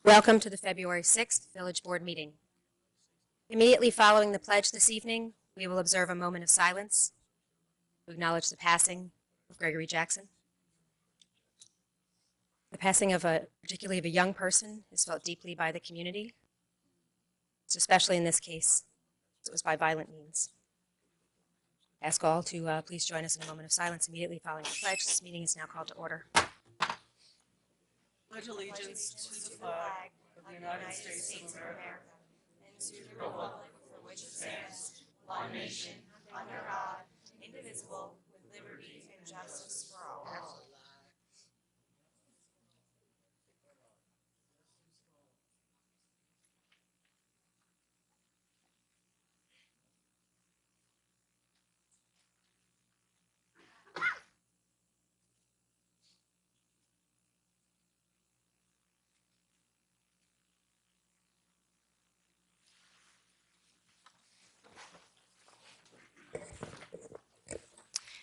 Welcome to the February 6th Village Board meeting. Immediately following the pledge this evening, we will observe a moment of silence to acknowledge the passing of Gregory Jackson. The passing of particularly of a young person, is felt deeply by the community, especially in this case, it was by violent means. I ask all to please join us in a moment of silence immediately following the pledge. This meeting is now called to order. Pledge allegiance to the flag of the United States of America and to the republic for which it stands, one nation, under God, indivisible, with liberty and justice for all.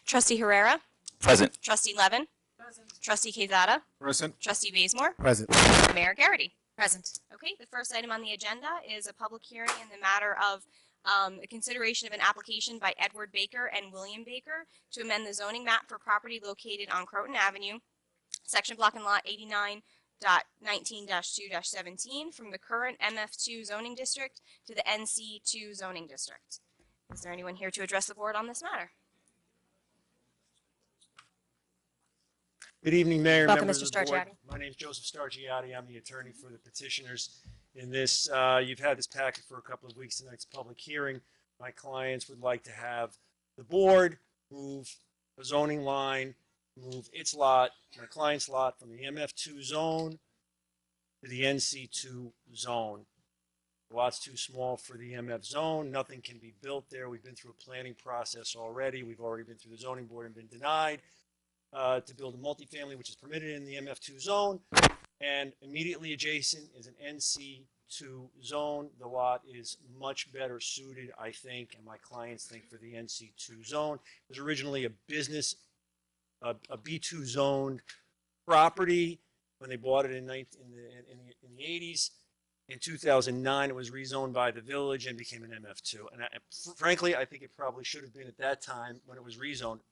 Trustee Herrera. Present. Trustee Levin. Present. Trustee Quezada. Present. Trustee Bazemore. Present. Mayor Garrity. Present. Okay, the first item on the agenda is a public hearing in the matter of a consideration of an application by Edward Baker and William Baker to amend the zoning map for property located on Croton Avenue, section block and lot 89.19-2-17 from the current MF2 zoning district to the NC2 zoning district. Is there anyone here to address the board on this matter? Good evening, Mayor and Welcome, members Mr. of the board. Stargiotti. My name is Joseph Stargiotti. I'm the attorney for the petitioners in this. You've had this packet for a couple of weeks. Tonight's a public hearing. My clients would like to have the board move a zoning line, move its lot, my client's lot, from the MF2 zone to the NC2 zone. The lot's too small for the MF zone. Nothing can be built there. We've been through a planning process already. We've already been through the zoning board and been denied to build a multifamily, which is permitted in the MF2 zone, and immediately adjacent is an NC2 zone. The lot is much better suited, I think, and my clients think, for the NC2 zone. It was originally a business, a B2 zoned property when they bought it in the 80s. In 2009, it was rezoned by the village and became an MF2. And frankly, I think it probably should have been at that time, when it was rezoned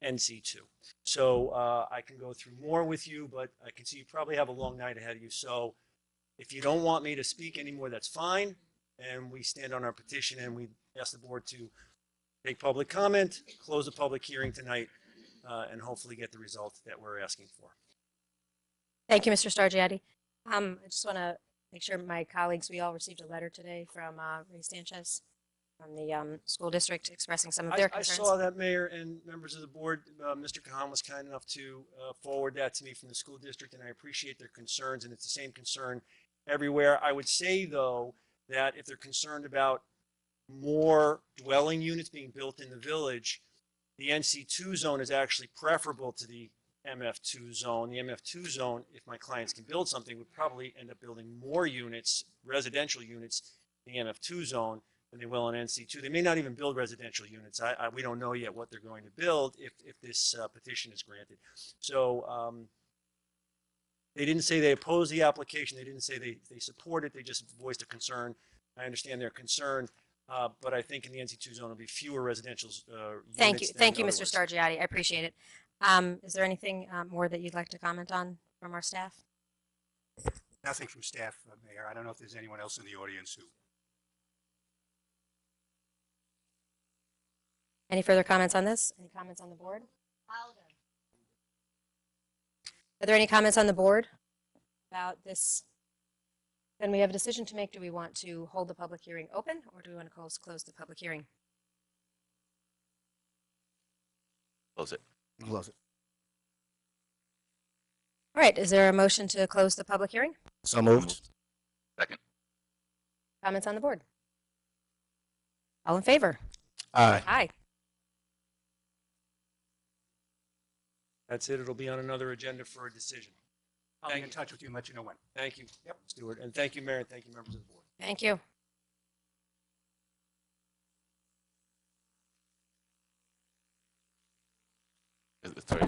NC2. So I can go through more with you, but I can see you probably have a long night ahead of you. So if you don't want me to speak anymore, that's fine. And we stand on our petition and we ask the board to take public comment, close the public hearing tonight, and hopefully get the results that we're asking for. Thank you, Mr. Stargiotti. I just want to make sure my colleagues, we all received a letter today from Ray Sanchez from the school district expressing some of their concerns. I saw that, Mayor and members of the board. Mr. Kahan was kind enough to forward that to me from the school district, and I appreciate their concerns, and it's the same concern everywhere. I would say, though, that if they're concerned about more dwelling units being built in the village, the NC2 zone is actually preferable to the MF2 zone. The MF2 zone, if my clients can build something, would probably end up building more units, residential units, in the MF2 zone than they will in NC2. They may not even build residential units. We don't know yet what they're going to build if this petition is granted. So they didn't say they oppose the application. They didn't say they support it. They just voiced a concern. I understand their concern, but I think in the NC2 zone will be fewer residential units. Thank you, Mr. Stargiotti. I appreciate it. Is there anything more that you'd like to comment on from our staff? Nothing from staff, Mayor. I don't know if there's anyone else in the audience who. Any further comments on this? Any comments on the board? Are there any comments on the board about this? Then we have a decision to make. Do we want to hold the public hearing open, or do we want to close the public hearing? Close it. Close it. All right. Is there a motion to close the public hearing? So moved. Second. Comments on the board? All in favor? Aye. Aye. That's it. It'll be on another agenda for a decision. I'll be in touch with you and let you know when. Thank you, Stuart, and thank you, Mayor, and thank you, members of the board. Thank you. Sorry.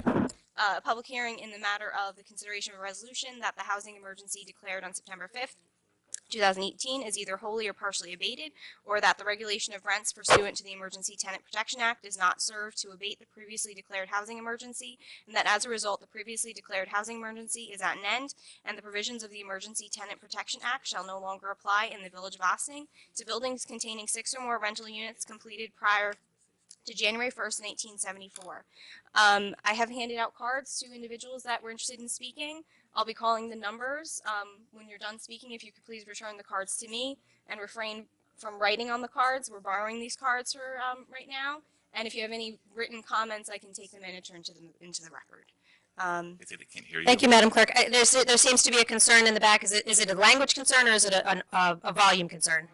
a public hearing in the matter of the consideration of a resolution that the housing emergency declared on September 5th, 2018 is either wholly or partially abated, or that the regulation of rents pursuant to the Emergency Tenant Protection Act does not serve to abate the previously declared housing emergency, and that as a result, the previously declared housing emergency is at an end, and the provisions of the Emergency Tenant Protection Act shall no longer apply in the Village of Ossining to buildings containing 6 or more rental units completed prior to January 1st, 1974. I have handed out cards to individuals that were interested in speaking. I'll be calling the numbers. When you're done speaking, if you could please return the cards to me and refrain from writing on the cards. We're borrowing these cards for right now. And if you have any written comments, I can take them in and turn them into the record. They say they can't hear you. Thank you, Madam Clerk. There seems to be a concern in the back. Is it a language concern or is it a volume concern?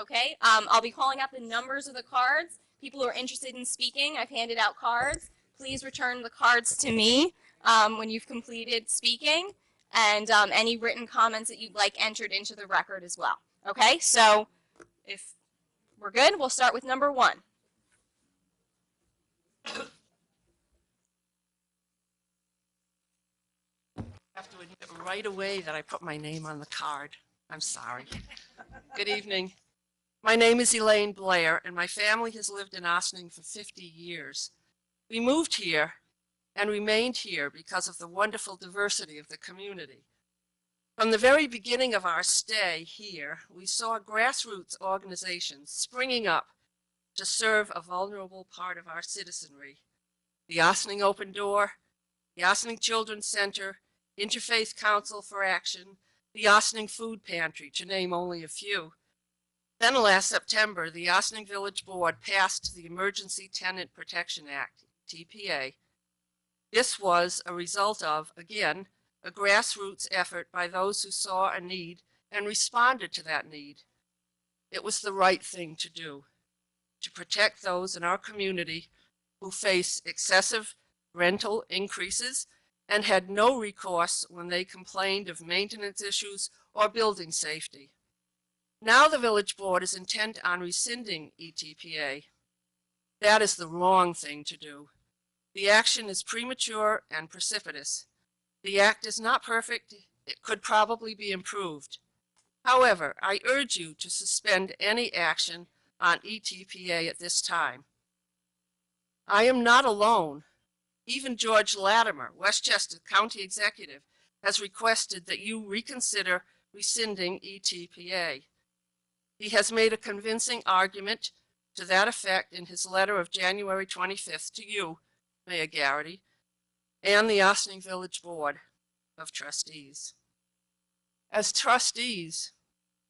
Okay, I'll be calling out the numbers of the cards. People who are interested in speaking, I've handed out cards. Please return the cards to me when you've completed speaking, and any written comments that you'd like entered into the record as well. Okay, so if we're good, we'll start with number 1. I have to admit right away that I put my name on the card. I'm sorry. Good evening. My name is Elaine Blair, and my family has lived in Ossining for 50 years. We moved here and remained here because of the wonderful diversity of the community. From the very beginning of our stay here, we saw grassroots organizations springing up to serve a vulnerable part of our citizenry. The Ossining Open Door, the Ossining Children's Center, Interfaith Council for Action, the Ossining Food Pantry, to name only a few. Then last September, the Ossining Village Board passed the Emergency Tenant Protection Act, TPA. This was a result of, again, a grassroots effort by those who saw a need and responded to that need. It was the right thing to do, to protect those in our community who face excessive rental increases and had no recourse when they complained of maintenance issues or building safety. Now the Village Board is intent on rescinding ETPA. That is the wrong thing to do. The action is premature and precipitous. The act is not perfect. It could probably be improved. However, I urge you to suspend any action on ETPA at this time. I am not alone. Even George Latimer, Westchester County Executive, has requested that you reconsider rescinding ETPA. He has made a convincing argument to that effect in his letter of January 25th to you, Mayor Garrity, and the Ossining Village Board of Trustees. As trustees,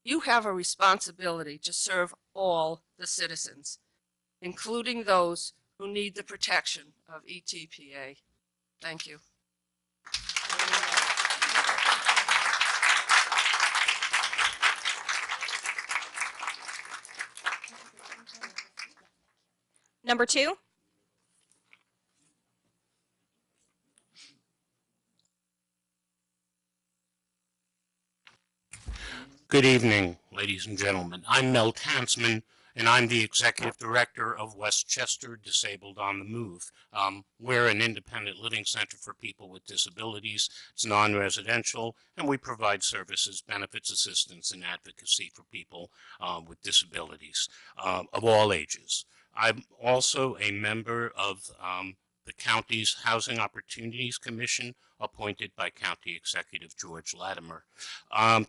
you have a responsibility to serve all the citizens, including those who need the protection of ETPA. Thank you. Number 2. Good evening, ladies and gentlemen. I'm Mel Tansman, and I'm the Executive Director of Westchester Disabled on the Move. We're an independent living center for people with disabilities. It's non-residential, and we provide services, benefits, assistance, and advocacy for people with disabilities of all ages. I'm also a member of the county's Housing Opportunities Commission, appointed by County Executive George Latimer.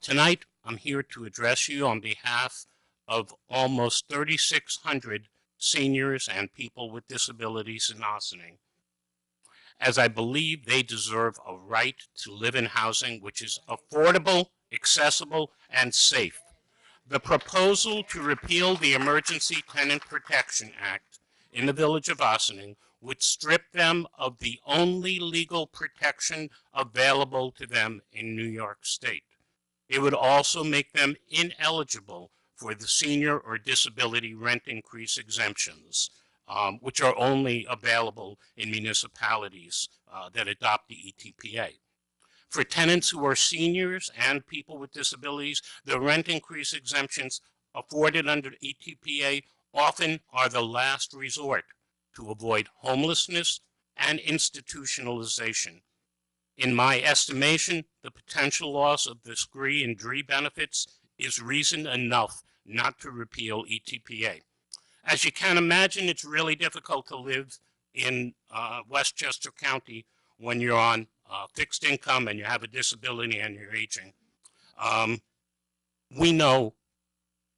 Tonight, I'm here to address you on behalf of almost 3,600 seniors and people with disabilities in Ossining, as I believe they deserve a right to live in housing which is affordable, accessible, and safe. The proposal to repeal the Emergency Tenant Protection Act in the Village of Ossining would strip them of the only legal protection available to them in New York State. It would also make them ineligible for the senior or disability rent increase exemptions, which are only available in municipalities that adopt the ETPA. For tenants who are seniors and people with disabilities, the rent increase exemptions afforded under ETPA often are the last resort to avoid homelessness, and institutionalization. In my estimation, the potential loss of the SCREE and DREE benefits is reason enough not to repeal ETPA. As you can imagine, it's really difficult to live in Westchester County when you're on fixed income and you have a disability and you're aging. We know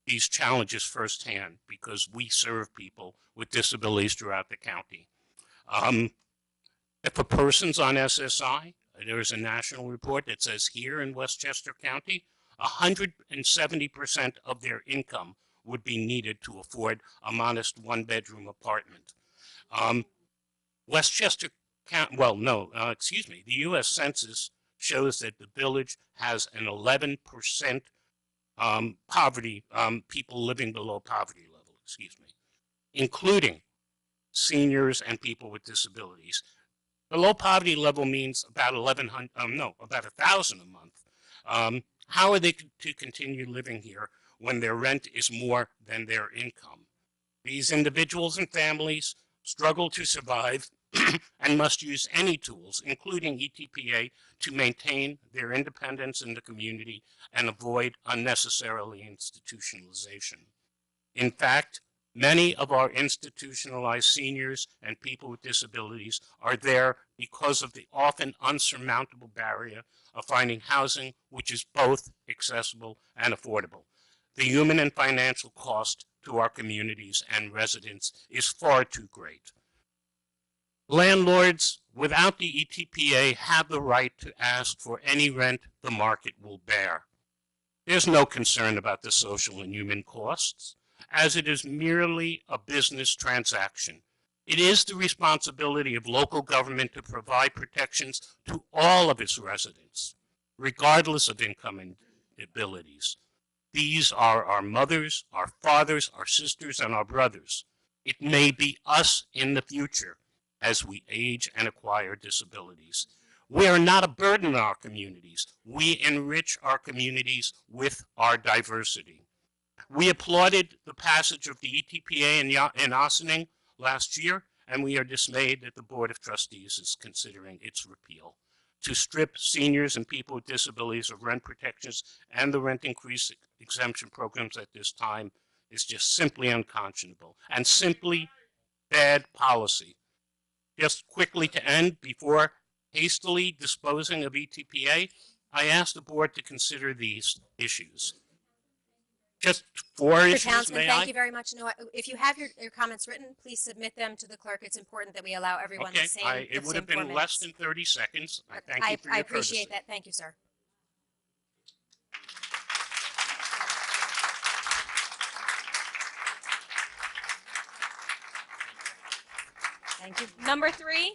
these challenges firsthand because we serve people with disabilities throughout the county. If a person's on SSI, there's a national report that says here in Westchester County, 170% of their income would be needed to afford a modest one-bedroom apartment. Westchester County, the U.S. Census shows that the village has an 11% poverty, people living below poverty level, including seniors and people with disabilities. Below poverty level means about about 1,000 a month. How are they to continue living here when their rent is more than their income? These individuals and families struggle to survive and must use any tools, including ETPA, to maintain their independence in the community and avoid unnecessarily institutionalization. In fact, many of our institutionalized seniors and people with disabilities are there because of the often unsurmountable barrier of finding housing which is both accessible and affordable. The human and financial cost to our communities and residents is far too great. Landlords without the ETPA have the right to ask for any rent the market will bear. There's no concern about the social and human costs, as it is merely a business transaction. It is the responsibility of local government to provide protections to all of its residents, regardless of income and abilities. These are our mothers, our fathers, our sisters, and our brothers. It may be us in the future as we age and acquire disabilities. We are not a burden on our communities. We enrich our communities with our diversity. We applauded the passage of the ETPA in Ossining last year, and we are dismayed that the Board of Trustees is considering its repeal. To strip seniors and people with disabilities of rent protections and the rent increase exemption programs at this time is just simply unconscionable and simply bad policy. Just quickly to end, before hastily disposing of ETPA, I ask the board to consider these issues. Just 4 Mr. issues, Townsend, may thank I? you very much. No, if you have your comments written, please submit them to the clerk. It's important that we allow everyone Okay, the same. it would have been less than 30 seconds. I thank you for your I appreciate courtesy. that. Thank you, sir. Thank you. Number 3.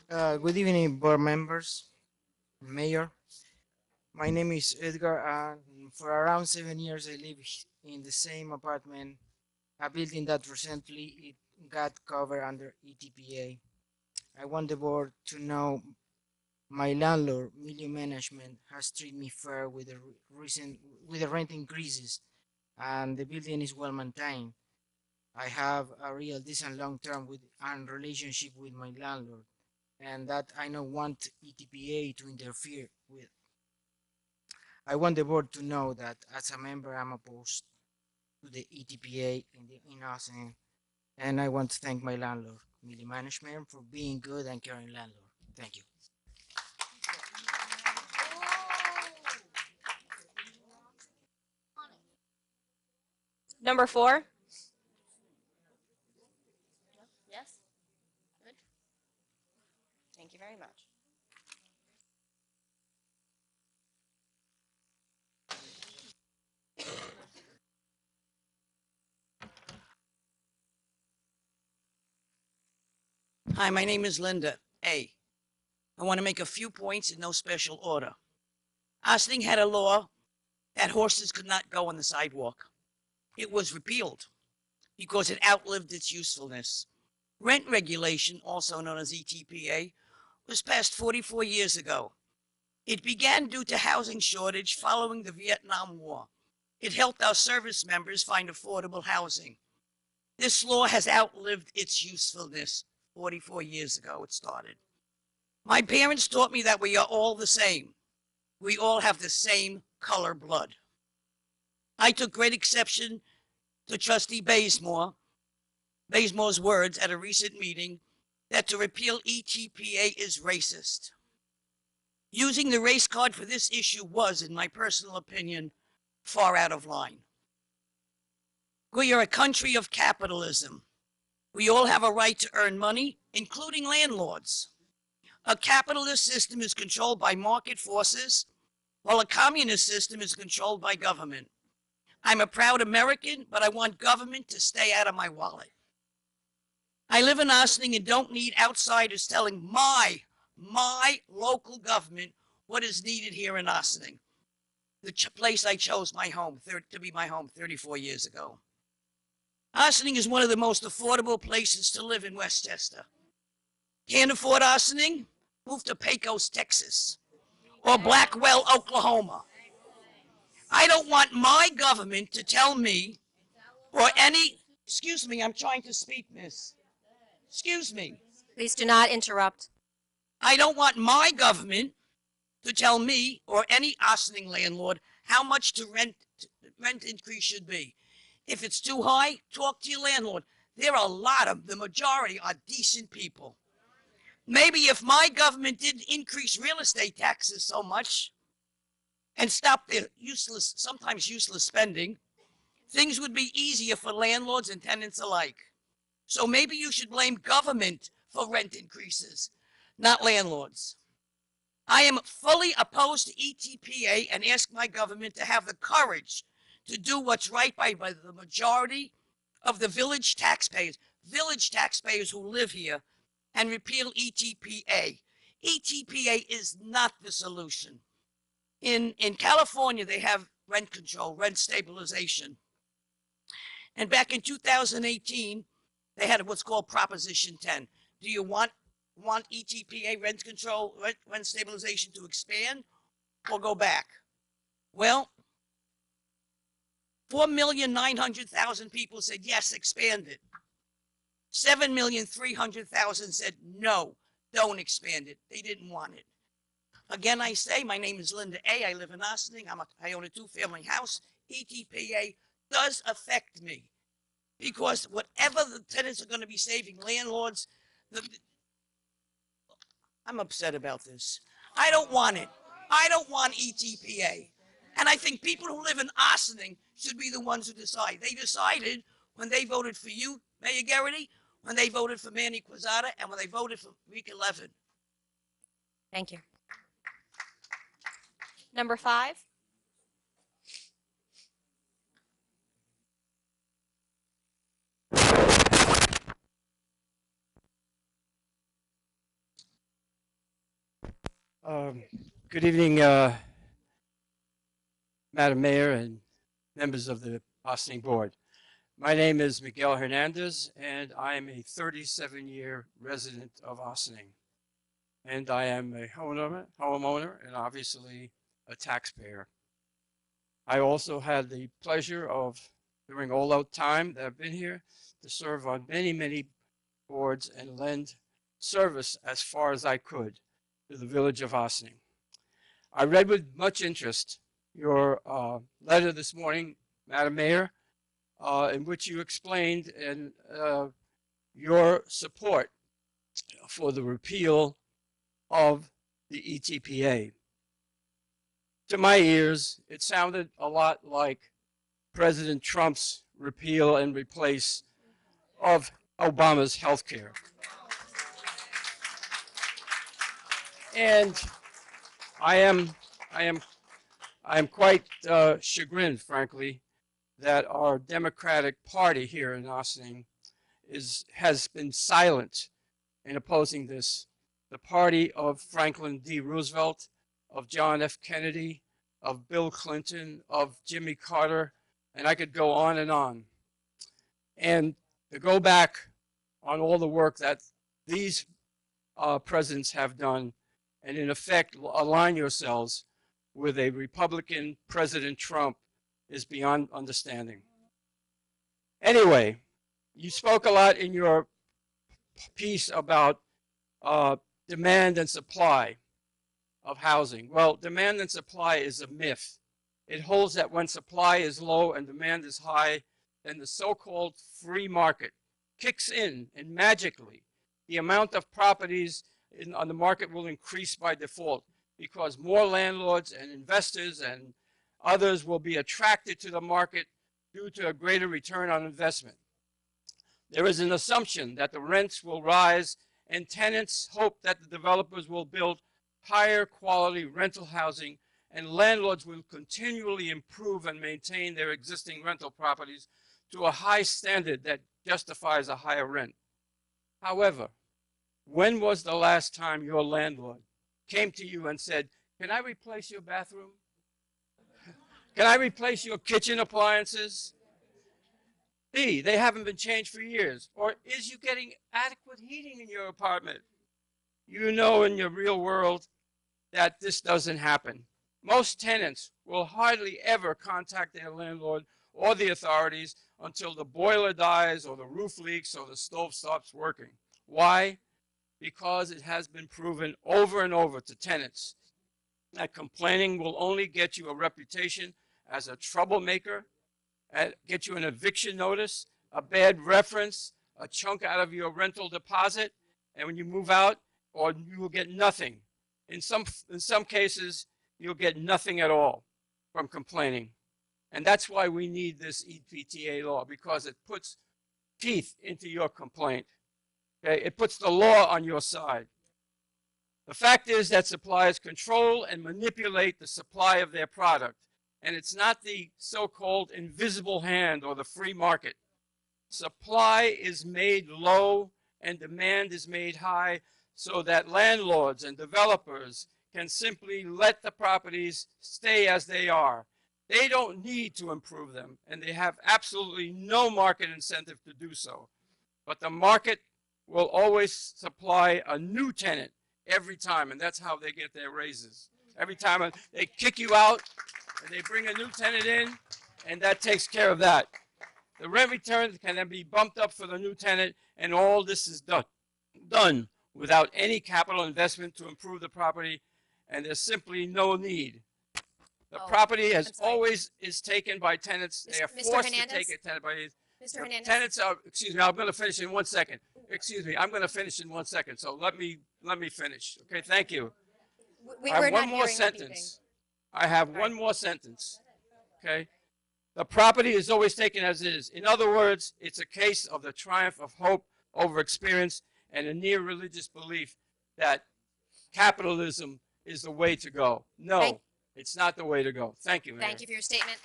Good evening, board members, mayor. My name is Edgar, and for around 7 years I live in the same apartment, a building that recently it got covered under ETPA. I want the board to know my landlord, Milieu Management, has treated me fair with the rent increases, and the building is well maintained. I have a real decent long-term relationship with my landlord, and that I don't want ETPA to interfere with. I want the board to know that as a member, I'm opposed to the ETPA in Austin, and I want to thank my landlord, Milieu Management, for being good and caring landlord. Thank you. Number 4. Yes? Good. Thank you very much. Hi, my name is Linda A. I want to make a few points in no special order. Ossining had a law that horses could not go on the sidewalk. It was repealed because it outlived its usefulness. Rent regulation, also known as ETPA, was passed 44 years ago. It began due to housing shortage following the Vietnam War. It helped our service members find affordable housing. This law has outlived its usefulness. 44 years ago it started. My parents taught me that we are all the same. We all have the same color blood. I took great exception to Trustee Bazemore's words at a recent meeting that to repeal ETPA is racist. Using the race card for this issue was, in my personal opinion, far out of line. We are a country of capitalism. We all have a right to earn money, including landlords. A capitalist system is controlled by market forces, while a communist system is controlled by government. I'm a proud American, but I want government to stay out of my wallet. I live in Ossining and don't need outsiders telling my local government what is needed here in Ossining, the place I chose to be my home 34 years ago. Ossining is one of the most affordable places to live in Westchester. Can't afford Ossining? Move to Pecos, Texas, or Blackwell, Oklahoma. I don't want my government to tell me or any, excuse me, I'm trying to speak, miss. Excuse me. Please do not interrupt. I don't want my government to tell me or any Ossining landlord how much rent increase should be. If it's too high, talk to your landlord. There are a lot of, the majority are decent people. Maybe if my government didn't increase real estate taxes so much and stop their useless, sometimes useless spending, things would be easier for landlords and tenants alike. So maybe you should blame government for rent increases, not landlords. I am fully opposed to ETPA and ask my government to have the courage to do what's right by the majority of the village taxpayers who live here, and repeal ETPA. ETPA is not the solution. In California, they have rent control, rent stabilization. And back in 2018, they had what's called Proposition 10. Do you want ETPA rent control, rent stabilization to expand or go back? Well, 4,900,000 people said yes, expand it. 7,300,000 said no, don't expand it. They didn't want it. Again, I say, my name is Linda A. I live in Ossining. I own a 2-family house. ETPA does affect me because whatever the tenants are going to be saving, landlords, I'm upset about this. I don't want it. I don't want ETPA. And I think people who live in Ossining should be the ones who decide. They decided when they voted for you, Mayor Garrity, when they voted for Manny Quezada, and when they voted for Rika Levin. Thank you. Number 5. Good evening, Madam Mayor and members of the Ossining Board. My name is Miguel Hernandez, and I am a 37-year resident of Ossining. And I am a homeowner, and obviously a taxpayer. I also had the pleasure of, during all that time that I've been here, to serve on many, many boards and lend service as far as I could to the village of Ossining. I read with much interest your letter this morning, Madam Mayor, in which you explained your support for the repeal of the ETPA. To my ears, it sounded a lot like President Trump's repeal and replace of Obama's health care. And I am quite chagrined, frankly, that our Democratic Party here in Ossining has been silent in opposing this. The party of Franklin D. Roosevelt, of John F. Kennedy, of Bill Clinton, of Jimmy Carter, and I could go on and on. And to go back on all the work that these presidents have done, and in effect align yourselves with a Republican President Trump is beyond understanding. Anyway, you spoke a lot in your piece about demand and supply of housing. Well, demand and supply is a myth. It holds that when supply is low and demand is high, then the so-called free market kicks in, and magically the amount of properties on the market will increase by default because more landlords and investors and others will be attracted to the market due to a greater return on investment. There is an assumption that the rents will rise, and tenants hope that the developers will build higher quality rental housing, and landlords will continually improve and maintain their existing rental properties to a high standard that justifies a higher rent. However, when was the last time your landlord came to you and said, "Can I replace your bathroom? Can I replace your kitchen appliances?" B, they haven't been changed for years. Or is you getting adequate heating in your apartment? You know in your real world that this doesn't happen. Most tenants will hardly ever contact their landlord or the authorities until the boiler dies or the roof leaks or the stove stops working. Why? Because it has been proven over and over to tenants that complaining will only get you a reputation as a troublemaker, get you an eviction notice, a bad reference, a chunk out of your rental deposit, and when you move out, or you will get nothing. In some cases, you'll get nothing at all from complaining. And that's why we need this EPTA law, because it puts teeth into your complaint. Okay? It puts the law on your side. The fact is that suppliers control and manipulate the supply of their product. And it's not the so-called invisible hand or the free market. Supply is made low and demand is made high so that landlords and developers can simply let the properties stay as they are. They don't need to improve them, and they have absolutely no market incentive to do so. But the market will always supply a new tenant every time, and that's how they get their raises. Every time they kick you out, and they bring a new tenant in, and that takes care of that. The rent return can then be bumped up for the new tenant, and all this is done without any capital investment to improve the property, and there's simply no need. The property has always is taken by tenants. They are forced to take it by Mr. Hernandez. tenants are, excuse me, I'm going to finish in 1 second. Excuse me, I'm going to finish in 1 second. So let me finish. Okay, thank you. I have one more sentence. I have one more sentence. Okay. The property is always taken as is. In other words, it's a case of the triumph of hope over experience and a near religious belief that capitalism is the way to go. No, it's not the way to go. Thank you, Mayor. Thank you for your statement.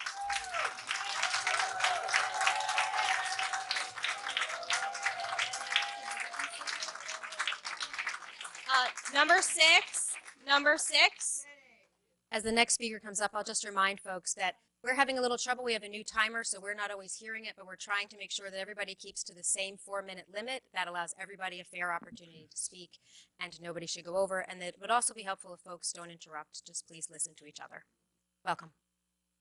Number six. As the next speaker comes up, I'll just remind folks that we're having a little trouble. We have a new timer, so we're not always hearing it, but we're trying to make sure that everybody keeps to the same 4-minute limit. That allows everybody a fair opportunity to speak, and nobody should go over. And it would also be helpful if folks don't interrupt. Just please listen to each other. Welcome.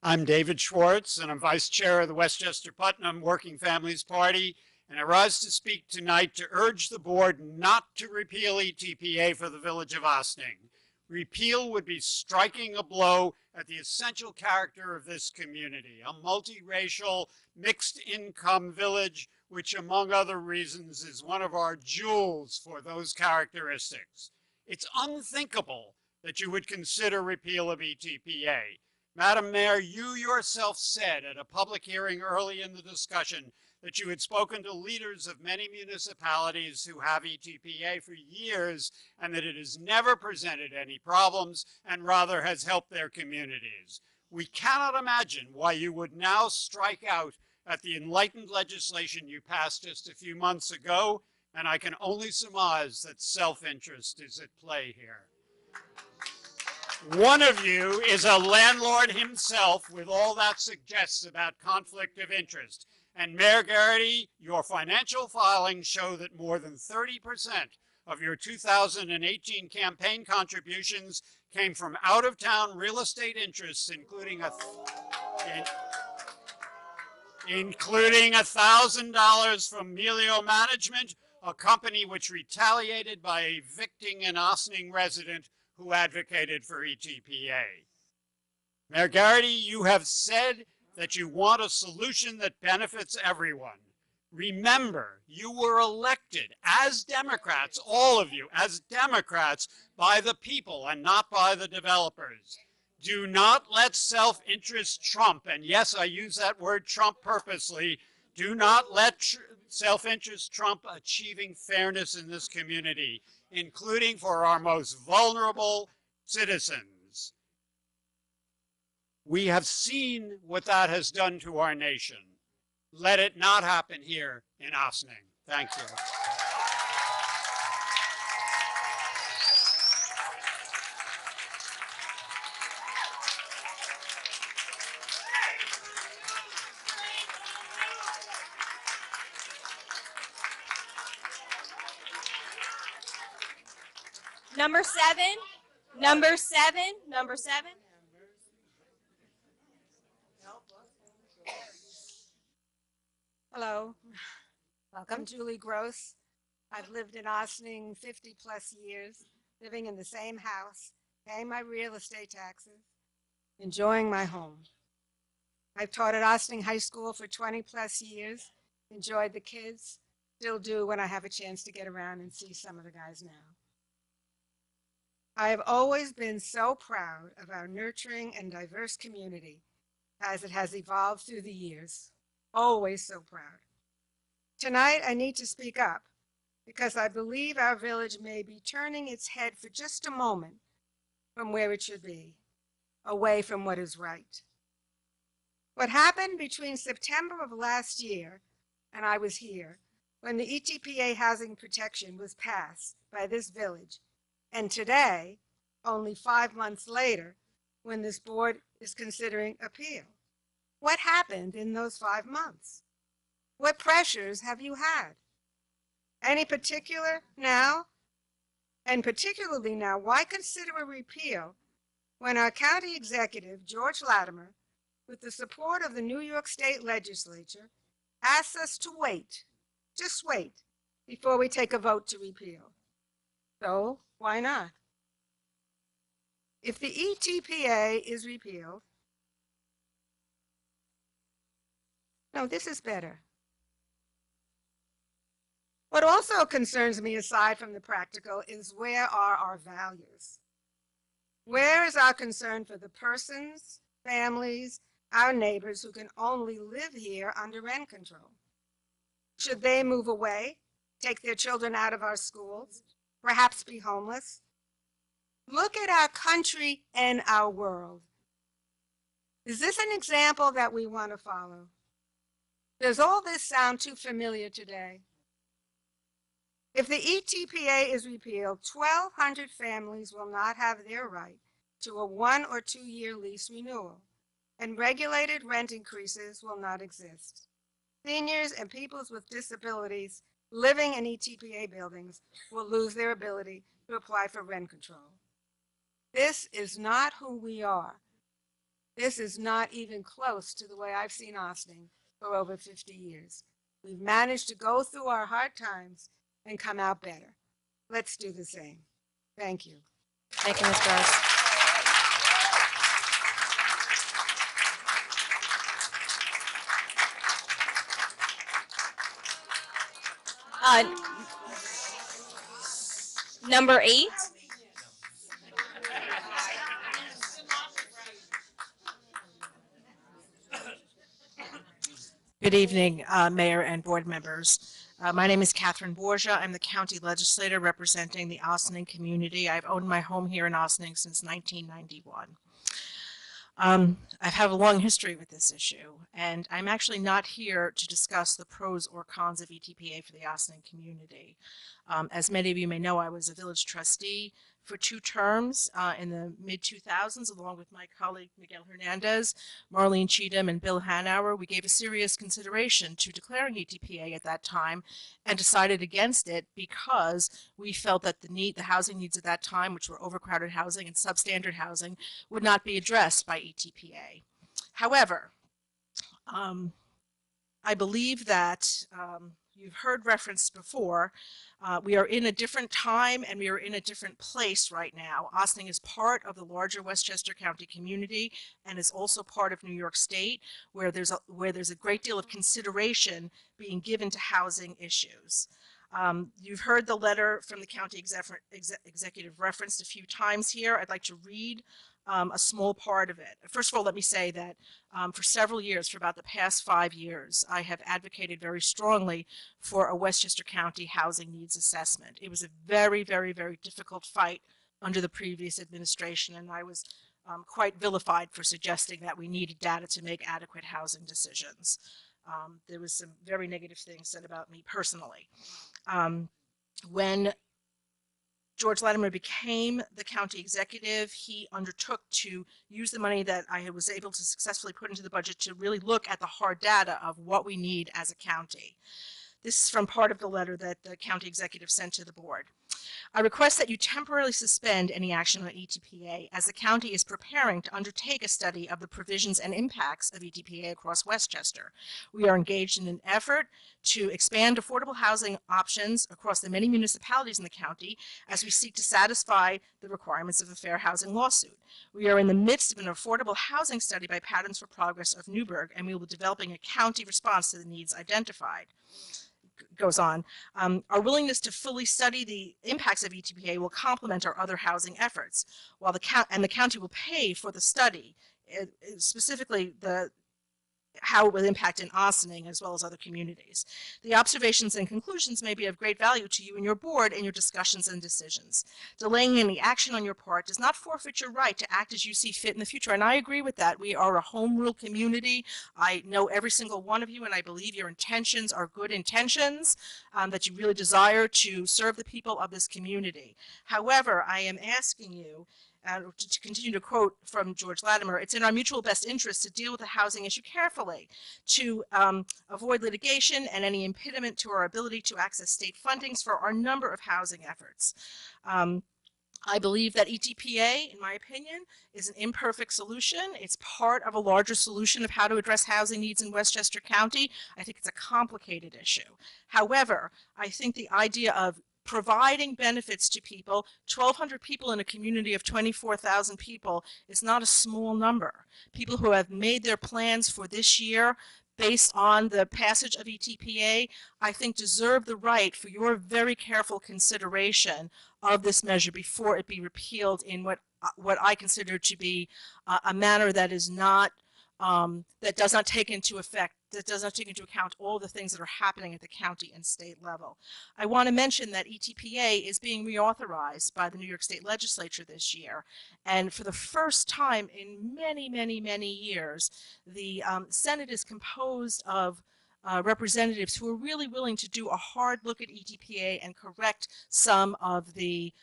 I'm David Schwartz, and I'm Vice Chair of the Westchester Putnam Working Families Party, and I rise to speak tonight to urge the board not to repeal ETPA for the Village of Ossining. Repeal would be striking a blow at the essential character of this community, a multiracial, mixed-income village, which, among other reasons, is one of our jewels for those characteristics. It's unthinkable that you would consider repeal of ETPA. Madam Mayor, you yourself said at a public hearing early in the discussion that you had spoken to leaders of many municipalities who have ETPA for years and that it has never presented any problems and rather has helped their communities. We cannot imagine why you would now strike out at the enlightened legislation you passed just a few months ago, and I can only surmise that self-interest is at play here. One of you is a landlord himself with all that suggests about conflict of interest. And Mayor Garrity, your financial filings show that more than 30% of your 2018 campaign contributions came from out-of-town real estate interests, including including $1,000 from Melio Management, a company which retaliated by evicting an Ossining resident who advocated for ETPA. Mayor Garrity, you have said that you want a solution that benefits everyone. Remember, you were elected as Democrats, all of you, as Democrats, by the people and not by the developers. Do not let self-interest trump, and yes, I use that word trump purposely, do not let self-interest trump achieving fairness in this community, including for our most vulnerable citizens. We have seen what that has done to our nation. Let it not happen here in Ossining. Thank you. Number seven. Hello, Welcome. I'm Julie Gross. I've lived in Ossining 50 plus years, living in the same house, paying my real estate taxes, enjoying my home. I've taught at Ossining High School for 20 plus years, enjoyed the kids, still do when I have a chance to get around and see some of the guys now. I have always been so proud of our nurturing and diverse community as it has evolved through the years. Always so proud. Tonight, I need to speak up because I believe our village may be turning its head for just a moment from where it should be, away from what is right. What happened between September of last year, and I was here, when the ETPA housing protection was passed by this village, and today, only 5 months later, when this board is considering appeal. What happened in those 5 months? What pressures have you had? Any particular now? And particularly now, why consider a repeal when our county executive, George Latimer, with the support of the New York State Legislature, asks us to wait, just wait, before we take a vote to repeal? So why not? If the ETPA is repealed, no, this is better. What also concerns me, aside from the practical, is where are our values? Where is our concern for the persons, families, our neighbors who can only live here under rent control? Should they move away, take their children out of our schools, perhaps be homeless? Look at our country and our world. Is this an example that we want to follow? Does all this sound too familiar today? If the ETPA is repealed, 1,200 families will not have their right to a 1 or 2 year lease renewal, and regulated rent increases will not exist. Seniors and peoples with disabilities living in ETPA buildings will lose their ability to apply for rent control. This is not who we are. This is not even close to the way I've seen Ossining for over 50 years. We've managed to go through our hard times and come out better. Let's do the same. Thank you. Thank you, Ms. Gross. Number 8. Good evening, Mayor and board members. My name is Catherine Borgia. I'm the county legislator representing the Ossining community. I've owned my home here in Ossining since 1991. I've had a long history with this issue, and I'm actually not here to discuss the pros or cons of ETPA for the Ossining community. As many of you may know, I was a village trustee for 2 terms in the mid-2000s, along with my colleague Miguel Hernandez, Marlene Cheatham, and Bill Hanauer. We gave a serious consideration to declaring ETPA at that time and decided against it because we felt that the housing needs at that time, which were overcrowded housing and substandard housing, would not be addressed by ETPA. However, I believe that you've heard referenced before. We are in a different time and we are in a different place right now. Ossining is part of the larger Westchester County community and is also part of New York State, where there's a great deal of consideration being given to housing issues. You've heard the letter from the county executive referenced a few times here. I'd like to read a small part of it. First of all, let me say that for several years, for about the past 5 years, I have advocated very strongly for a Westchester County housing needs assessment. It was a very, very, very difficult fight under the previous administration, and I was quite vilified for suggesting that we needed data to make adequate housing decisions. There was some very negative things said about me personally. When George Latimer became the county executive, he undertook to use the money that I was able to successfully put into the budget to really look at the hard data of what we need as a county. This is from part of the letter that the county executive sent to the board. I request that you temporarily suspend any action on ETPA as the county is preparing to undertake a study of the provisions and impacts of ETPA across Westchester. We are engaged in an effort to expand affordable housing options across the many municipalities in the county as we seek to satisfy the requirements of a fair housing lawsuit. We are in the midst of an affordable housing study by Patterns for Progress of Newburgh, and we will be developing a county response to the needs identified. Goes on. Our willingness to fully study the impacts of ETPA will complement our other housing efforts, while the county will pay for the study, specifically how it will impact in Ossining as well as other communities. The observations and conclusions may be of great value to you and your board in your discussions and decisions. Delaying any action on your part does not forfeit your right to act as you see fit in the future, and I agree with that. We are a home rule community. I know every single one of you, and I believe your intentions are good intentions, that you really desire to serve the people of this community. However, I am asking you, to continue to quote from George Latimer, it's in our mutual best interest to deal with the housing issue carefully, to avoid litigation and any impediment to our ability to access state fundings for our number of housing efforts. I believe that ETPA, in my opinion, is an imperfect solution. It's part of a larger solution of how to address housing needs in Westchester County. I think it's a complicated issue. However, I think the idea of providing benefits to people, 1,200 people in a community of 24,000 people is not a small number. People who have made their plans for this year based on the passage of ETPA, I think deserve the right for your very careful consideration of this measure before it be repealed in what I consider to be a manner that is not that does not take into account all the things that are happening at the county and state level. I want to mention that ETPA is being reauthorized by the New York State Legislature this year, and for the first time in many, many, many years, the Senate is composed of representatives who are really willing to do a hard look at ETPA and correct some of the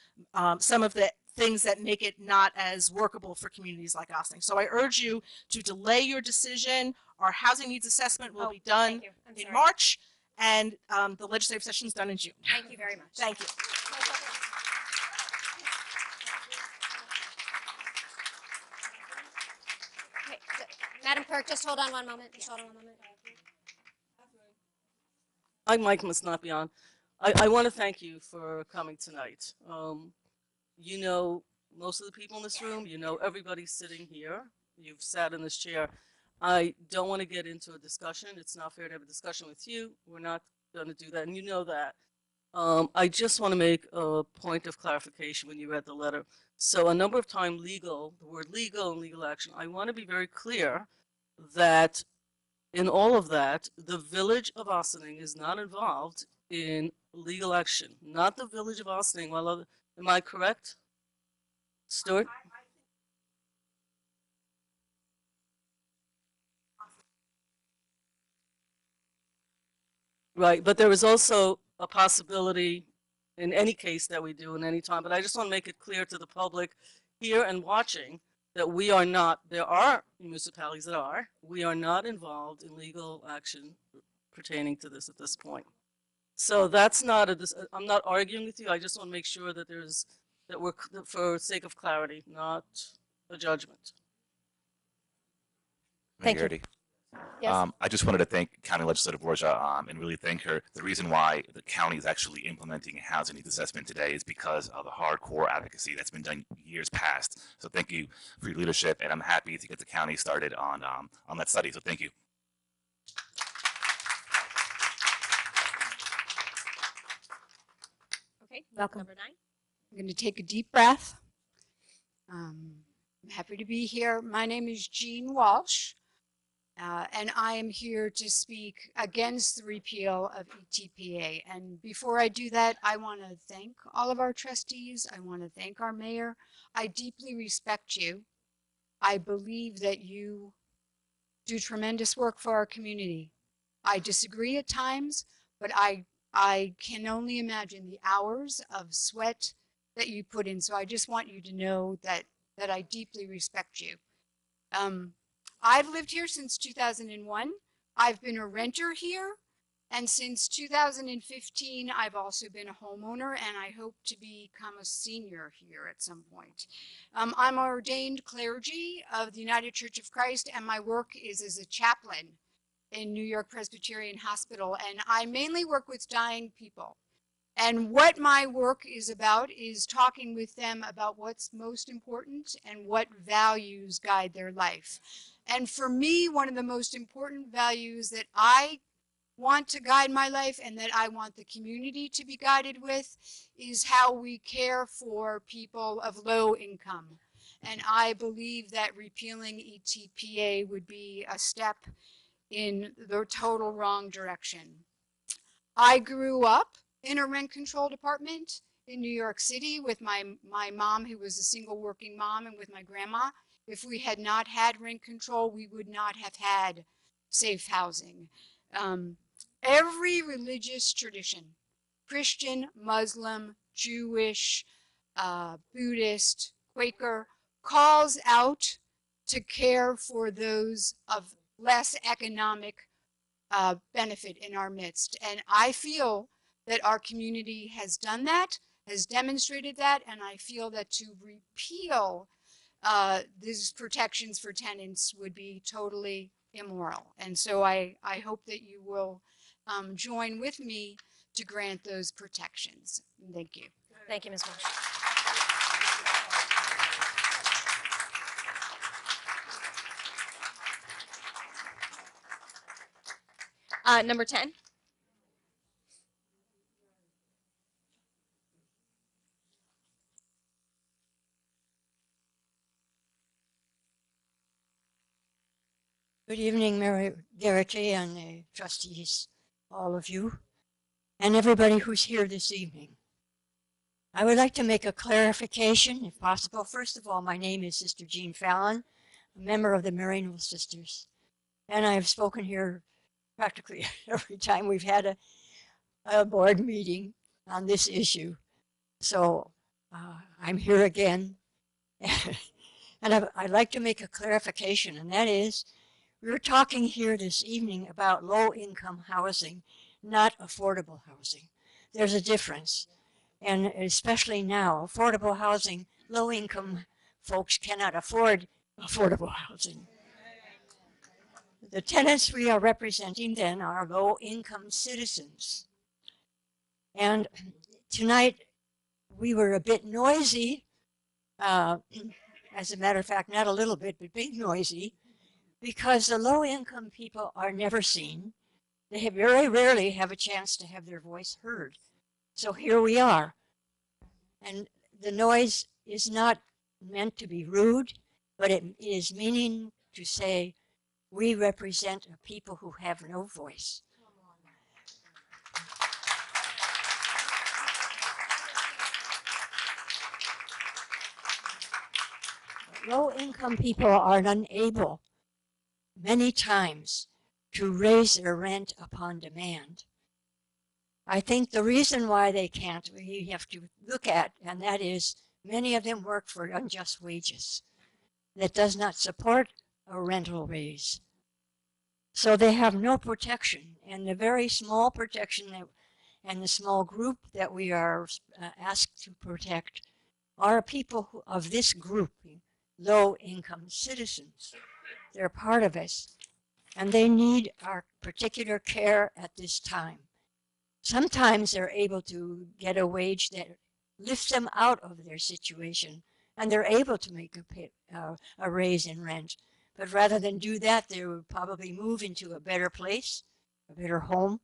things that make it not as workable for communities like Ossining. So I urge you to delay your decision. Our housing needs assessment will be done in March, and the legislative session is done in June. Thank you very much. Thank you. Okay, Madam Clerk, just hold on one moment. Just hold on one moment. My mic must not be on. I want to thank you for coming tonight. You know most of the people in this room. You know everybody sitting here. You've sat in this chair. I don't want to get into a discussion. It's not fair to have a discussion with you. We're not going to do that, and you know that. I just want to make a point of clarification when you read the letter. So a number of times the word legal and legal action, I want to be very clear that in all of that, the village of Ossining is not involved in legal action. Not the village of Ossining. Well, am I correct, Stuart? Right, but there is also a possibility in any case that we do in any time, but I just want to make it clear to the public here and watching that we are not, there are municipalities that are, we are not involved in legal action pertaining to this at this point. So that's not I'm not arguing with you, I just want to make sure that we're, for sake of clarity, not a judgment. Thank you. Yes. I just wanted to thank County Legislator Borgia and really thank her. The reason why the county is actually implementing a housing needs assessment today is because of the hardcore advocacy that's been done years past. So thank you for your leadership, and I'm happy to get the county started on that study. So thank you. Okay, Welcome. number 9. I'm going to take a deep breath. I'm happy to be here. My name is Jean Walsh, and I am here to speak against the repeal of ETPA. And before I do that, I want to thank all of our trustees. I want to thank our mayor. I deeply respect you. I believe that you do tremendous work for our community. I disagree at times, but I can only imagine the hours of sweat that you put in. So I just want you to know that I deeply respect you. I've lived here since 2001. I've been a renter here. And since 2015, I've also been a homeowner, and I hope to become a senior here at some point. I'm ordained clergy of the United Church of Christ, and my work is as a chaplain in New York Presbyterian Hospital, and I mainly work with dying people. And what my work is about is talking with them about what's most important and what values guide their life. And for me, one of the most important values that I want to guide my life and that I want the community to be guided with is how we care for people of low income. And I believe that repealing ETPA would be a step in the total wrong direction. I grew up in a rent control department in New York City with my mom, who was a single working mom, and with my grandma. If we had not had rent control, we would not have had safe housing. Every religious tradition, Christian, Muslim, Jewish, Buddhist, Quaker, calls out to care for those of less economic benefit in our midst. And I feel that our community has done that, has demonstrated that, and I feel that to repeal these protections for tenants would be totally immoral. And so I hope that you will join with me to grant those protections. Thank you. Thank you, Ms. Walsh. Number 10. Good evening, Mary Garrity and the trustees, all of you, and everybody who's here this evening. I would like to make a clarification, if possible. First of all, my name is Sister Jean Fallon, a member of the Maryknoll Sisters, and I have spoken here practically every time we've had a board meeting on this issue. So I'm here again, and I'd like to make a clarification, and that is, we're talking here this evening about low-income housing, not affordable housing. There's a difference. And especially now, affordable housing, low-income folks cannot afford affordable housing. The tenants we are representing then are low-income citizens. And tonight, we were a bit noisy, as a matter of fact, not a little bit, but big noisy, because the low-income people are never seen. They very rarely have a chance to have their voice heard. So here we are. And the noise is not meant to be rude, but it is meaning to say we represent a people who have no voice. Low-income people are unable many times to raise their rent upon demand. I think the reason why they can't, we have to look at, and that is many of them work for unjust wages that does not support a rental raise. So they have no protection, and the very small protection that, and the small group that we are asked to protect are people of this group, low-income citizens. They're part of us. and they need our particular care at this time. Sometimes they're able to get a wage that lifts them out of their situation, and they're able to make a raise in rent. But rather than do that, they would probably move into a better place, a better home.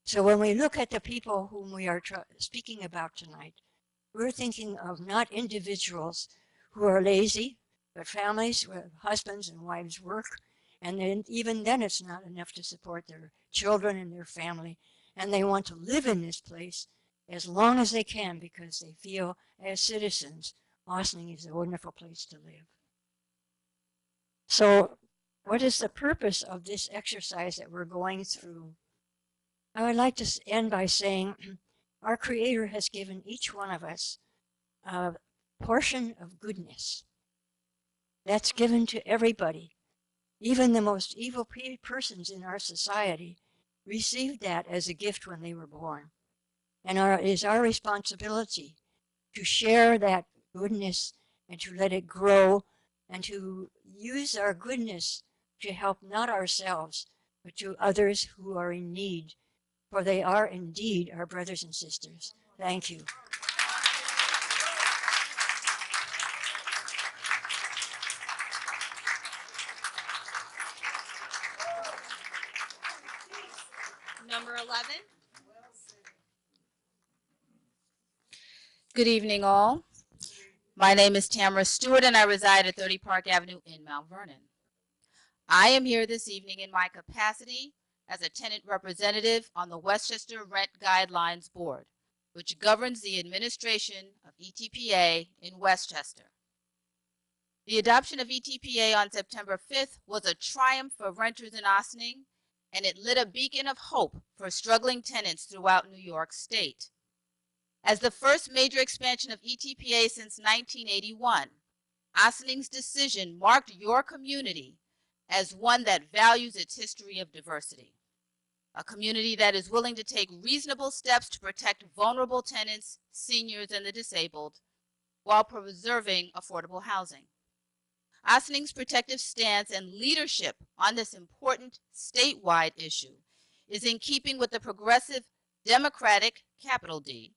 So when we look at the people whom we are speaking about tonight, we're thinking of not individuals who are lazy, but families where husbands and wives work, and then even then it's not enough to support their children and their family, and they want to live in this place as long as they can because they feel as citizens Ossining is a wonderful place to live. So what is the purpose of this exercise that we're going through? I would like to end by saying our Creator has given each one of us a portion of goodness. That's given to everybody. Even the most evil persons in our society received that as a gift when they were born. And it is our responsibility to share that goodness and to let it grow and to use our goodness to help not ourselves, but to others who are in need, for they are indeed our brothers and sisters. Thank you. Number 11. Good evening, all. My name is Tamara Stewart, and I reside at 30 Park Avenue in Mount Vernon. I am here this evening in my capacity as a tenant representative on the Westchester Rent Guidelines Board, which governs the administration of ETPA in Westchester. The adoption of ETPA on September 5th was a triumph for renters in Ossining, and it lit a beacon of hope for struggling tenants throughout New York State. As the first major expansion of ETPA since 1981, Ossining's decision marked your community as one that values its history of diversity, a community that is willing to take reasonable steps to protect vulnerable tenants, seniors, and the disabled, while preserving affordable housing. Ossining's protective stance and leadership on this important statewide issue is in keeping with the progressive Democratic, capital D,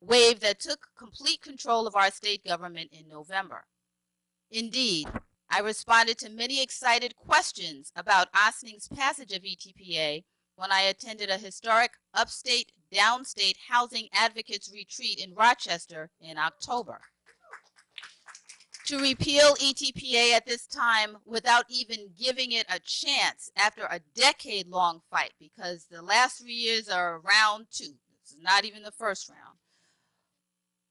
wave that took complete control of our state government in November. Indeed, I responded to many excited questions about Ossining's passage of ETPA when I attended a historic upstate, downstate housing advocates retreat in Rochester in October. To repeal ETPA at this time without even giving it a chance after a decade-long fight, because the last 3 years are round 2, this is not even the first round,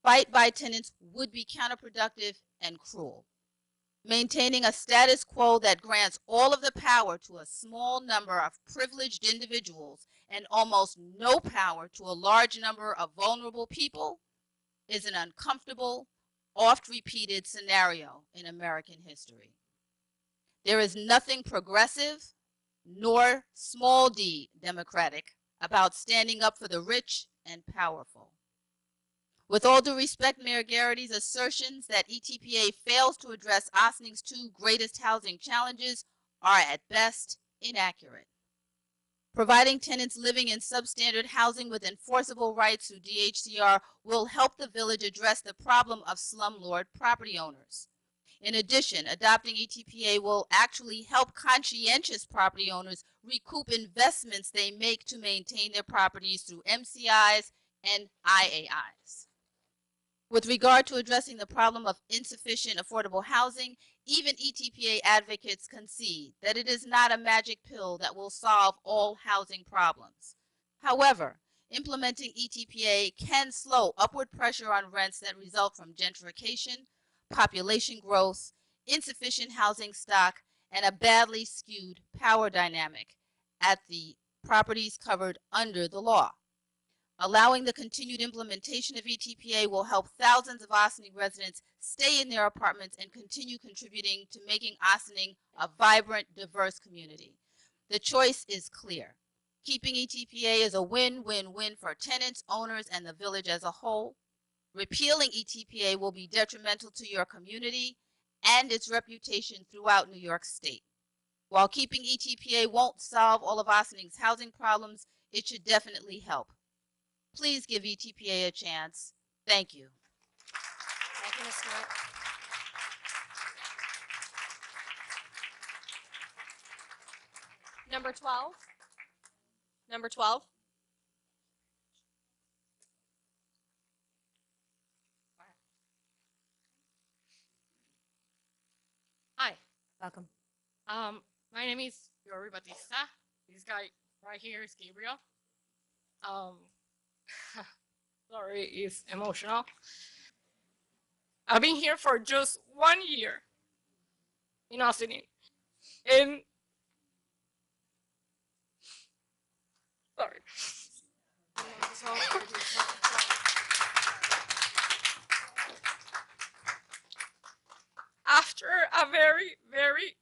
fight by tenants would be counterproductive and cruel. Maintaining a status quo that grants all of the power to a small number of privileged individuals and almost no power to a large number of vulnerable people is an uncomfortable, oft-repeated scenario in American history. There is nothing progressive nor small d democratic about standing up for the rich and powerful. With all due respect, Mayor Garrity's assertions that ETPA fails to address Ossining's 2 greatest housing challenges are at best inaccurate. Providing tenants living in substandard housing with enforceable rights through DHCR will help the village address the problem of slumlord property owners. In addition, adopting ETPA will actually help conscientious property owners recoup investments they make to maintain their properties through MCIs and IAIs. With regard to addressing the problem of insufficient affordable housing, even ETPA advocates concede that it is not a magic pill that will solve all housing problems. However, implementing ETPA can slow upward pressure on rents that result from gentrification, population growth, insufficient housing stock, and a badly skewed power dynamic at the properties covered under the law. Allowing the continued implementation of ETPA will help thousands of Ossining residents stay in their apartments and continue contributing to making Ossining a vibrant, diverse community. The choice is clear. Keeping ETPA is a win-win-win for tenants, owners, and the village as a whole. Repealing ETPA will be detrimental to your community and its reputation throughout New York State. While keeping ETPA won't solve all of Osining's housing problems, it should definitely help. Please give ETPA a chance. Thank you. Thank you, Ms. Stewart. Number 12. Number 12. Hi. Welcome. My name is Yori Batista. This guy right here is Gabriel. Sorry, it's emotional. I've been here for just 1 year in Austin, and sorry. After a very, very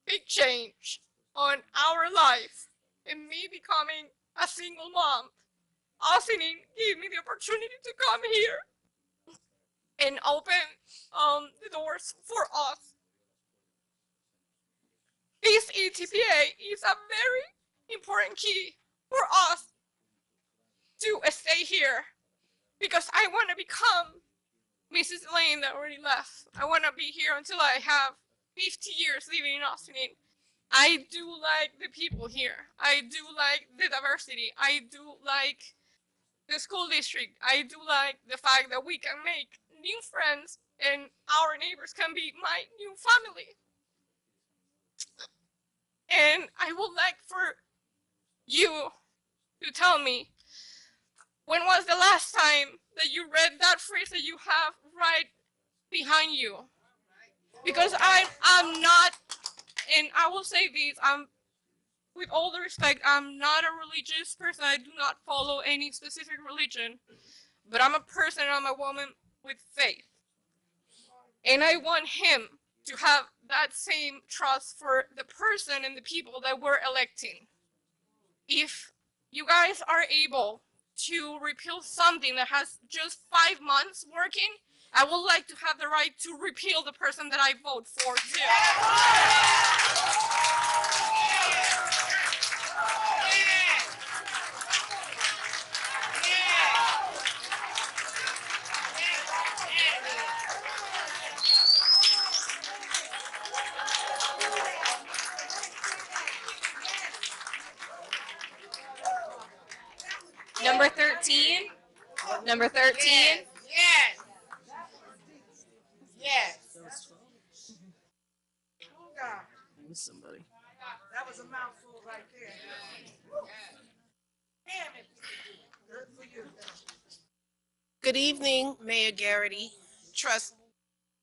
big change on our life and me becoming a single mom, Austin gave me the opportunity to come here and open the doors for us. This ETPA is a very important key for us to stay here because I want to become Mrs. Lane that already left. I want to be here until I have 50 years living in Austin. I do like the people here. I do like the diversity. I do like the school district. I do like the fact that we can make new friends and our neighbors can be my new family. And I would like for you to tell me, when was the last time that you read that phrase that you have right behind you? Because I'm not, and I will say this, with all the respect, I'm not a religious person. I do not follow any specific religion, but I'm a person, I'm a woman with faith. And I want him to have that same trust for the person and the people that we're electing. If you guys are able to repeal something that has just 5 months working, I would like to have the right to repeal the person that I vote for too. Number 13. Number 13. Yes. Yes. Oh, God. I miss somebody. That was a mouthful right there. Damn it. Good for you. Good evening, Mayor Garrity,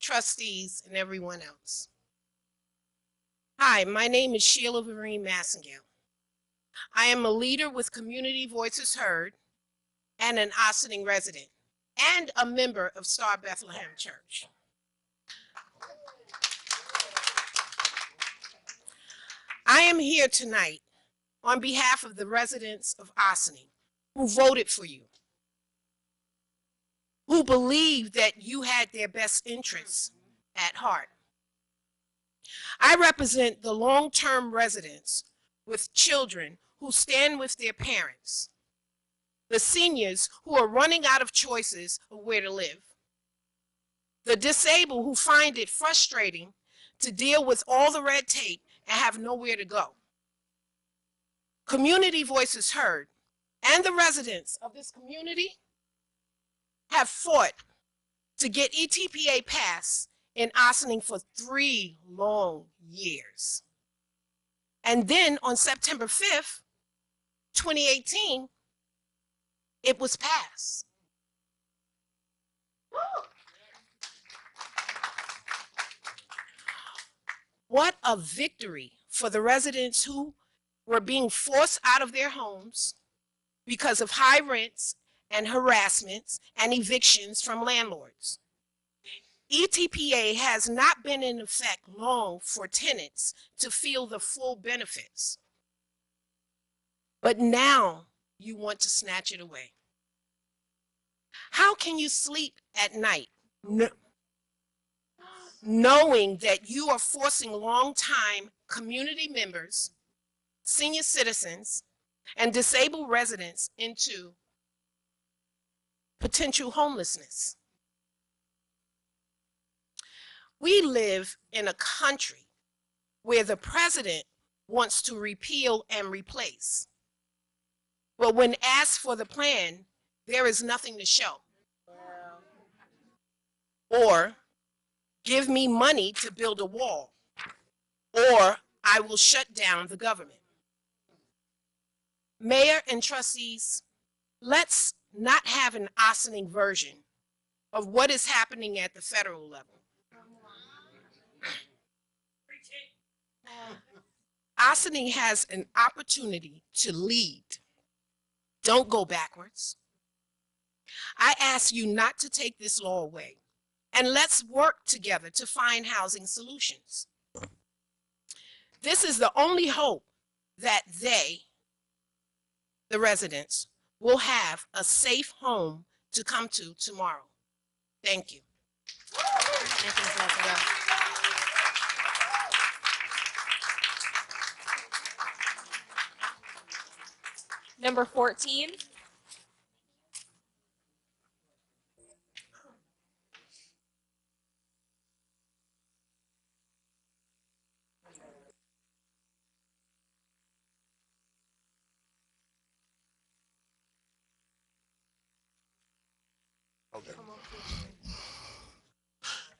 trustees, and everyone else. Hi, my name is Sheila Vereen Massengale. I am a leader with Community Voices Heard and an Ossining resident and a member of Star Bethlehem Church. I am here tonight on behalf of the residents of Ossining who voted for you, who believed that you had their best interests at heart. I represent the long-term residents with children who stand with their parents, the seniors who are running out of choices of where to live, the disabled who find it frustrating to deal with all the red tape and have nowhere to go. Community Voices Heard and the residents of this community have fought to get ETPA passed in Ossining for 3 long years. And then on September 5th, 2018, it was passed. What a victory for the residents who were being forced out of their homes because of high rents and harassments and evictions from landlords. ETPA has not been in effect long for tenants to feel the full benefits. But now you want to snatch it away. How can you sleep at night knowing that you are forcing long-time community members, senior citizens, and disabled residents into potential homelessness. We live in a country where the president wants to repeal and replace. But when asked for the plan, there is nothing to show. Or give me money to build a wall, or I will shut down the government. Mayor and trustees, let's not have an Ossining version of what is happening at the federal level. Ossining has an opportunity to lead. Don't go backwards. I ask you not to take this law away, and let's work together to find housing solutions. This is the only hope that they, the residents, will have a safe home to come to tomorrow. Thank you. Thank you, Ms. Macedo. Number 14.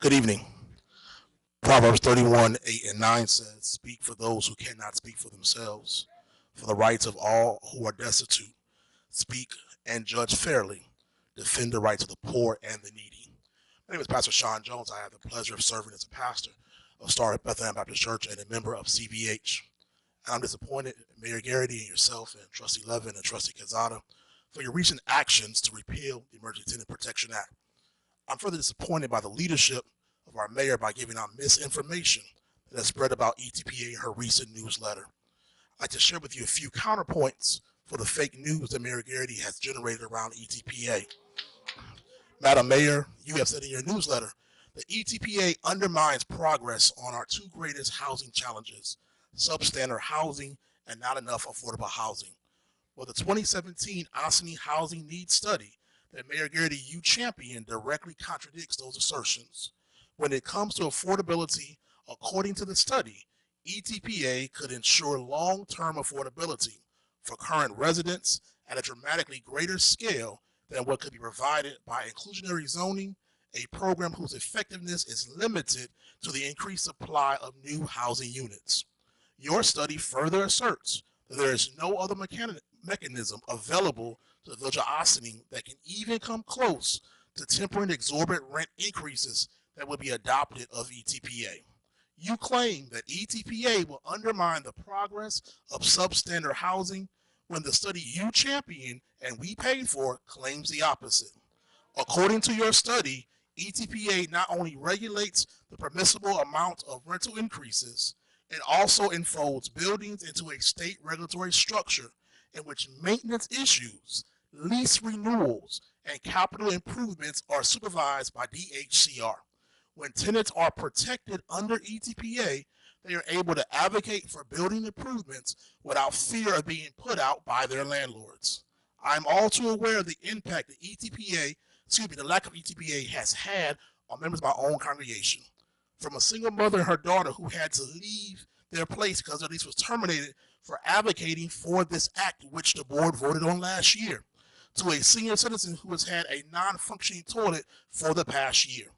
Good evening. Proverbs 31:8-9 says, "Speak for those who cannot speak for themselves, for the rights of all who are destitute. Speak and judge fairly. Defend the rights of the poor and the needy." My name is Pastor Sean Jones. I have the pleasure of serving as a pastor of Star at Bethlehem Baptist Church and a member of CBH. And I'm disappointed, Mayor Garrity and yourself and Trustee Levin and Trustee Quezada, for your recent actions to repeal the Emergency Tenant Protection Act. I'm further disappointed by the leadership of our mayor by giving out misinformation that has spread about ETPA in her recent newsletter. I'd like to share with you a few counterpoints for the fake news that Mayor Garrity has generated around ETPA. Madam Mayor, you have said in your newsletter that ETPA undermines progress on our two greatest housing challenges, substandard housing and not enough affordable housing. Well, the 2017 Ossining Housing Needs Study that Mayor Garrity, you championed, directly contradicts those assertions. When it comes to affordability, according to the study, ETPA could ensure long-term affordability for current residents at a dramatically greater scale than what could be provided by inclusionary zoning, a program whose effectiveness is limited to the increased supply of new housing units. Your study further asserts that there is no other mechanism available to the Village of Ossining that can even come close to tempering exorbitant rent increases that will be adopted of ETPA. You claim that ETPA will undermine the progress of substandard housing when the study you championed and we paid for claims the opposite. According to your study, ETPA not only regulates the permissible amount of rental increases, it also enfolds buildings into a state regulatory structure in which maintenance issues, lease renewals, and capital improvements are supervised by DHCR. When tenants are protected under ETPA, they are able to advocate for building improvements without fear of being put out by their landlords. I'm all too aware of the impact the lack of ETPA has had on members of my own congregation. From a single mother and her daughter who had to leave their place because their lease was terminated for advocating for this act, which the board voted on last year, to a senior citizen who has had a non-functioning toilet for the past year.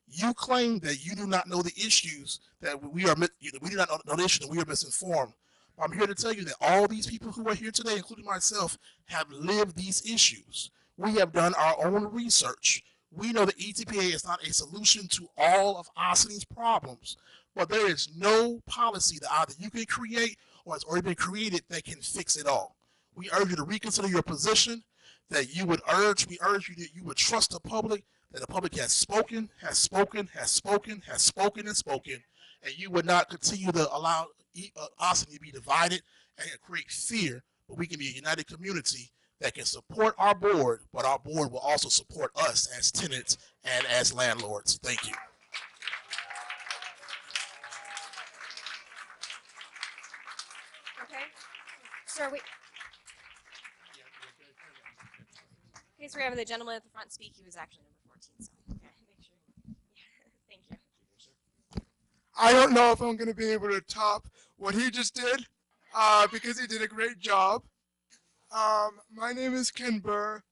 You claim that you do not know the issues that we do not know the issues and we are misinformed. But I'm here to tell you that all these people who are here today, including myself, have lived these issues. We have done our own research. We know that ETPA is not a solution to all of Ossining's problems, but there is no policy that either you can create or has already been created that can fix it all. We urge you to reconsider your position, we urge you that you would trust the public, that the public has spoken, and you would not continue to allow Ossining to be divided and create fear, but we can be a united community that can support our board, but our board will also support us as tenants and as landlords. Thank you. Sir, we. In case we have the gentleman at the front speak, he was actually number 14, so okay, make sure. Yeah, thank you. I don't know if I'm going to be able to top what he just did because he did a great job. My name is Ken Burr.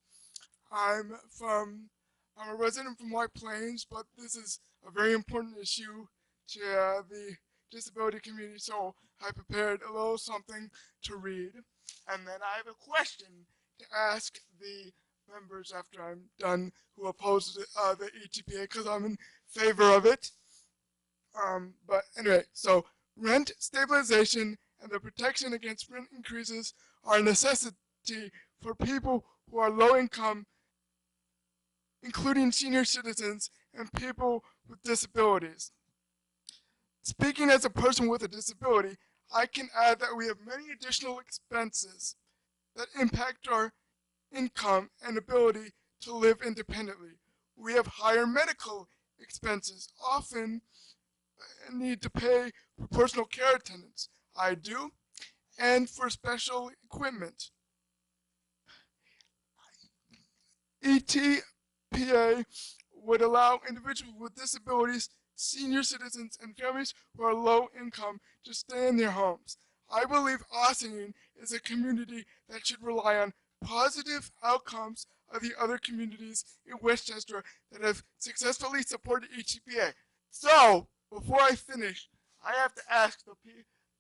I'm a resident from White Plains, but this is a very important issue to the disability community, so I prepared a little something to read. And then I have a question to ask the members after I'm done who oppose the ETPA because I'm in favor of it. But anyway, so rent stabilization and the protection against rent increases are a necessity for people who are low income, including senior citizens and people with disabilities. Speaking as a person with a disability, I can add that we have many additional expenses that impact our income and ability to live independently. We have higher medical expenses, often need to pay for personal care attendants. I do, and for special equipment. ETPA would allow individuals with disabilities, senior citizens, and families who are low income to stay in their homes. I believe Ossining is a community that should rely on positive outcomes of the other communities in Westchester that have successfully supported ETPA. So, before I finish, I have to ask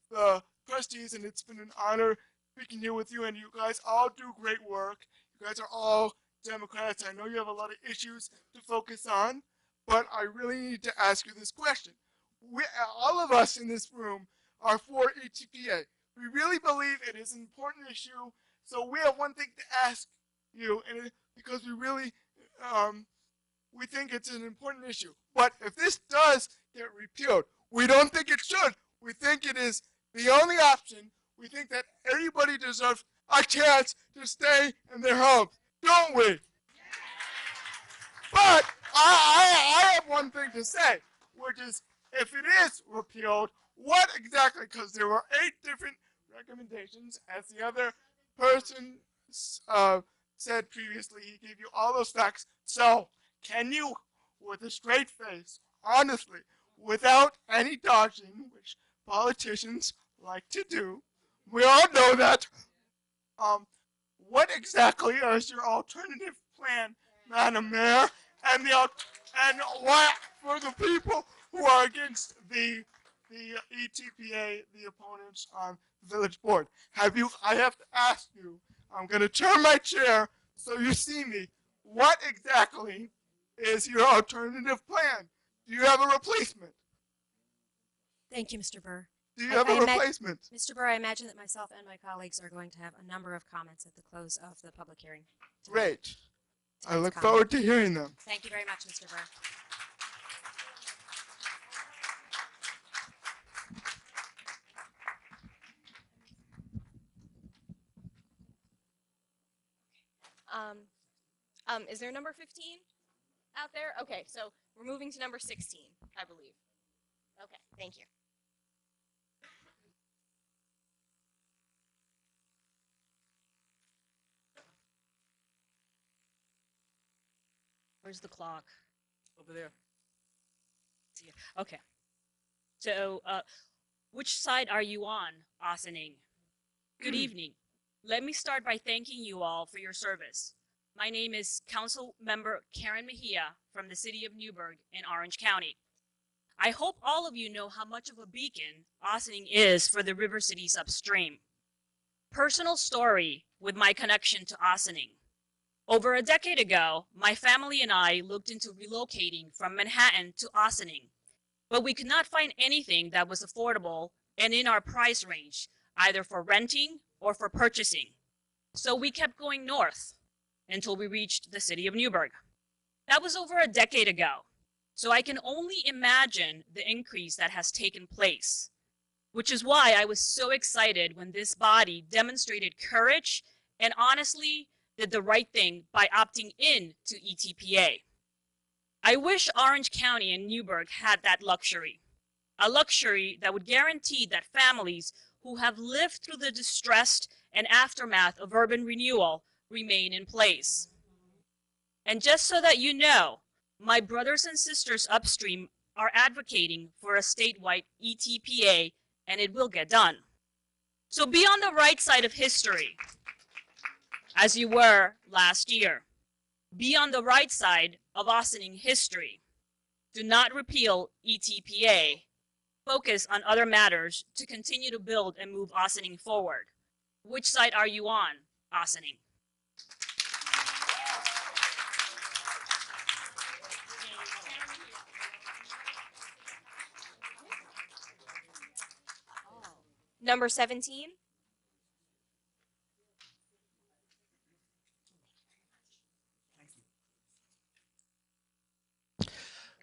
the trustees, and it's been an honor speaking here with you, and you guys all do great work. You guys are all Democrats. I know you have a lot of issues to focus on, but I really need to ask you this question. All of us in this room are for ETPA. We really believe it is an important issue, so we have one thing to ask you, and because we really we think it's an important issue. But if this does get repealed, we don't think it should. We think it is the only option. We think that everybody deserves a chance to stay in their homes, don't we? But I have one thing to say, which is if it is repealed, what exactly, because there were 8 different recommendations, as the other person said previously, he gave you all those facts. So, can you, with a straight face, honestly, without any dodging, which politicians like to do, we all know that, what exactly is your alternative plan, Madam Mayor, and what for the people who are against the ETPA, the opponents on the village board? I have to ask you, I'm going to turn my chair so you see me. What exactly is your alternative plan? Do you have a replacement? Thank you, Mr. Burr. Do you have a replacement? Mr. Burr, I imagine that myself and my colleagues are going to have a number of comments at the close of the public hearing. Great. I look forward to hearing them. Thank you very much, Mr. Burr. Is there number 15 out there? Okay, so we're moving to number 16, I believe. Okay, thank you. Where's the clock? Over there. See it. Okay. So, which side are you on, Ossining? Good evening. Let me start by thanking you all for your service. My name is Council Member Karen Mejia from the city of Newburgh in Orange County. I hope all of you know how much of a beacon Ossining is for the river cities upstream. Personal story with my connection to Ossining. Over a decade ago, my family and I looked into relocating from Manhattan to Ossining, but we could not find anything that was affordable and in our price range, either for renting or for purchasing. So we kept going north until we reached the city of Newburgh. That was over a decade ago, so I can only imagine the increase that has taken place, which is why I was so excited when this body demonstrated courage and honestly did the right thing by opting in to ETPA. I wish Orange County and Newburgh had that luxury, a luxury that would guarantee that families who who have lived through the distress and aftermath of urban renewal remain in place. And just so that you know, my brothers and sisters upstream are advocating for a statewide ETPA, and it will get done. So be on the right side of history, as you were last year. Be on the right side of Ossining history. Do not repeal ETPA. Focus on other matters to continue to build and move Ossining forward. Which side are you on, Ossining? Number 17.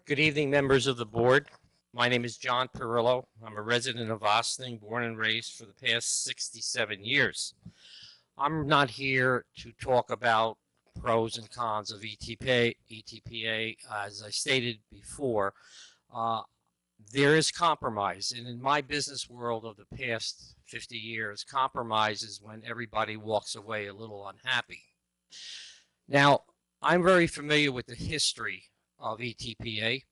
Good evening, members of the board. My name is John Perillo. I'm a resident of Ossining, born and raised for the past 67 years. I'm not here to talk about pros and cons of ETPA. As I stated before, there is compromise. And in my business world of the past 50 years, compromise is when everybody walks away a little unhappy. Now, I'm very familiar with the history of ETPA.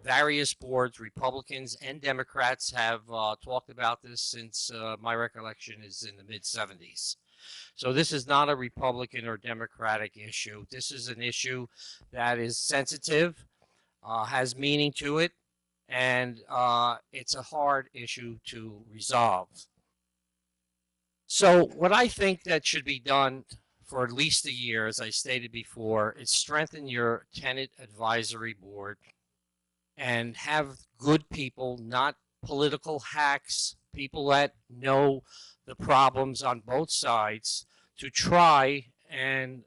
Various boards, Republicans and Democrats, have talked about this since my recollection is in the mid-70s. So this is not a Republican or Democratic issue. This is an issue that is sensitive, has meaning to it, and it's a hard issue to resolve. So what I think that should be done for at least a year, as I stated before, is strengthen your tenant advisory board and have good people, not political hacks, people that know the problems on both sides, to try and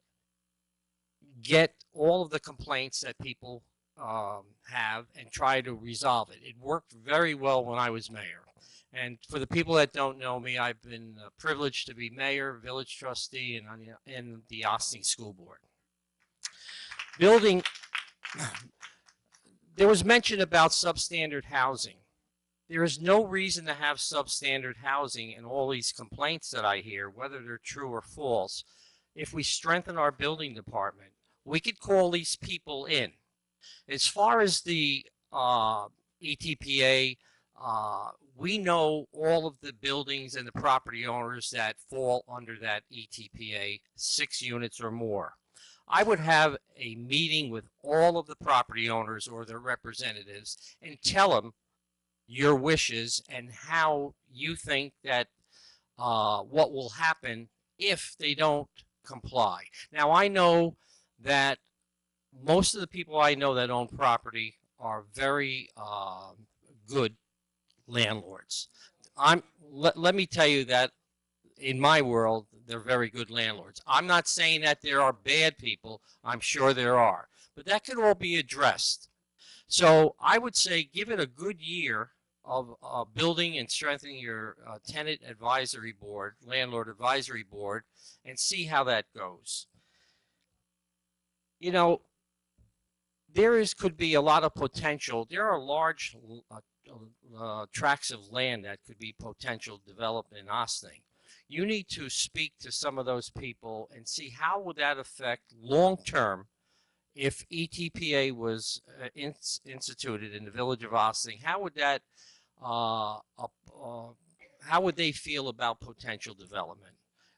get all of the complaints that people have and try to resolve it. It worked very well when I was mayor. And for the people that don't know me, I've been privileged to be mayor, village trustee, and in the Ossining School Board. There was mention about substandard housing. There is no reason to have substandard housing in all these complaints that I hear, whether they're true or false. If we strengthen our building department, we could call these people in. As far as the ETPA, we know all of the buildings and the property owners that fall under that ETPA, 6 units or more. I would have a meeting with all of the property owners or their representatives and tell them your wishes and how you think that what will happen if they don't comply. Now, I know that most of the people I know that own property are very good landlords. Let me tell you that in my world, they're very good landlords. I'm not saying that there are bad people. I'm sure there are. But that could all be addressed. So I would say give it a good year of building and strengthening your tenant advisory board, landlord advisory board, and see how that goes. You know, could be a lot of potential. There are large tracts of land that could be potential developed in Ossining. You need to speak to some of those people and see how would that affect long-term if ETPA was instituted in the village of Ossining. How would that, how would they feel about potential development?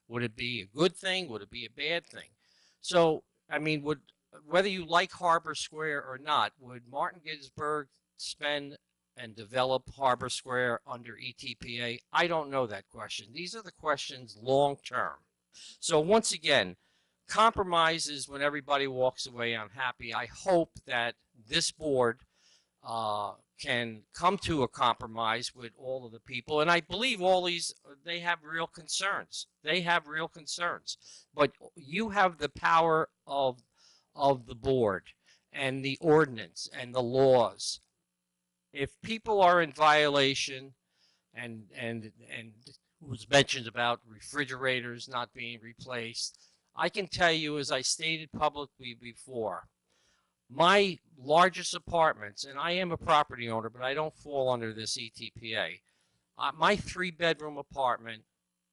Would it be a good thing? Would it be a bad thing? So, I mean, whether you like Harbor Square or not, would Martin Ginsburg spend and develop Harbor Square under ETPA? I don't know that question. These are the questions long term. So once again, compromises when everybody walks away unhappy. I hope that this board can come to a compromise with all of the people. And I believe all these, they have real concerns. They have real concerns. But you have the power of the board and the ordinance and the laws. If people are in violation, and it was mentioned about refrigerators not being replaced, I can tell you, as I stated publicly before, my largest apartments, and I am a property owner, but I don't fall under this ETPA, My 3-bedroom apartment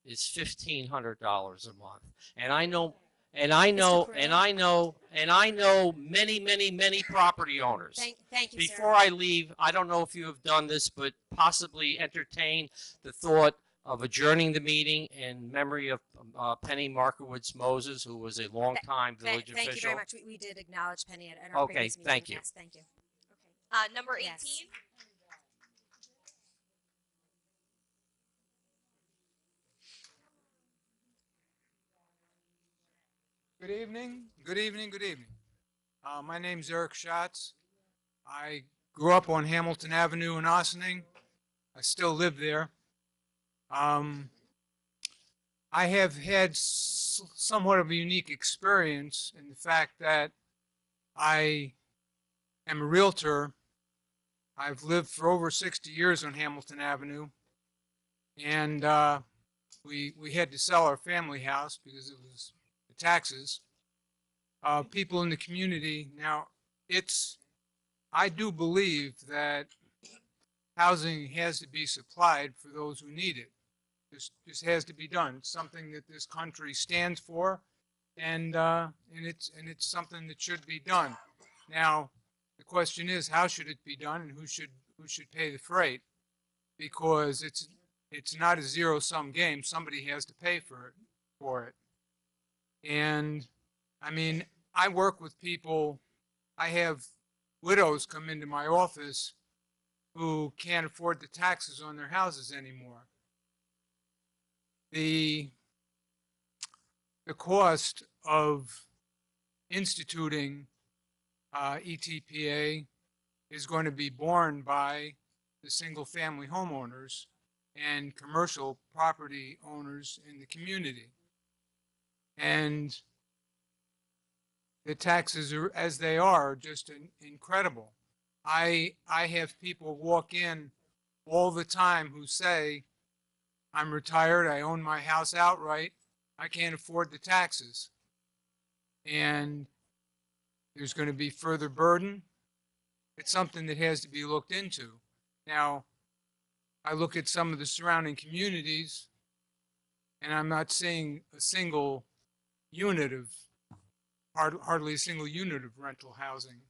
is $1,500 a month, and I know many property owners. Thank you, Before I leave, I don't know if you have done this, but possibly entertain the thought of adjourning the meeting in memory of Penny Markowitz Moses, who was a longtime village official. Thank you very much. We did acknowledge Penny at our previous meeting. Thank you. Yes, thank you. Number 18. Yes. Good evening. Good evening. Good evening. My name's Eric Schatz. I grew up on Hamilton Avenue in Ossining. I still live there. I have had somewhat of a unique experience in the fact that I am a realtor. I've lived for over 60 years on Hamilton Avenue, and we had to sell our family house because it was the taxes. People in the community, now I do believe that housing has to be supplied for those who need it. This has to be done. It's something that this country stands for, and it's something that should be done. Now, the question is, how should it be done, and who should pay the freight? Because it's not a zero-sum game. Somebody has to pay for it. And I mean, I work with people. I have widows come into my office who can't afford the taxes on their houses anymore. The cost of instituting ETPA is going to be borne by the single-family homeowners and commercial property owners in the community. And the taxes, are, as they are, just incredible. I have people walk in all the time who say, I'm retired, I own my house outright, I can't afford the taxes. And there's going to be further burden. It's something that has to be looked into. Now, I look at some of the surrounding communities, and I'm not seeing a single unit of, hardly a single unit of rental housing.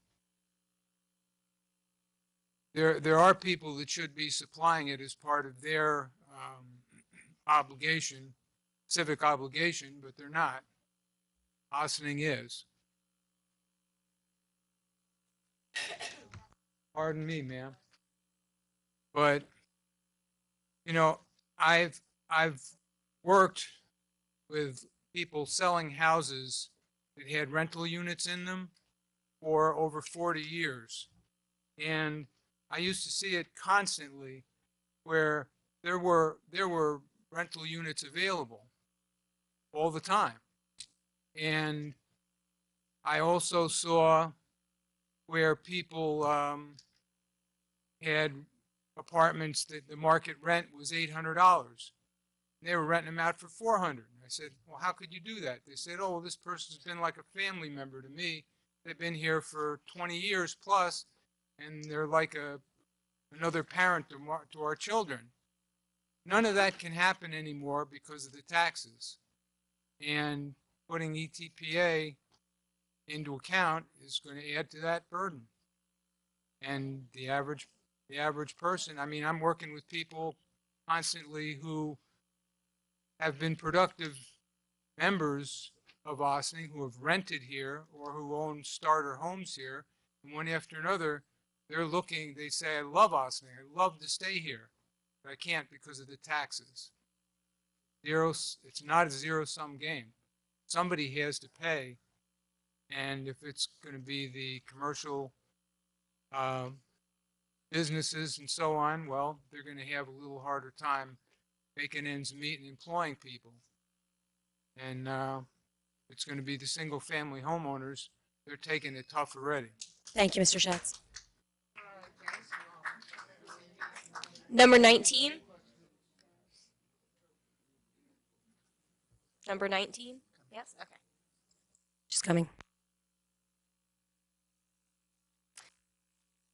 There are people that should be supplying it as part of their obligation, civic obligation, but they're not. Ossining is. Pardon me, ma'am. But, you know, I've worked with people selling houses that had rental units in them for over 40 years. And I used to see it constantly where there were rental units available all the time. And I also saw where people had apartments that the market rent was $800. They were renting them out for $400. I said, well, how could you do that? They said, oh, well, this person's been like a family member to me. They've been here for 20 years plus, and they're like another parent to our children. None of that can happen anymore because of the taxes. And putting ETPA into account is going to add to that burden. And the average person, I mean, I'm working with people constantly who have been productive members of Ossining, who have rented here or who own starter homes here, and one after another, they're looking, they say, I love Ossining, I love to stay here, but I can't because of the taxes. It's not a zero-sum game. Somebody has to pay, and if it's going to be the commercial businesses and so on, well, they're going to have a little harder time making ends meet and employing people. And it's going to be the single-family homeowners. They're taking it tough already. Thank you, Mr. Schatz. Number 19. Number 19? Yes? Okay. She's coming.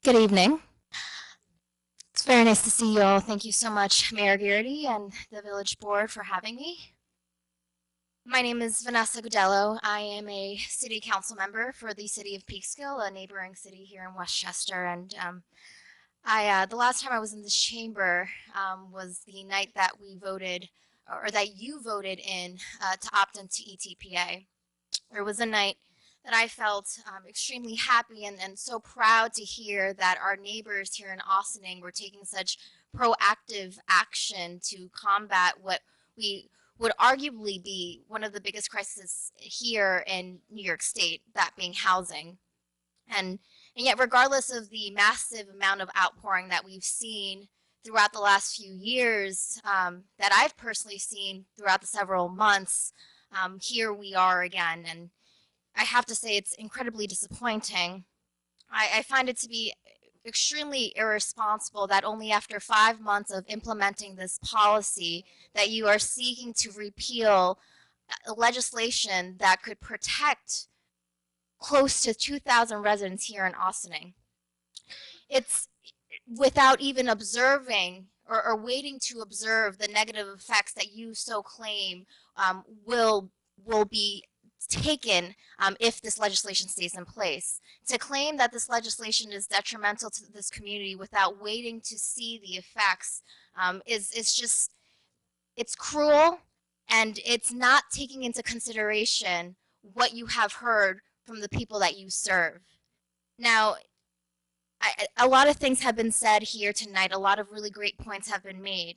Good evening. It's Very nice to see you all. Thank you so much, Mayor Garrity and the village board for having me. My name is Vanessa Gudello. I am a city council member for the city of Peekskill, a neighboring city here in Westchester. And the last time I was in this chamber was the night that we voted, or that you voted in to opt into ETPA. It was a night that I felt extremely happy and so proud to hear that our neighbors here in Ossining were taking such proactive action to combat what we would arguably be one of the biggest crises here in New York State, that being housing. And yet, regardless of the massive amount of outpouring that we've seen throughout the last few years, that I've personally seen throughout the several months, here we are again. And I have to say it's incredibly disappointing. I find it to be extremely irresponsible that only after 5 months of implementing this policy that you are seeking to repeal legislation that could protect close to 2,000 residents here in Ossining. It's without even observing or waiting to observe the negative effects that you so claim will be taken if this legislation stays in place. To claim that this legislation is detrimental to this community without waiting to see the effects it's cruel, and it's not taking into consideration what you have heard from the people that you serve. Now, a lot of things have been said here tonight. A lot of really great points have been made,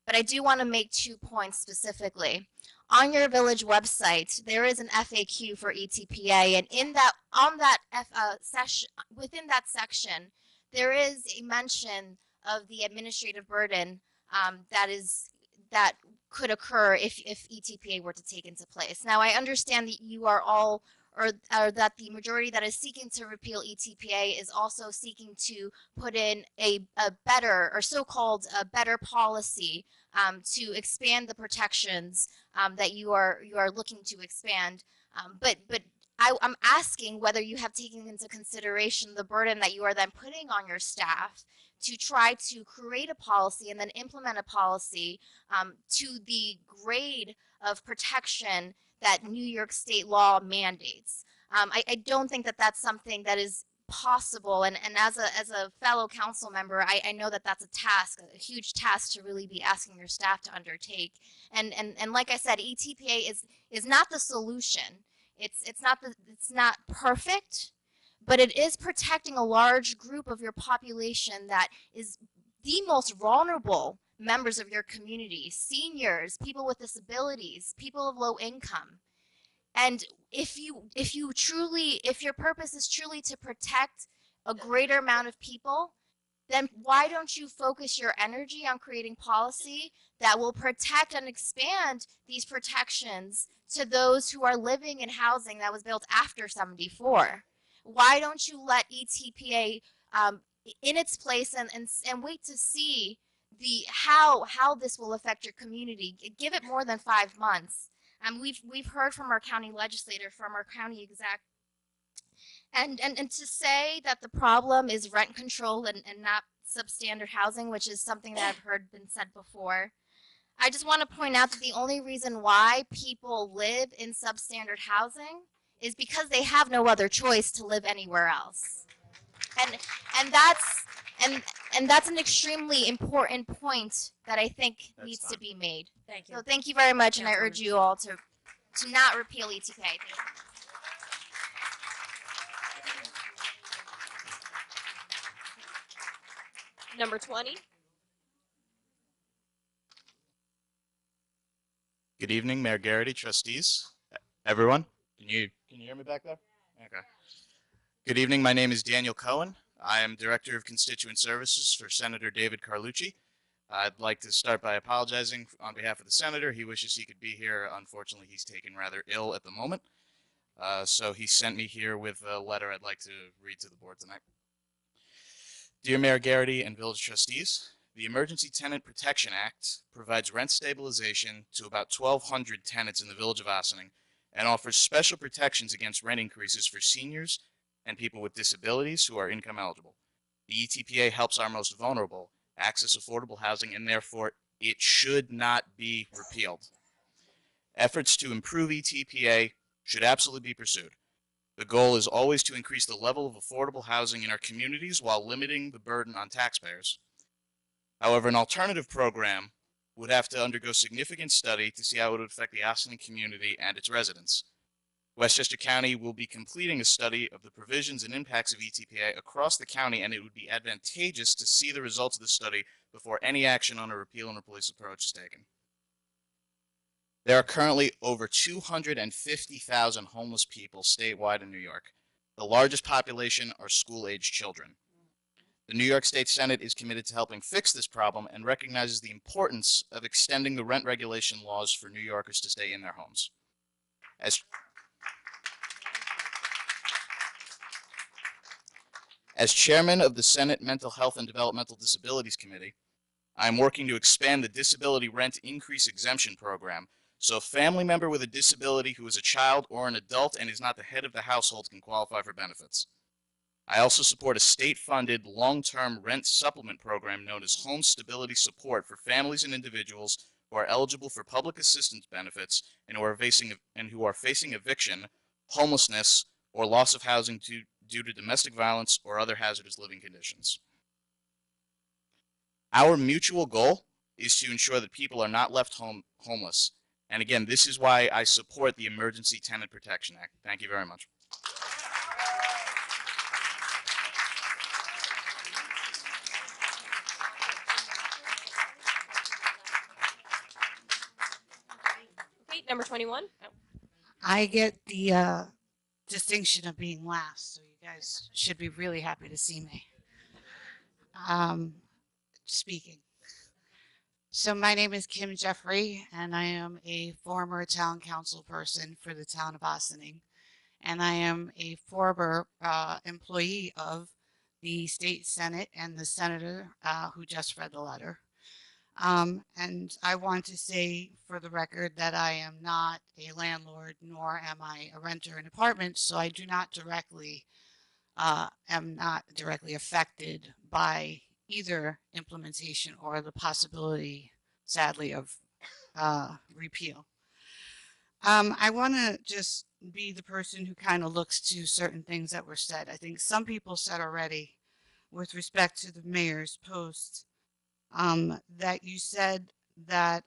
but I do want to make 2 points specifically. On your village website, there is an FAQ for ETPA, and within that section, there is a mention of the administrative burden that could occur if ETPA were to take into place. Now, I understand that you are all, or that the majority that is seeking to repeal ETPA is also seeking to put in a better, or so-called better policy to expand the protections that you are looking to expand. But I'm asking whether you have taken into consideration the burden that you are then putting on your staff to try to create a policy and then implement a policy to the grade of protection that New York State law mandates. I don't think that that's something that is possible, and as a fellow council member, I know that that's a task, a huge task to really be asking your staff to undertake. And like I said, ETPA is not the solution. It's not perfect, but it is protecting a large group of your population that is the most vulnerable members of your community: seniors, people with disabilities, people of low income. And if your purpose is truly to protect a greater amount of people, then why don't you focus your energy on creating policy that will protect and expand these protections to those who are living in housing that was built after '74? Why don't you let ETPA in its place and wait to see how this will affect your community? Give it more than 5 months. We've heard from our county legislator, from our county exec, and to say that the problem is rent control and not substandard housing, which is something that I've heard been said before. I just want to point out that the only reason why people live in substandard housing is because they have no other choice to live anywhere else. And that's an extremely important point that I think needs to be made. Thank you. So thank you very much, and I urge you all to not repeal ETPA. Thank you. Number 20. Good evening, Mayor Garrity, trustees, everyone. Can you hear me back there? Okay. Good evening. My name is Daniel Cohen. I am Director of Constituent Services for Senator David Carlucci. I'd like to start by apologizing on behalf of the Senator. He wishes he could be here. Unfortunately, he's taken rather ill at the moment. So he sent me here with a letter I'd like to read to the board tonight. Dear Mayor Garrity and village trustees, the Emergency Tenant Protection Act provides rent stabilization to about 1,200 tenants in the village of Ossining and offers special protections against rent increases for seniors and people with disabilities who are income eligible. The ETPA helps our most vulnerable access affordable housing, and therefore it should not be repealed. Efforts to improve ETPA should absolutely be pursued. The goal is always to increase the level of affordable housing in our communities while limiting the burden on taxpayers. However, an alternative program would have to undergo significant study to see how it would affect the Ossining community and its residents. Westchester County will be completing a study of the provisions and impacts of ETPA across the county, and it would be advantageous to see the results of the study before any action on a repeal and replace approach is taken. There are currently over 250,000 homeless people statewide in New York. The largest population are school-aged children. The New York State Senate is committed to helping fix this problem and recognizes the importance of extending the rent regulation laws for New Yorkers to stay in their homes. As chairman of the Senate Mental Health and Developmental Disabilities Committee, I am working to expand the Disability Rent Increase Exemption Program so a family member with a disability who is a child or an adult and is not the head of the household can qualify for benefits. I also support a state-funded long-term rent supplement program known as Home Stability Support for families and individuals who are eligible for public assistance benefits and who are facing eviction, homelessness, or loss of housing due to domestic violence or other hazardous living conditions. Our mutual goal is to ensure that people are not left homeless. And again, this is why I support the Emergency Tenant Protection Act. Thank you very much. Okay, number 21. I get the distinction of being last, so you guys should be really happy to see me speaking. So my name is Kim Jeffrey, and I am a former town council person for the town of Ossining, and I am a former employee of the state senate and the senator who just read the letter. And I want to say for the record that I am not a landlord, nor am I a renter in apartments, so I do not directly, am not directly affected by either implementation or the possibility, sadly, of repeal. I want to just be the person who kind of looks to certain things that were said. I think some people said already with respect to the mayor's post that you said that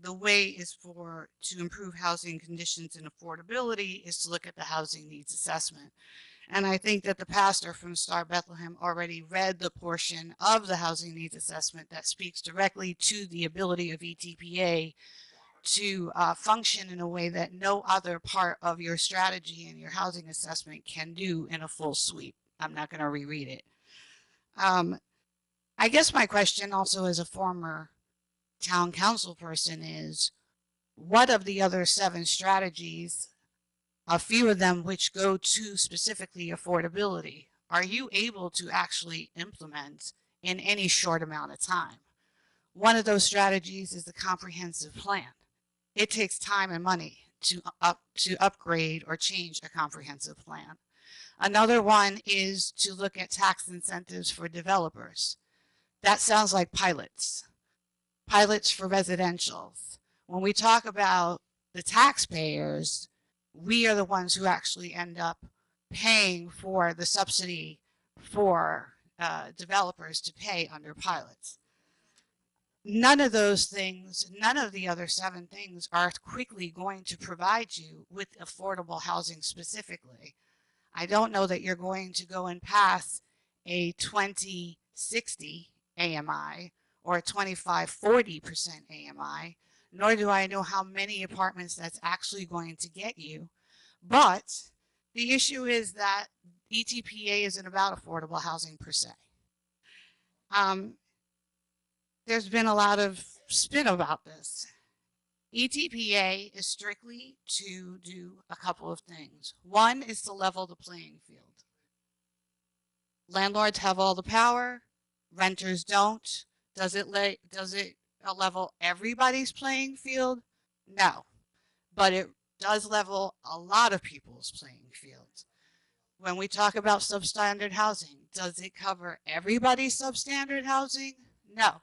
the way is to improve housing conditions and affordability is to look at the housing needs assessment. And I think that the pastor from Star Bethlehem already read the portion of the housing needs assessment that speaks directly to the ability of ETPA to function in a way that no other part of your strategy and your housing assessment can do in a full sweep. I'm not going to reread it. I guess my question also as a former town council person is, what of the other 7 strategies, a few of them which go to specifically affordability, are you able to actually implement in any short amount of time? One of those strategies is the comprehensive plan. It takes time and money to upgrade or change a comprehensive plan. Another one is to look at tax incentives for developers. That sounds like pilots for residentials. When we talk about the taxpayers, we are the ones who actually end up paying for the subsidy for developers to pay under pilots. None of those things, none of the other 7 things are quickly going to provide you with affordable housing specifically. I don't know that you're going to go and pass a 2060 AMI or a 25-40% AMI, nor do I know how many apartments that's actually going to get you. But the issue is that ETPA isn't about affordable housing per se. There's been a lot of spin about this. ETPA is strictly to do a couple of things. One is to level the playing field. Landlords have all the power, renters don't. Does it level everybody's playing field? No, but it does level a lot of people's playing fields. When we talk about substandard housing, does it cover everybody's substandard housing? No.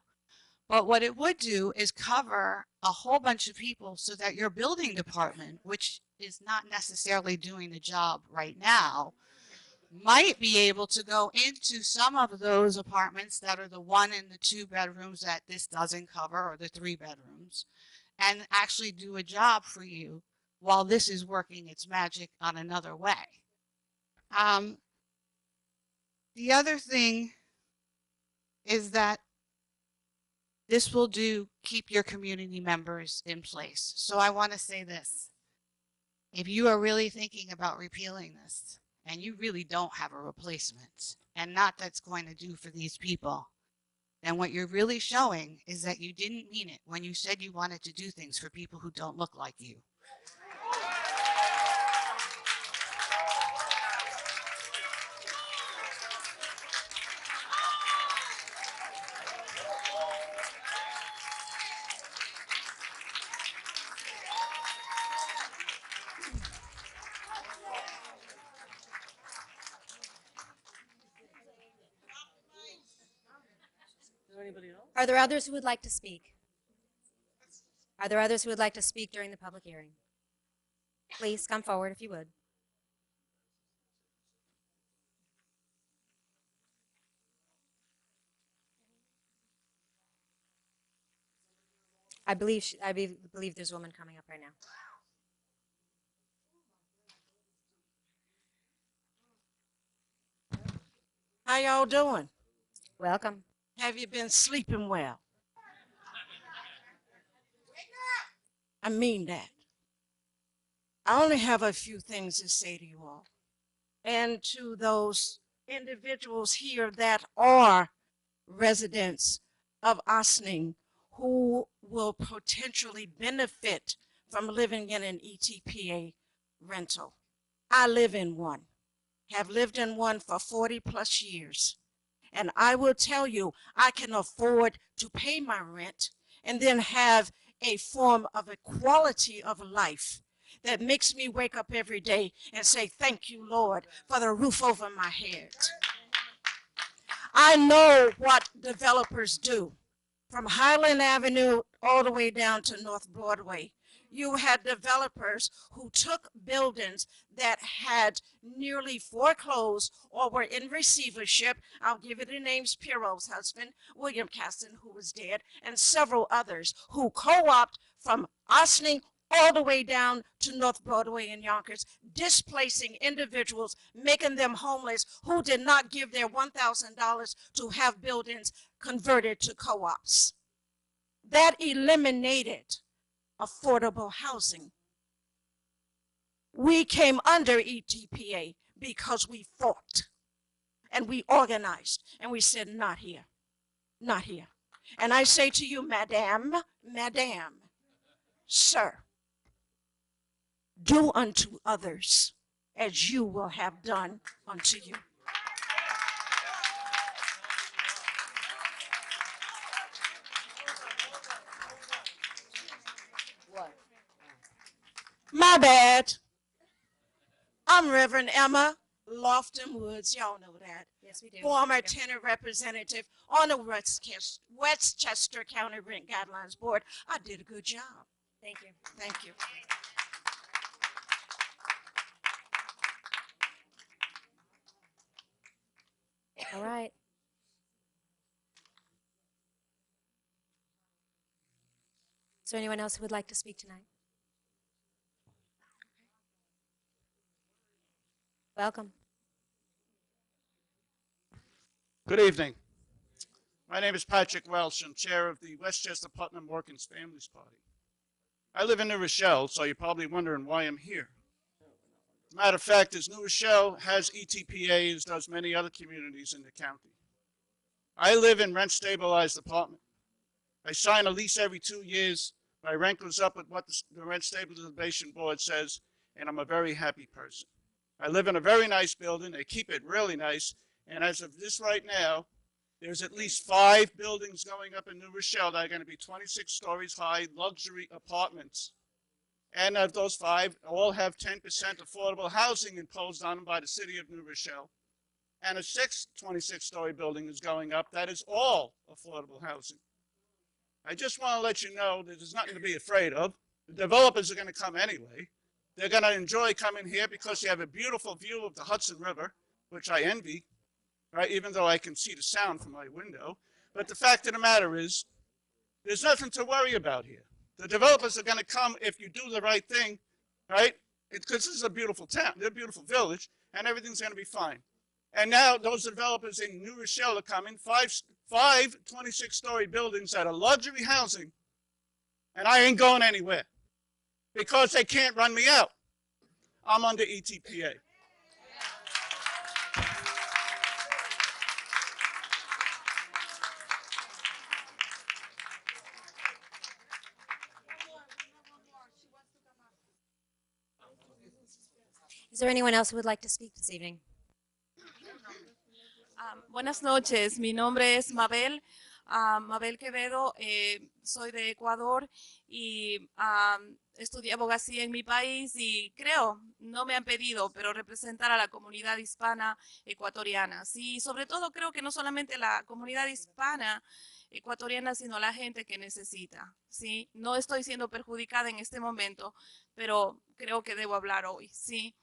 But what it would do is cover a whole bunch of people so that your building department, which is not necessarily doing the job right now, might be able to go into some of those apartments that are the 1 and the 2 bedrooms that this doesn't cover, or the 3 bedrooms, and actually do a job for you while this is working its magic on another way. The other thing is that this will keep your community members in place. So I want to say this. If you are really thinking about repealing this, and you really don't have a replacement, and not that's going to do for these people, then what you're really showing is that you didn't mean it when you said you wanted to do things for people who don't look like you. Is there anybody else? Are there others who would like to speak? Are there others who would like to speak during the public hearing? Please come forward if you would. I believe there's a woman coming up right now. How y'all doing? Welcome. Have you been sleeping well? I mean that. I only have a few things to say to you all. And to those individuals here that are residents of Ossining who will potentially benefit from living in an ETPA rental. I live in one, have lived in one for 40 plus years. And I will tell you, I can afford to pay my rent and then have a form of a quality of life that makes me wake up every day and say, thank you, Lord, for the roof over my head. I know what developers do. From Highland Avenue all the way down to North Broadway, you had developers who took buildings that had nearly foreclosed or were in receivership. I'll give you the names: Pierrot's husband, William Caston, who was dead, and several others who co-opted from Ossining all the way down to North Broadway and Yonkers, displacing individuals, making them homeless who did not give their $1,000 to have buildings converted to co-ops. That eliminated affordable housing. We came under ETPA because we fought and we organized and we said, not here, not here. And I say to you, Madame, Sir, do unto others as you will have done unto you. What? My bad. I'm Reverend Emma Lofton Woods. Y'all know that. Yes, we do. Former tenant representative on the Westchester County Rent Guidelines Board. I did a good job. Thank you. Thank you. All right. Is there anyone else who would like to speak tonight? Welcome. Good evening. My name is Patrick Welsh. I'm chair of the Westchester Putnam Working Families Party. I live in New Rochelle, so you're probably wondering why I'm here. Matter of fact, as New Rochelle has ETPAs, does many other communities in the county. I live in rent-stabilized apartment. I sign a lease every 2 years. My rent goes up with what the Rent Stabilization Board says, and I'm a very happy person. I live in a very nice building. They keep it really nice. And as of this right now, there's at least 5 buildings going up in New Rochelle that are going to be 26 stories high, luxury apartments. And of those 5, all have 10% affordable housing imposed on them by the city of New Rochelle. and a sixth 26-story building is going up that is all affordable housing. I just want to let you know that there's nothing to be afraid of. The developers are going to come anyway. They're going to enjoy coming here because you have a beautiful view of the Hudson River, which I envy, right? Even though I can see the sound from my window. But the fact of the matter is, there's nothing to worry about here. The developers are going to come if you do the right thing, right? Because this is a beautiful town, they're a beautiful village, and everything's going to be fine. And now those developers in New Rochelle are coming, five 26-story buildings that are luxury housing, and I ain't going anywhere because they can't run me out. I'm under ETPA. Is there anyone else who would like to speak this evening? Buenas noches, mi nombre es Mabel, Mabel Quevedo, soy de Ecuador y estudié abogacía en mi país y creo, no me han pedido, pero representar a la comunidad hispana ecuatoriana. Sí, sobre todo creo que no solamente la comunidad hispana ecuatoriana, sino la gente que necesita. Sí, no estoy siendo perjudicada en este momento, pero creo que debo hablar hoy. Sí.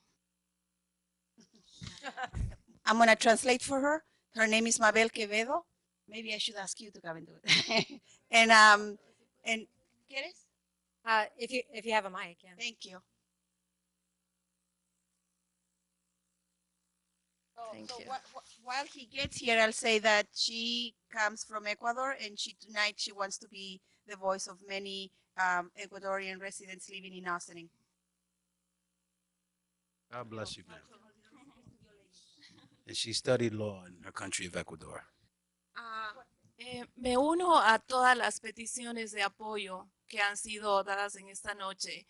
I'm going to translate for her. Her name is Mabel Quevedo. Maybe I should ask you to come and do it. and ¿quieres? If you have a mic, yeah. Thank you. Thank you. While he gets here, I'll say that she comes from Ecuador, and tonight she wants to be the voice of many Ecuadorian residents living in Ossining. God bless you, man. And she studied law in her country of Ecuador. Me uno a todas las peticiones de apoyo que han sido dadas en esta noche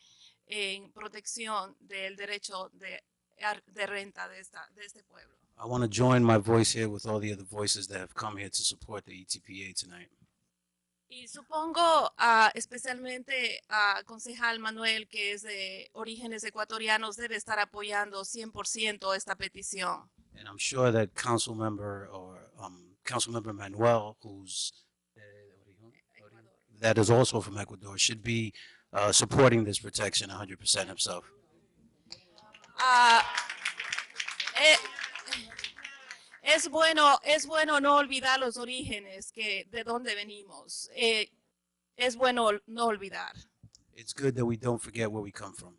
en protección del derecho de renta de este pueblo. I want to join my voice here with all the other voices that have come here to support the ETPA tonight. Y supongo especialmente a concejal Manuel, que es de orígenes ecuatorianos, debe estar apoyando 100% esta petición. And I'm sure that Councilmember Manuel, that is also from Ecuador, should be supporting this protection 100% himself. Es bueno no olvidar los orígenes de donde venimos. Es bueno no olvidar. It's good that we don't forget where we come from.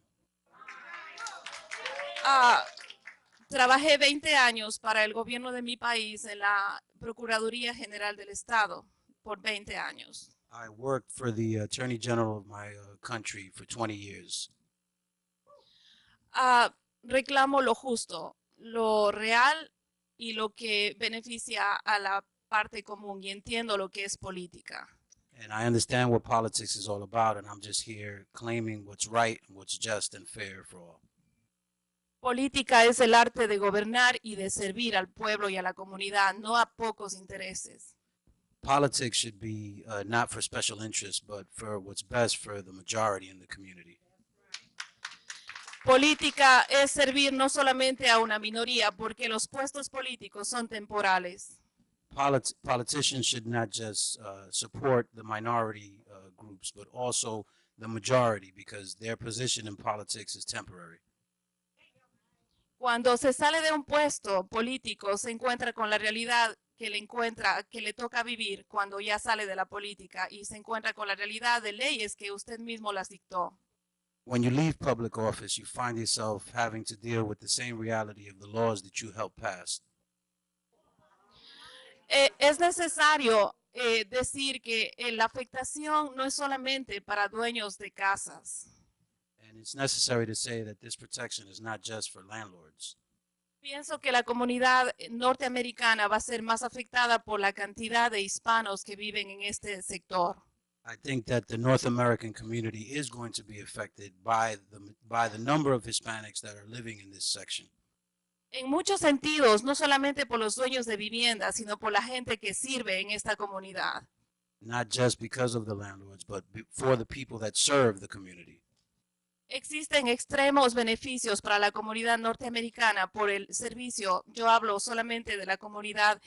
Trabajé 20 años para el gobierno de mi país en la Procuraduría General del Estado por 20 años. I worked for the Attorney General of my country for 20 years. Reclamo lo justo, lo real y lo que beneficia a la parte común, y entiendo lo que es política. And I understand what politics is all about, and I'm just here claiming what's right and what's just and fair for all. Política es el arte de gobernar y de servir al pueblo y a la comunidad, no a pocos intereses. Politics should be not for special interests, but for what's best for the majority in the community. Política es servir no solamente a una minoría, porque los puestos políticos son temporales. Politicians should not just support the minority groups, but also the majority, because their position in politics is temporary. Cuando se sale de un puesto político, se encuentra con la realidad que le toca vivir cuando ya sale de la política, y se encuentra con la realidad de leyes que usted mismo las dictó. When you leave public office, you find yourself having to deal with the same reality of the laws that you helped pass. Es necesario decir que la afectación no es solamente para dueños de casas. And it's necessary to say that this protection is not just for landlords. Pienso que la comunidad norteamericana va a ser más afectada por la cantidad de hispanos que viven en este sector. I think that the North American community is going to be affected by the number of Hispanics that are living in this section. En muchos sentidos, no solamente por los dueños de vivienda, sino por la gente que sirve en esta comunidad. Not just because of the landlords, but for the people that serve the community. Existen extremos beneficios para la comunidad norteamericana por el servicio. Yo hablo solamente de la comunidad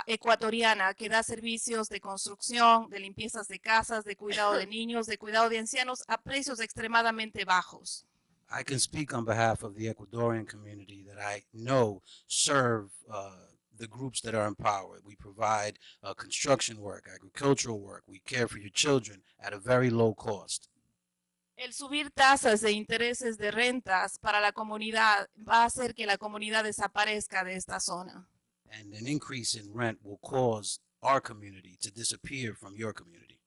ecuatoriana que da servicios de construcción, de limpiezas de casas, de cuidado de niños, de cuidado de ancianos a precios extremadamente bajos. I can speak on behalf of the Ecuadorian community that I know serve the groups that are in power. We provide construction work, agricultural work. We care for your children at a very low cost. El subir tasas de intereses de rentas para la comunidad va a hacer que la comunidad desaparezca de esta zona. And an increase in rent will cause our community to disappear from your community.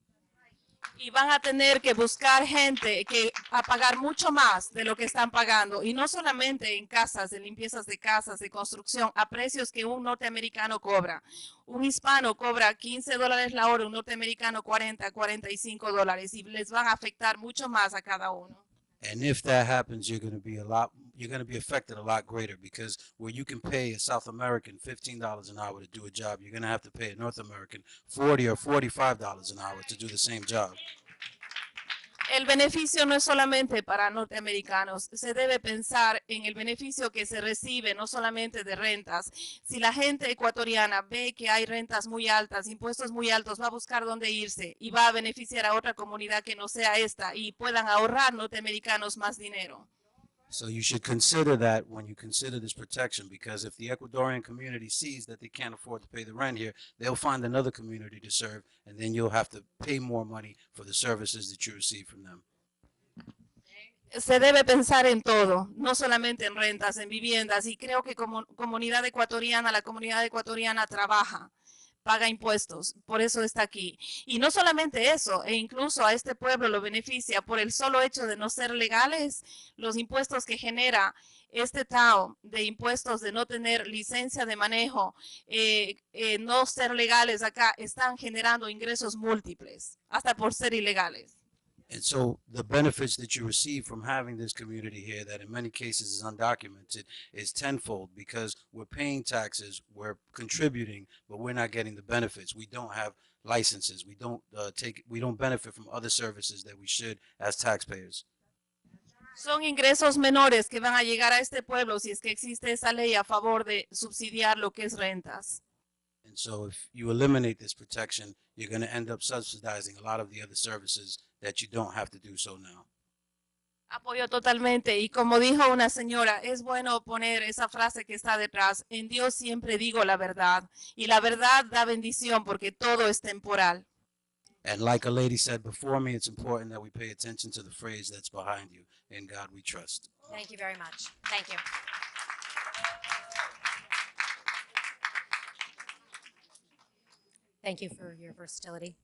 Y van a tener que buscar gente que a pagar mucho más de lo que están pagando. Y no solamente en casas, de limpiezas de casas, de construcción, a precios que un norteamericano cobra. Un hispano cobra $15 la hora, un norteamericano 40, $45 y les van a afectar mucho más a cada uno. And if that happens, you're going to be affected a lot greater, because where you can pay a South American $15 an hour to do a job, you're going to have to pay a North American $40 or $45 an hour to do the same job. El beneficio no es solamente para norteamericanos, se debe pensar en el beneficio que se recibe no solamente de rentas. Si la gente ecuatoriana ve que hay rentas muy altas, impuestos muy altos, va a buscar dónde irse y va a beneficiar a otra comunidad que no sea esta y puedan ahorrar norteamericanos más dinero. So you should consider that when you consider this protection, because if the Ecuadorian community sees that they can't afford to pay the rent here, they'll find another community to serve, and then you'll have to pay more money for the services that you receive from them. Se debe pensar en todo, no solamente en rentas, en viviendas, y creo que como comunidad ecuatoriana, la comunidad ecuatoriana trabaja, paga impuestos, por eso está aquí. Y no solamente eso, e incluso a este pueblo lo beneficia por el solo hecho de no ser legales, los impuestos que genera este Estado de impuestos de no tener licencia de manejo, no ser legales acá, están generando ingresos múltiples, hasta por ser ilegales. And so the benefits that you receive from having this community here, that in many cases is undocumented, is tenfold, because we're paying taxes, we're contributing, but we're not getting the benefits. We don't have licenses. We don't benefit from other services that we should as taxpayers. Son ingresos menores que van a llegar a este pueblo si es que existe esa ley a favor de subsidiar lo que es rentas. And so if you eliminate this protection, you're going to end up subsidizing a lot of the other services that you don't have to do so now. Apoyo totalmente. Y como dijo una señora, es bueno poner esa frase que está detrás. En Dios siempre digo la verdad. Y la verdad da bendición porque todo es temporal. And like a lady said before me, it's important that we pay attention to the phrase that's behind you. In God we trust. Thank you very much. Thank you. Thank you for your versatility.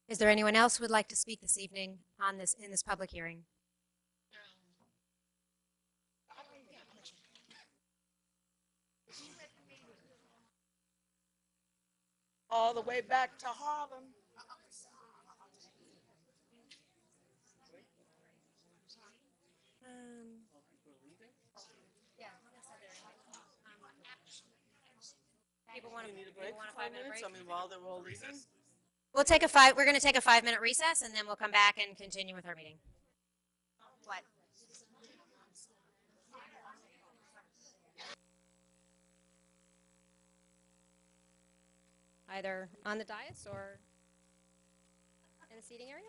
Is there anyone else who would like to speak this evening on this in this public hearing? All the way back to Harlem. People want to need a break for 5 minutes? I mean, while they're all leaving? We're going to take a 5-minute recess, and then we'll come back and continue with our meeting. What? Either on the dais or in the seating area?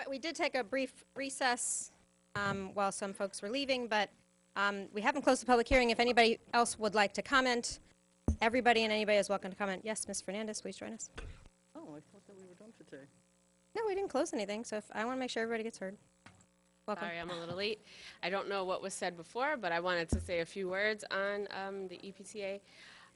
We did take a brief recess while some folks were leaving, but we haven't closed the public hearing. If anybody else would like to comment, everybody and anybody is welcome to comment. Yes, Ms. Fernandez, please join us. Oh, I thought that we were done for today. No, we didn't close anything, so I want to make sure everybody gets heard. Welcome. Sorry, I'm a little late. I don't know what was said before, but I wanted to say a few words on the EPTA.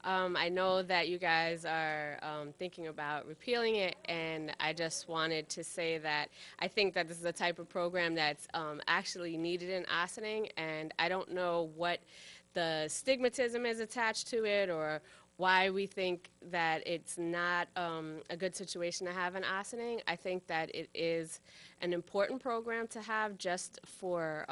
I know that you guys are thinking about repealing it, and I just wanted to say that I think that this is a type of program that's actually needed in Ossining, and I don't know what the stigmatism is attached to it or why we think that it's not a good situation to have in Ossining. I think that it is an important program to have just for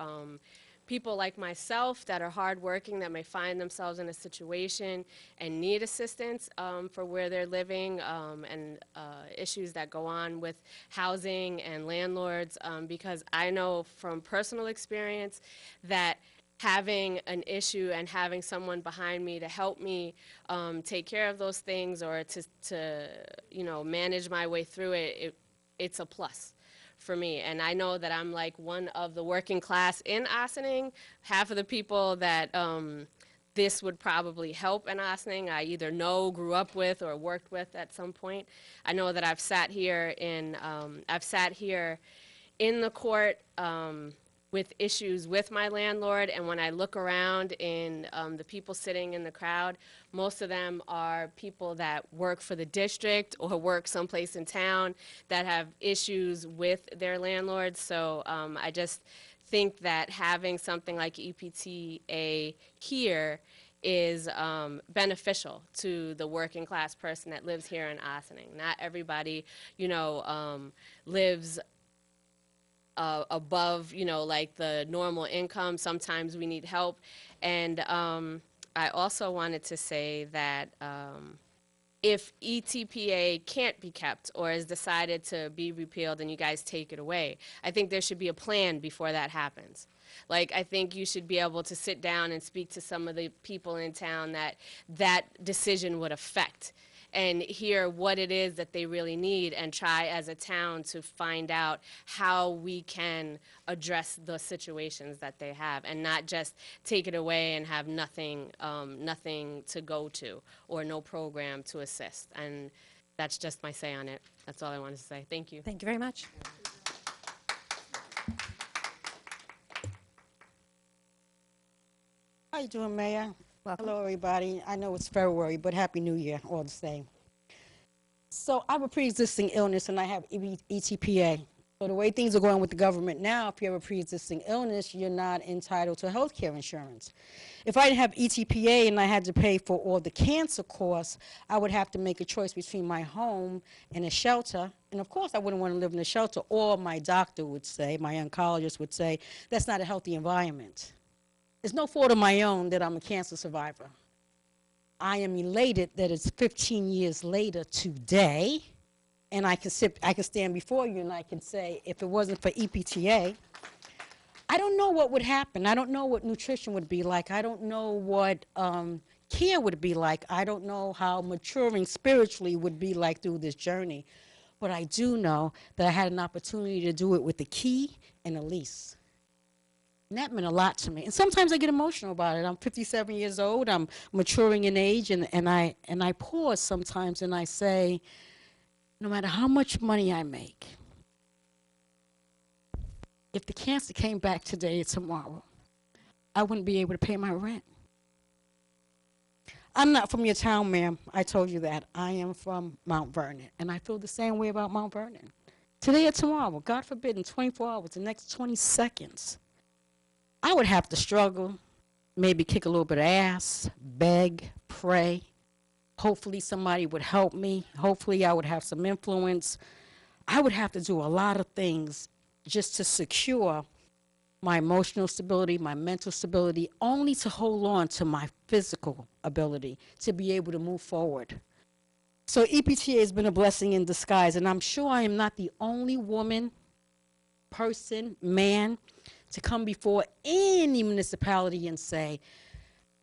people like myself that are hardworking, that may find themselves in a situation and need assistance for where they're living, and issues that go on with housing and landlords, because I know from personal experience that having an issue and having someone behind me to help me take care of those things, or to manage my way through it, it's a plus for me. And I know that I'm like one of the working class in Ossining. Half of the people that this would probably help in Ossining, I either know, grew up with, or worked with at some point. I know that I've sat here in the court with issues with my landlord, and when I look around in the people sitting in the crowd, most of them are people that work for the district or work someplace in town that have issues with their landlords. So I just think that having something like EPTA here is beneficial to the working class person that lives here in Ossining. Not everybody, lives above, like the normal income. Sometimes we need help. And I also wanted to say that if ETPA can't be kept or is decided to be repealed and you guys take it away, I think there should be a plan before that happens. Like, I think you should be able to sit down and speak to some of the people in town that decision would affect, and hear what it is that they really need, and try as a town to find out how we can address the situations that they have, and not just take it away and have nothing to go to, or no program to assist. And that's just my say on it. That's all I wanted to say. Thank you. Thank you very much. How you doing, Mayor? Welcome. Hello, everybody. I know it's February, but Happy New Year all the same. So I have a pre-existing illness, and I have ETPA. So the way things are going with the government now, if you have a pre-existing illness, you're not entitled to health care insurance. If I didn't have ETPA and I had to pay for all the cancer costs, I would have to make a choice between my home and a shelter. And of course, I wouldn't want to live in a shelter, or my doctor would say, my oncologist would say, that's not a healthy environment. It's no fault of my own that I'm a cancer survivor. I am elated that it's 15 years later today, and I can stand before you and I can say, if it wasn't for EPTA, I don't know what would happen. I don't know what nutrition would be like. I don't know what care would be like. I don't know how maturing spiritually would be like through this journey. But I do know that I had an opportunity to do it with a key and a lease. And that meant a lot to me. And sometimes I get emotional about it. I'm 57 years old. I'm maturing in age, and I pause sometimes and I say, no matter how much money I make, if the cancer came back today or tomorrow, I wouldn't be able to pay my rent. I'm not from your town, ma'am. I told you that. I am from Mount Vernon, and I feel the same way about Mount Vernon. Today or tomorrow, God forbid, in 24 hours, the next 20 seconds, I would have to struggle, maybe kick a little bit of ass, beg, pray. Hopefully somebody would help me. Hopefully I would have some influence. I would have to do a lot of things just to secure my emotional stability, my mental stability, only to hold on to my physical ability to be able to move forward. So EPTA has been a blessing in disguise, and I'm sure I am not the only woman, person, man, to come before any municipality and say,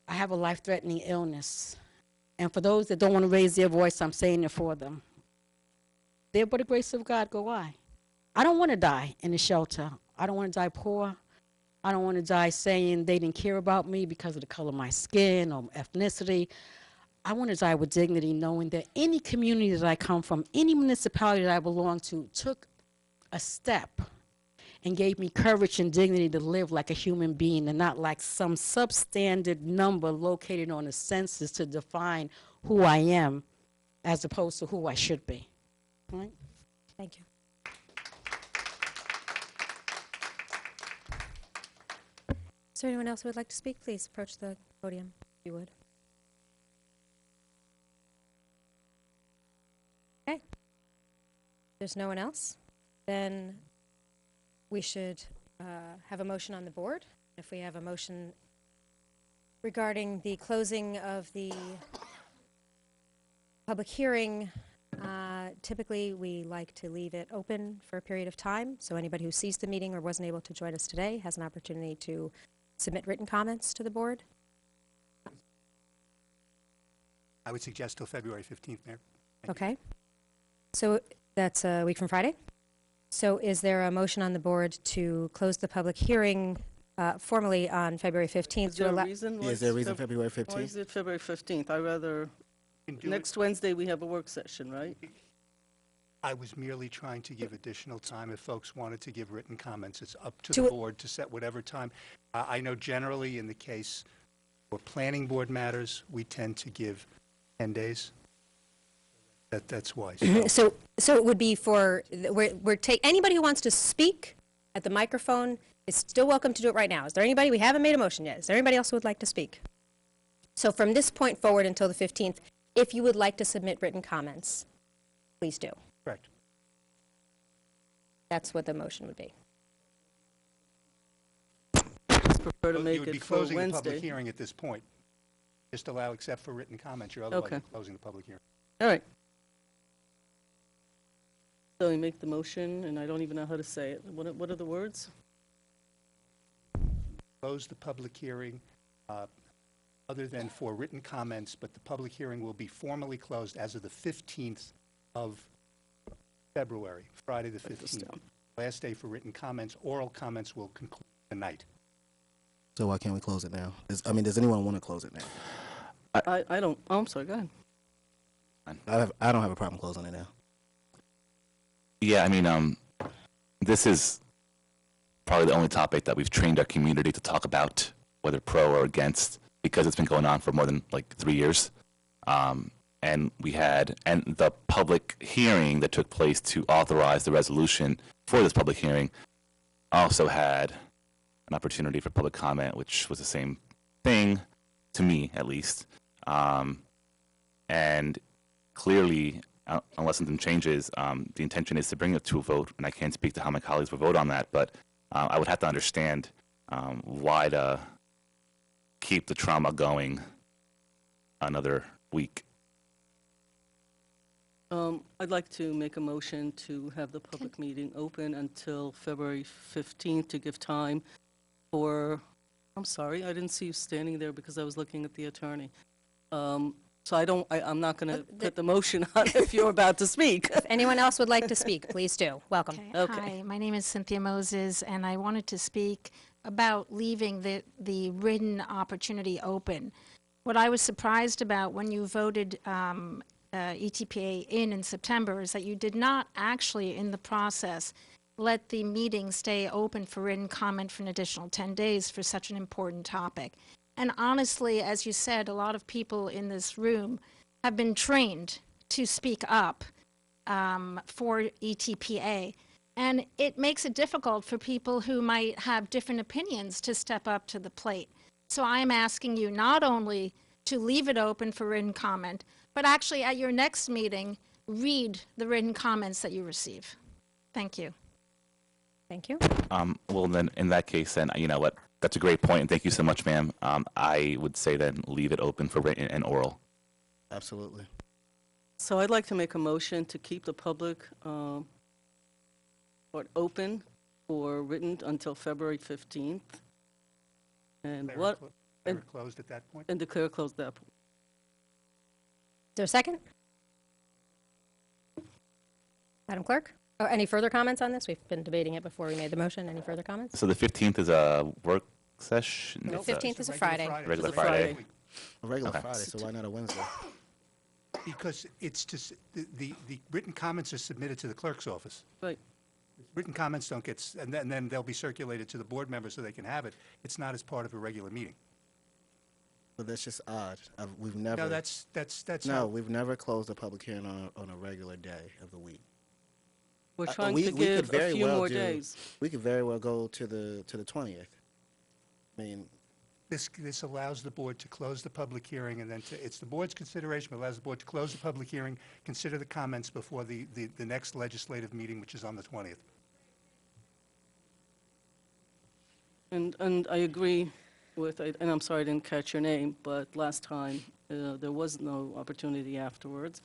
I have a life-threatening illness. And for those that don't want to raise their voice, I'm saying it for them. There, by the grace of God, go I. I don't want to die in a shelter. I don't want to die poor. I don't want to die saying they didn't care about me because of the color of my skin or ethnicity. I want to die with dignity, knowing that any community that I come from, any municipality that I belong to, took a step and gave me courage and dignity to live like a human being and not like some substandard number located on a census to define who I am as opposed to who I should be. All right? Thank you. Is there anyone else who would like to speak? Please approach the podium, if you would. there's no one else, then we should have a motion on the board. If we have a motion regarding the closing of the public hearing, typically we like to leave it open for a period of time, so anybody who sees the meeting or wasn't able to join us today has an opportunity to submit written comments to the board. I would suggest till February 15th, Mayor. Okay. So that's a week from Friday. So is there a motion on the board to close the public hearing formally on February 15th? Is there a reason? Yeah, is there a reason February Why 15th? is it February 15th? I rather, next Wednesday we have a work session, right? I was merely trying to give additional time if folks wanted to give written comments. It's up to To the it- board to set whatever time. I know generally in the case for planning board matters, we tend to give 10 days. That's why. So it would be for, anybody who wants to speak at the microphone is still welcome to do it right now. Is there anybody, we haven't made a motion yet. Is there anybody else who would like to speak? So from this point forward until the 15th, if you would like to submit written comments, please do. Correct. That's what the motion would be. Prefer to You make would be it for closing the public Wednesday. hearing at this point. Just allow except for written comments. You're otherwise Okay. closing the public hearing. All right. So we make the motion, and I don't even know how to say it. What are the words? Close the public hearing other than for written comments, but the public hearing will be formally closed as of the 15th of February, Friday the 15th. Last day for written comments. Oral comments will conclude tonight. So why can't we close it now? Does anyone want to close it now? I don't, oh, I'm sorry, go ahead. I don't have a problem closing it now. Yeah, this is probably the only topic that we've trained our community to talk about, whether pro or against, because it's been going on for more than 3 years. And the public hearing that took place to authorize the resolution for this public hearing also had an opportunity for public comment, which was the same thing, to me at least. And clearly, unless something changes, the intention is to bring it to a vote, and I can't speak to how my colleagues will vote on that, but I would have to understand why to keep the trauma going another week. I'd like to make a motion to have the public meeting open until February 15th to give time for, I'm sorry, I didn't see you standing there because I was looking at the attorney. So I'm not going to put the motion on if you're about to speak. If anyone else would like to speak, please do. Welcome. Hi, my name is Cynthia Moses, and I wanted to speak about leaving the written opportunity open. What I was surprised about when you voted ETPA in September is that you did not actually, in the process, let the meeting stay open for written comment for an additional 10 days for such an important topic. And honestly, as you said, a lot of people in this room have been trained to speak up for ETPA. And it makes it difficult for people who might have different opinions to step up to the plate. So I am asking you not only to leave it open for written comment, but actually at your next meeting, read the written comments that you receive. Thank you. Thank you. Well, then, in that case, then, you know what? That's a great point, and thank you so much, ma'am. I would say then leave it open for written and oral. Absolutely. So I'd like to make a motion to keep the public part open for written until February 15th. And Declare it closed at that point? And declare closed at that point. Is there a second? Madam Clerk? Or any further comments on this? We've been debating it before we made the motion. Any further comments? So the 15th is a work session? No, It's a 15th is a Friday. Regular It's a Friday. A regular Okay. Friday, so why not a Wednesday? Because it's just, the written comments are submitted to the clerk's office. Right. Written comments don't get, and then they'll be circulated to the board members so they can have it. It's not as part of a regular meeting. But that's just odd. We've never. No, that's No, how- we've never closed a public hearing on a regular day of the week. We're trying to give a few more days. We could very well go to the 20th. I mean, This allows the board to close the public hearing and then it's the board's consideration, but allows the board to close the public hearing, consider the comments before the next legislative meeting, which is on the 20th. And I agree with, and I'm sorry I didn't catch your name, but last time there was no opportunity afterwards.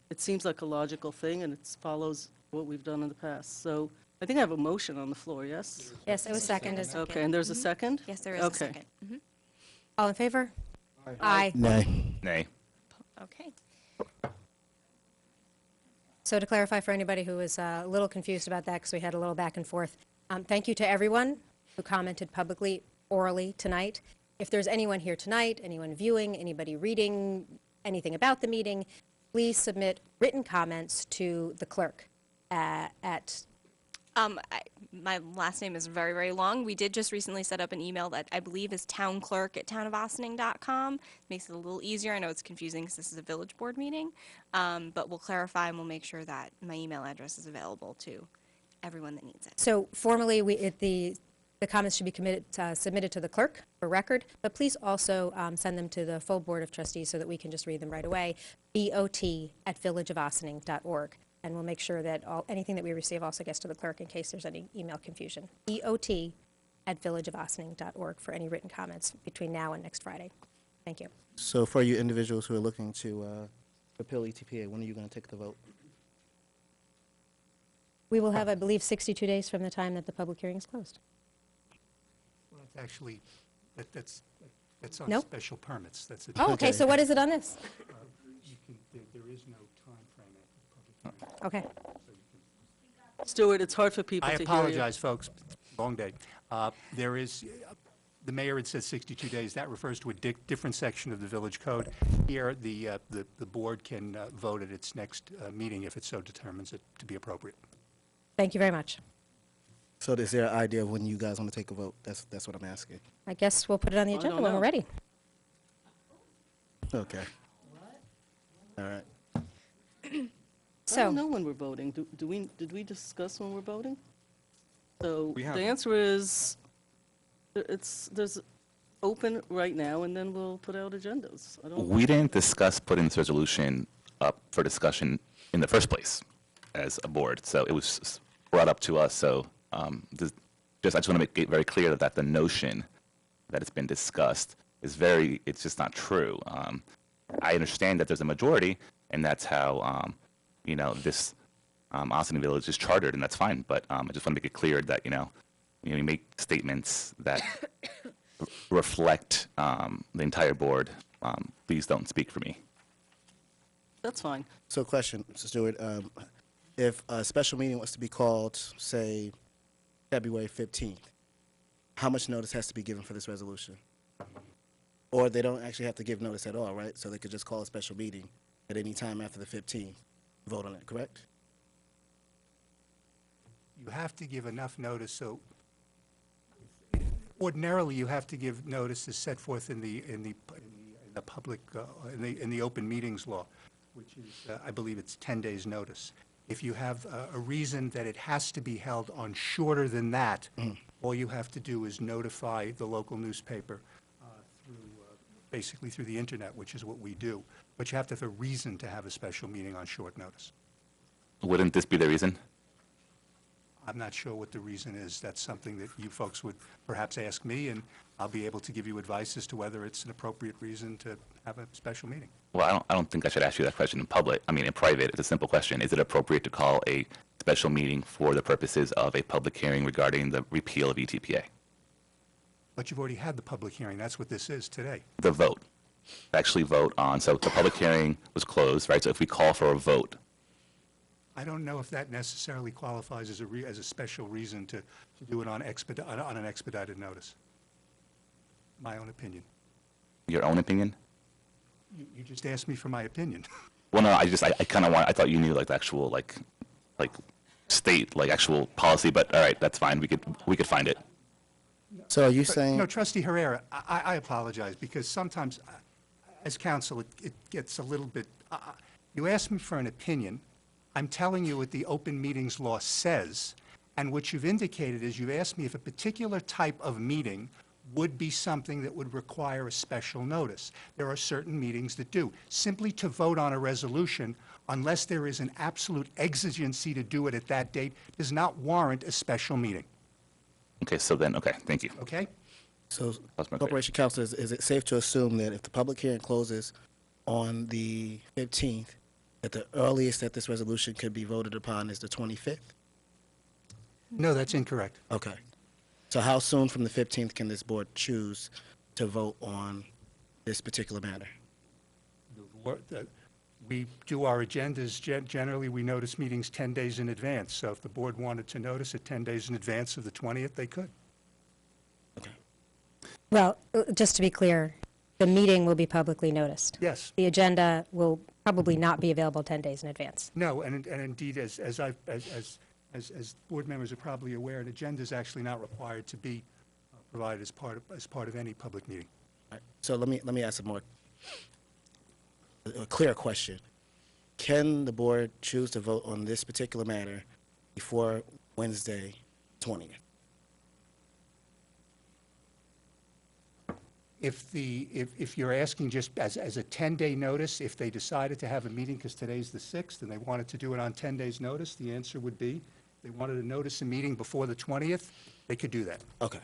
It seems like a logical thing, and it follows what we've done in the past. So I think I have a motion on the floor, yes? Yes, it was seconded. Okay, and there's a second? Yes, there is a Okay. second. All in favor? Aye. Nay. Nay. Okay. So to clarify for anybody who was a little confused about that, because we had a little back and forth, thank you to everyone who commented publicly, orally tonight. If there's anyone here tonight, anyone viewing, anybody reading anything about the meeting, please submit written comments to the clerk at My last name is very, very long. We did just recently set up an email that I believe is townclerk@townofossining.com. Makes it a little easier. I know it's confusing because this is a village board meeting, but we'll clarify and we'll make sure that my email address is available to everyone that needs it. So formally, the comments should be submitted to the clerk for record, but please also send them to the full Board of Trustees so that we can just read them right away, bot@villageofossining.org. And we'll make sure that anything that we receive also gets to the clerk in case there's any email confusion. bot@villageofossining.org for any written comments between now and next Friday. Thank you. So for you individuals who are looking to repeal ETPA, when are you going to take the vote? We will have, I believe, 62 days from the time that the public hearing is closed. Well, that's actually, that's on Nope. special permits. That's Oh, okay, so what is it on this? There is no time frame after the public hearing. Okay. Stuart, it's hard for people I to hear you. apologize, folks. Long day. There is, the mayor had said 62 days. That refers to a different section of the village code. Here, the board can vote at its next meeting if it so determines it to be appropriate. Thank you very much. So is there an idea of when you guys want to take a vote? That's what I'm asking. I guess we'll put it on the I agenda don't when we're know. ready. Okay. All right. I So- don't know when we're voting. Did we discuss when we're voting? So We the have. answer is, there's open right now, and then we'll put out agendas. I don't. We didn't discuss putting this resolution up for discussion in the first place as a board, so it was brought up to us. So I just want to make it very clear that the notion that it's been discussed is it's just not true. I understand that there's a majority, and that's how this Ossining Village is chartered, and that's fine. But I just want to make it clear that you make statements that reflect the entire board. Please don't speak for me. That's fine. So question, Mr. Stewart, if a special meeting was to be called, say, February 15th, how much notice has to be given for this resolution? Or they don't actually have to give notice at all, right? So they could just call a special meeting at any time after the 15th, vote on it, correct? You have to give enough notice, so ordinarily you have to give notice as set forth in the public, in the open meetings law, which is, I believe it's 10 days' notice. If you have a reason that it has to be held on shorter than that, all you have to do is notify the local newspaper basically through the internet, which is what we do. But you have to have a reason to have a special meeting on short notice. Wouldn't this be the reason? I'm not sure what the reason is. That's something that you folks would perhaps ask me, and I'll be able to give you advice as to whether it's an appropriate reason to have a special meeting. Well, I don't think I should ask you that question in public. I mean, in private, it's a simple question. Is it appropriate to call a special meeting for the purposes of a public hearing regarding the repeal of ETPA? But you've already had the public hearing. That's what this is today. The vote. Actually vote on, so the public hearing was closed, right? So if we call for a vote, I don't know if that necessarily qualifies as a special reason to do it on an expedited notice. My own opinion. your own opinion? You just asked me for my opinion. Well, no, I kind of I thought you knew like the actual like state, like actual policy, but all right, that's fine. We could find it. So are you But, saying? No, Trustee Herrera, I apologize, because sometimes, as counsel, it gets a little bit, you ask me for an opinion, I'm telling you what the open meetings law says, and what you've indicated is you've asked me if a particular type of meeting would be something that would require a special notice. There are certain meetings that do. Simply to vote on a resolution, unless there is an absolute exigency to do it at that date, does not warrant a special meeting. Okay, so then, okay, thank you. Okay? So, Councilman Corporation Counsel, is it safe to assume that if the public hearing closes on the 15th, that the earliest that this resolution could be voted upon is the 25th? No, that's incorrect. Okay. So how soon from the 15th can this board choose to vote on this particular matter? We do our agendas, generally, we notice meetings 10 days in advance. So if the board wanted to notice it 10 days in advance of the 20th, they could. Well, just to be clear, the meeting will be publicly noticed. Yes. The agenda will probably not be available 10 days in advance. No, and indeed, as board members are probably aware, an agenda is actually not required to be provided as part of any public meeting. All right. So let me ask a clear question. Can the board choose to vote on this particular matter before Wednesday 20th? If you're asking just as a 10-day notice, if they decided to have a meeting, because today's the 6th, and they wanted to do it on 10 days' notice, the answer would be, if they wanted to notice a meeting before the 20th, they could do that. Okay.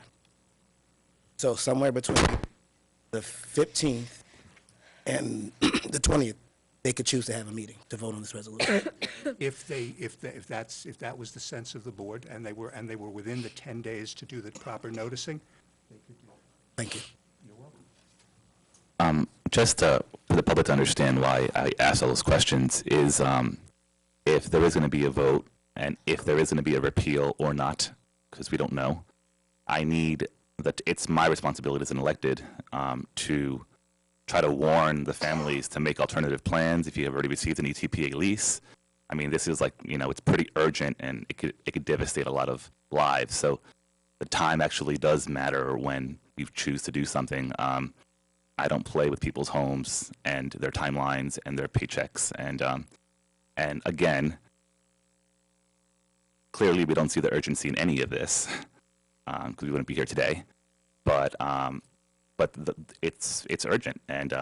So somewhere between the 15th and the 20th, they could choose to have a meeting to vote on this resolution. If that was the sense of the board, and they were within the 10 days to do the proper noticing, they could do that. Thank you. Just for the public to understand why I asked all those questions is if there is going to be a vote and if there is going to be a repeal or not, because we don't know, I need that it's my responsibility as an elected to try to warn the families to make alternative plans if you have already received an ETPA lease. I mean, this is like, it's pretty urgent and it could devastate a lot of lives. So the time actually does matter when you choose to do something. I don't play with people's homes and their timelines and their paychecks. And again, clearly we don't see the urgency in any of this because we wouldn't be here today. But it's urgent, and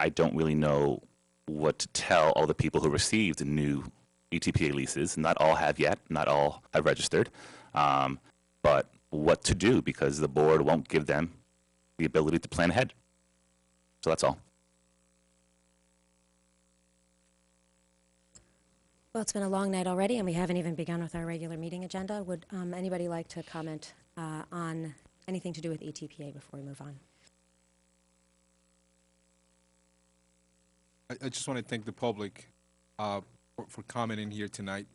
I don't really know what to tell all the people who received new ETPA leases. Not all have yet. Not all have registered. But what to do, because the board won't give them the ability to plan ahead. So that's all. Well, it's been a long night already, and we haven't even begun with our regular meeting agenda. Would anybody like to comment on anything to do with ETPA before we move on? I just want to thank the public for commenting here tonight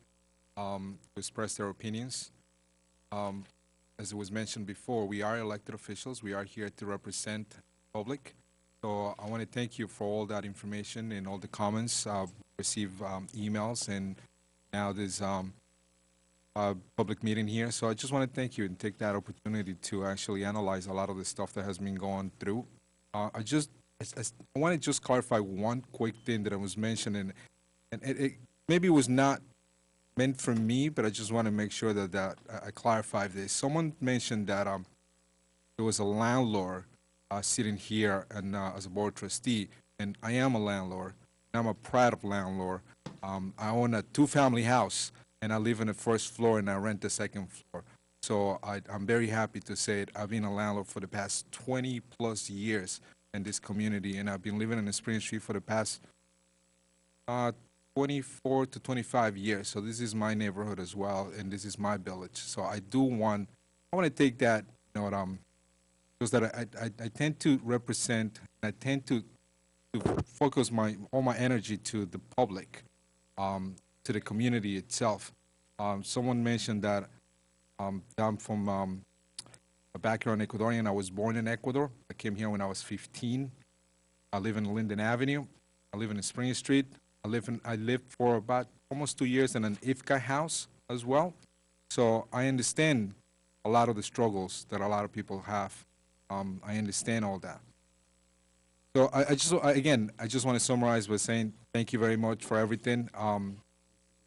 to express their opinions. As it was mentioned before, we are elected officials. We are here to represent the public. So I want to thank you for all that information and all the comments. Receive emails, and now there's public meeting here. So I just want to thank you and take that opportunity to actually analyze a lot of the stuff that has been going through. I want to just clarify one quick thing that I was mentioning, and it maybe it was not meant for me, but I just want to make sure that I clarify this. Someone mentioned that there was a landlord sitting here and as a board trustee, and I am a landlord. I'm a proud landlord. I own a two-family house, and I live on the first floor, and I rent the second floor. So I'm very happy to say it. I've been a landlord for the past 20-plus years in this community, and I've been living in Spring Street for the past 24 to 25 years. So this is my neighborhood as well, and this is my village. So I want to take that, because that I tend to represent, I tend to focus all my energy to the public, to the community itself. Someone mentioned that I'm from a background Ecuadorian. I was born in Ecuador. I came here when I was 15. I live in Linden Avenue. I live in Spring Street. I lived for about almost 2 years in an IFCA house as well. So I understand a lot of the struggles that a lot of people have. I understand all that. So I just want to summarize by saying thank you very much for everything.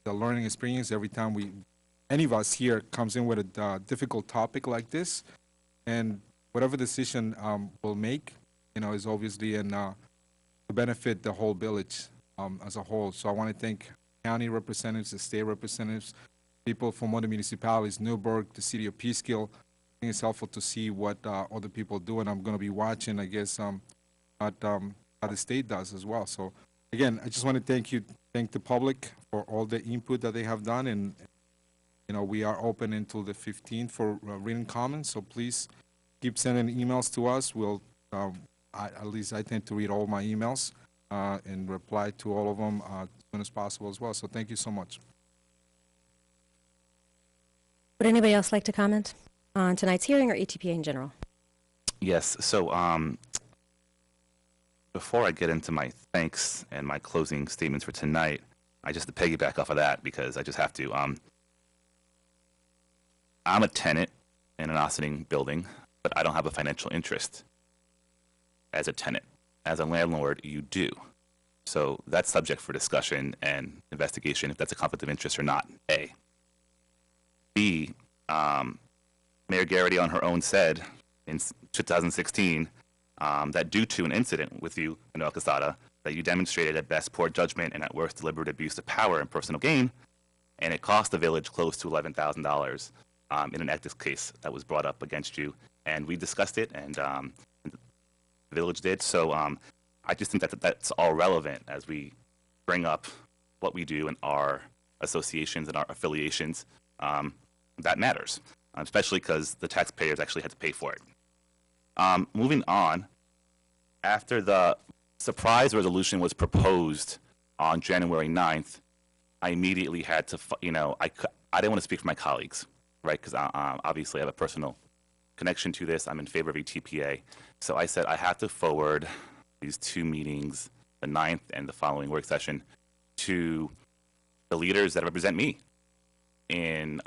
The learning experience, every time any of us here comes in with a difficult topic like this, and whatever decision we'll make, is obviously to benefit the whole village as a whole. So I want to thank county representatives, the state representatives, people from other municipalities, Newburgh, the city of Peekskill. I think it's helpful to see what other people do, and I'm going to be watching, I guess, what how the state does as well. So again, I just want to thank the public for all the input that they have done, and we are open until the 15th for written comments. So please keep sending emails to us. We'll at least I tend to read all my emails and reply to all of them as soon as possible as well. So thank you so much. Would anybody else like to comment on tonight's hearing or ETPA in general? Yes. So before I get into my thanks and my closing statements for tonight, I just to piggyback off of that because I just have to. I'm a tenant in an Ossining building, but I don't have a financial interest as a tenant. As a landlord, you do. So that's subject for discussion and investigation if that's a conflict of interest or not, A. B, Mayor Garrity on her own said in 2016 that due to an incident with you, Manuel Quesada, that you demonstrated at best poor judgment and at worst deliberate abuse of power and personal gain, and it cost the village close to $11,000 in an ethics case that was brought up against you. And we discussed it, and the village did. So I just think that that's all relevant as we bring up what we do in our associations and our affiliations. That matters, especially because the taxpayers actually had to pay for it. Moving on, after the surprise resolution was proposed on January 9th, I immediately had to, I didn't want to speak for my colleagues, right? Because obviously I have a personal connection to this. I'm in favor of ETPA. So I said I have to forward these two meetings, the 9th and the following work session, to the leaders that represent me in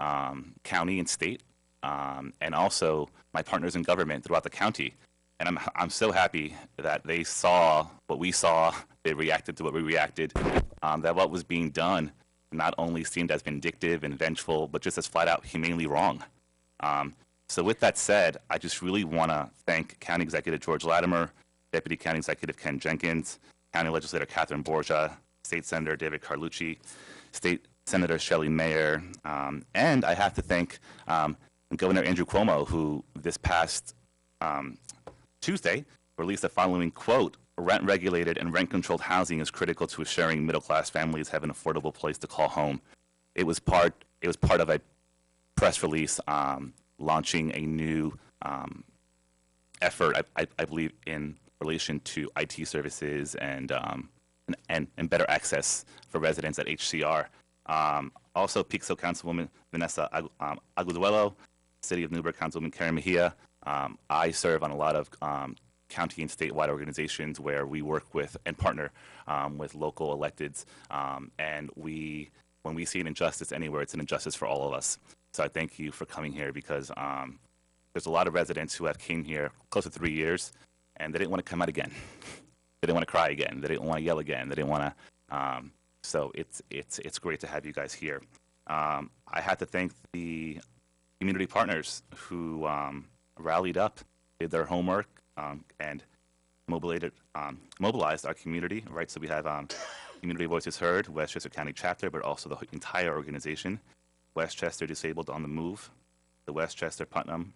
county and state, and also my partners in government throughout the county. And I'm so happy that they saw what we saw, they reacted to what we reacted, that what was being done not only seemed as vindictive and vengeful, but just as flat out humanely wrong. So with that said, I just really want to thank County Executive George Latimer, Deputy County Executive Ken Jenkins, County Legislator Catherine Borgia, State Senator David Carlucci, State Senator Shelley Mayer, and I have to thank Governor Andrew Cuomo, who this past Tuesday released the following quote: "Rent-regulated and rent-controlled housing is critical to assuring middle-class families have an affordable place to call home." It was part of a press release launching a new effort, I believe, in relation to IT services and better access for residents at HCR. Also, Peekskill Councilwoman Vanessa Aguduelo, City of Newburgh Councilwoman Karen Mejia. I serve on a lot of county and statewide organizations where we work with and partner with local electeds. And when we see an injustice anywhere, it's an injustice for all of us. So I thank you for coming here because there's a lot of residents who have came here close to 3 years and they didn't want to come out again. They didn't want to cry again. They didn't want to yell again. They didn't want to. So it's great to have you guys here. I had to thank the community partners who rallied up, did their homework, and mobilized our community, right? So we have Community Voices Heard, Westchester County Chapter, but also the entire organization. Westchester Disabled on the Move, the Westchester Putnam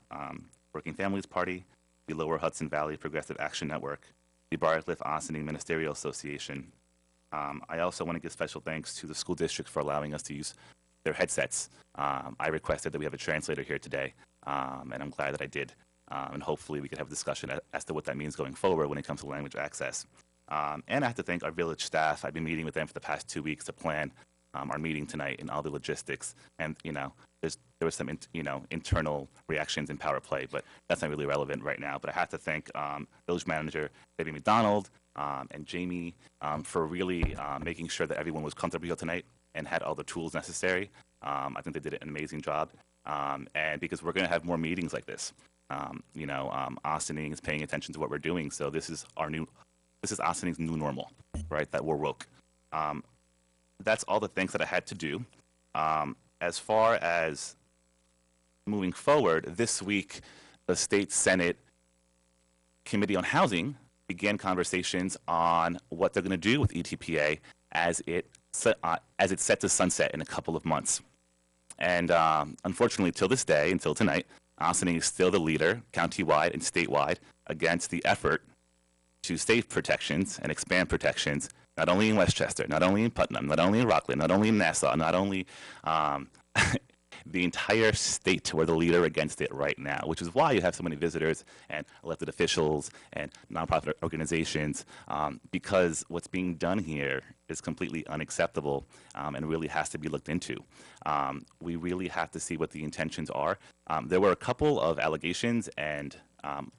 Working Families Party, the Lower Hudson Valley Progressive Action Network, the Bartlett Ossining Ministerial Association. I also want to give special thanks to the school district for allowing us to use their headsets. I requested that we have a translator here today, and I'm glad that I did. And hopefully we can have a discussion as to what that means going forward when it comes to language access. And I have to thank our village staff. I've been meeting with them for the past 2 weeks to plan our meeting tonight and all the logistics. And, there was some, internal reactions in power play, but that's not really relevant right now. But I have to thank village manager Debbie McDonald and Jamie for really making sure that everyone was comfortable here tonight and had all the tools necessary. I think they did an amazing job. And because we're going to have more meetings like this. Ossining is paying attention to what we're doing. So this is Ossining's new normal, right? That we're woke. That's all the things that I had to do. As far as moving forward, this week the state Senate Committee on Housing began conversations on what they're going to do with ETPA as it's set to sunset in a couple of months. And unfortunately, till this day, until tonight, Ossining is still the leader, countywide and statewide, against the effort to save protections and expand protections, not only in Westchester, not only in Putnam, not only in Rockland, not only in Nassau, not only the entire state. We're the leader against it right now, which is why you have so many visitors and elected officials and nonprofit organizations, because what's being done here is completely unacceptable and really has to be looked into. We really have to see what the intentions are. There were a couple of allegations and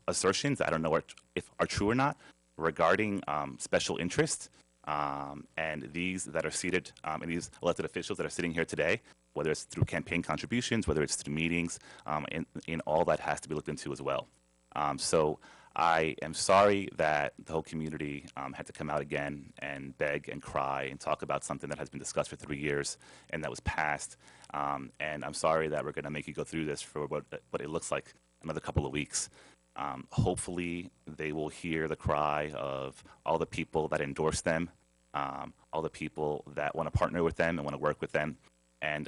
assertions, I don't know if are true or not, regarding special interests. And these that are seated, and these elected officials that are sitting here today, whether it's through campaign contributions, whether it's through meetings, in all that has to be looked into as well. So I am sorry that the whole community had to come out again and beg and cry and talk about something that has been discussed for 3 years and that was passed. And I'm sorry that we're going to make you go through this for what it looks like another couple of weeks. Hopefully they will hear the cry of all the people that endorse them, all the people that want to partner with them and want to work with them, and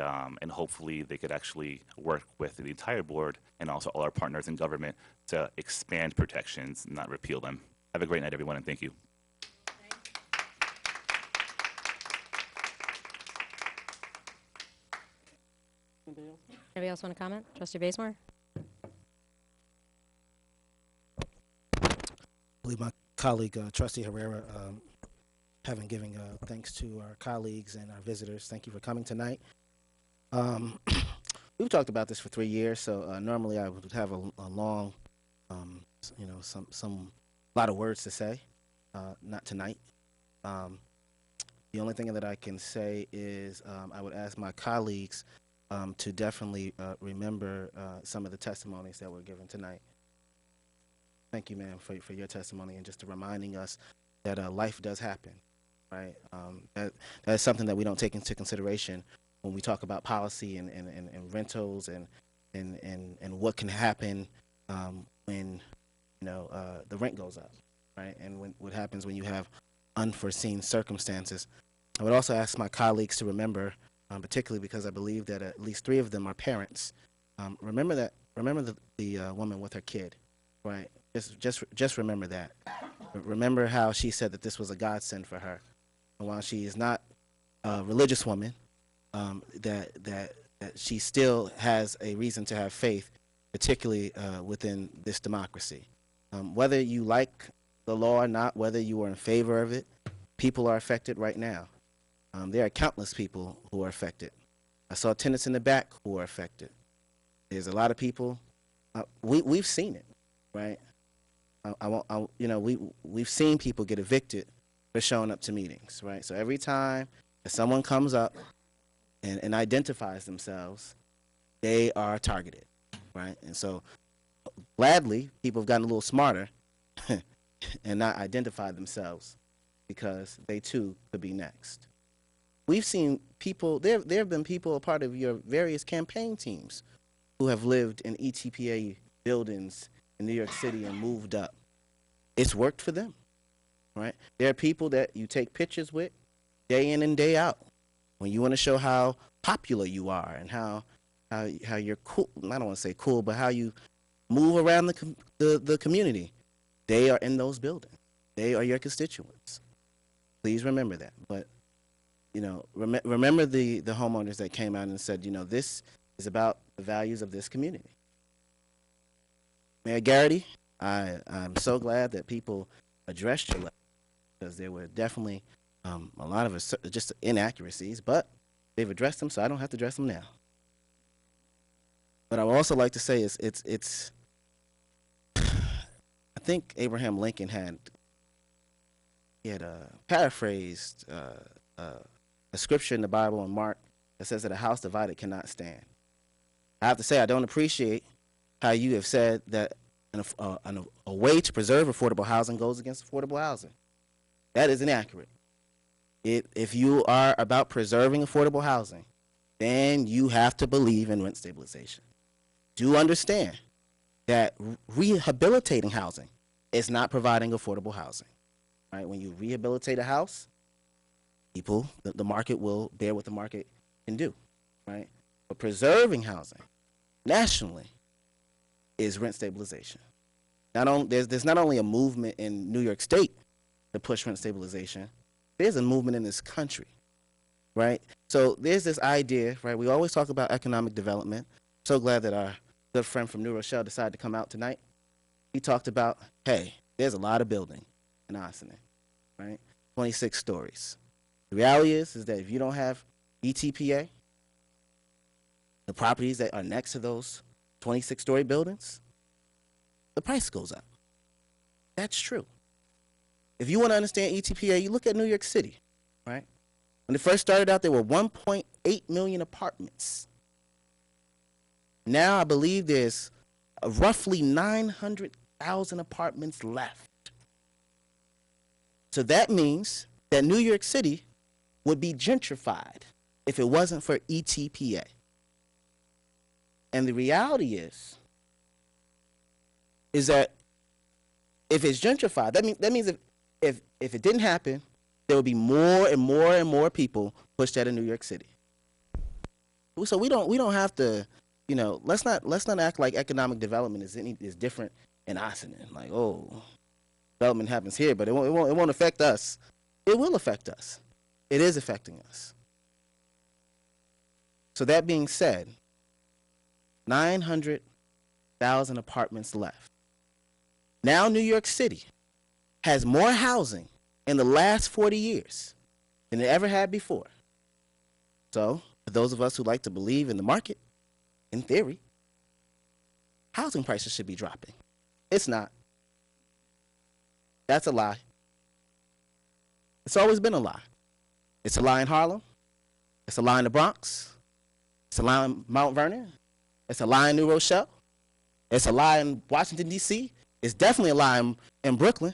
hopefully they could actually work with the entire board and also all our partners in government to expand protections, not repeal them. Have a great night, everyone, and thank you. Anybody else want to comment? Trustee Bazemore? I believe my colleague, Trustee Herrera, having given thanks to our colleagues and our visitors. Thank you for coming tonight. We've talked about this for 3 years, so normally I would have a long, lot of words to say. Not tonight. The only thing that I can say is I would ask my colleagues to definitely remember some of the testimonies that were given tonight. Thank you, ma'am, for your testimony and just reminding us that life does happen, right? That is something that we don't take into consideration when we talk about policy and rentals and what can happen when the rent goes up, right? And what happens when you have unforeseen circumstances. I would also ask my colleagues to remember, particularly because I believe that at least 3 of them are parents. Remember the woman with her kid, right? Just remember that. Remember how she said that this was a godsend for her, and while she is not a religious woman, that she still has a reason to have faith, particularly within this democracy. Whether you like the law or not, whether you are in favor of it, people are affected right now. There are countless people who are affected. I saw tenants in the back who are affected. There's a lot of people. We've seen it, right? We've seen people get evicted for showing up to meetings, right? So every time that someone comes up and identifies themselves, they are targeted, right? And so gladly, people have gotten a little smarter and not identified themselves because they too could be next. We've seen people, there have been people a part of your various campaign teams who have lived in ETPA buildings in New York City and moved up. It's worked for them, right? There are people that you take pictures with day in and day out when you want to show how popular you are and how you're cool. I don't want to say cool, but how you move around the community. They are in those buildings. They are your constituents. Please remember that. But remember the homeowners that came out and said, this is about the values of this community. Mayor Garrity, I'm so glad that people addressed your letter because there were definitely a lot of just inaccuracies, but they've addressed them, so I don't have to address them now. But I would also like to say it's I think Abraham Lincoln had paraphrased a scripture in the Bible in Mark that says that a house divided cannot stand. I have to say I don't appreciate how you have said that a way to preserve affordable housing goes against affordable housing. That is inaccurate. If you are about preserving affordable housing, then you have to believe in rent stabilization. Do understand that rehabilitating housing is not providing affordable housing. Right? When you rehabilitate a house, people, the market will bear what the market can do. Right? But preserving housing nationally is rent stabilization. There's not only a movement in New York State to push rent stabilization, there's a movement in this country, right? So there's this idea, right? We always talk about economic development. So glad that our good friend from New Rochelle decided to come out tonight. He talked about, hey, there's a lot of building in Ossining, right? 26 stories. The reality is that if you don't have ETPA, the properties that are next to those 26-story buildings, the price goes up. That's true. If you want to understand ETPA, you look at New York City, right? When it first started out, there were 1.8 million apartments. Now I believe there's roughly 900,000 apartments left. So that means that New York City would be gentrified if it wasn't for ETPA. And the reality is that if it's gentrified, that means if it didn't happen, there would be more and more and more people pushed out of New York City. So we don't have to, let's not act like economic development is different in Ossining. Like, oh, development happens here, but it won't affect us. It will affect us. It is affecting us. So that being said, 900,000 apartments left. Now New York City has more housing in the last 40 years than it ever had before. So, for those of us who like to believe in the market, in theory, housing prices should be dropping. It's not. That's a lie. It's always been a lie. It's a lie in Harlem. It's a lie in the Bronx. It's a lie in Mount Vernon. It's a lie in New Rochelle. It's a lie in Washington, D.C. It's definitely a lie in Brooklyn.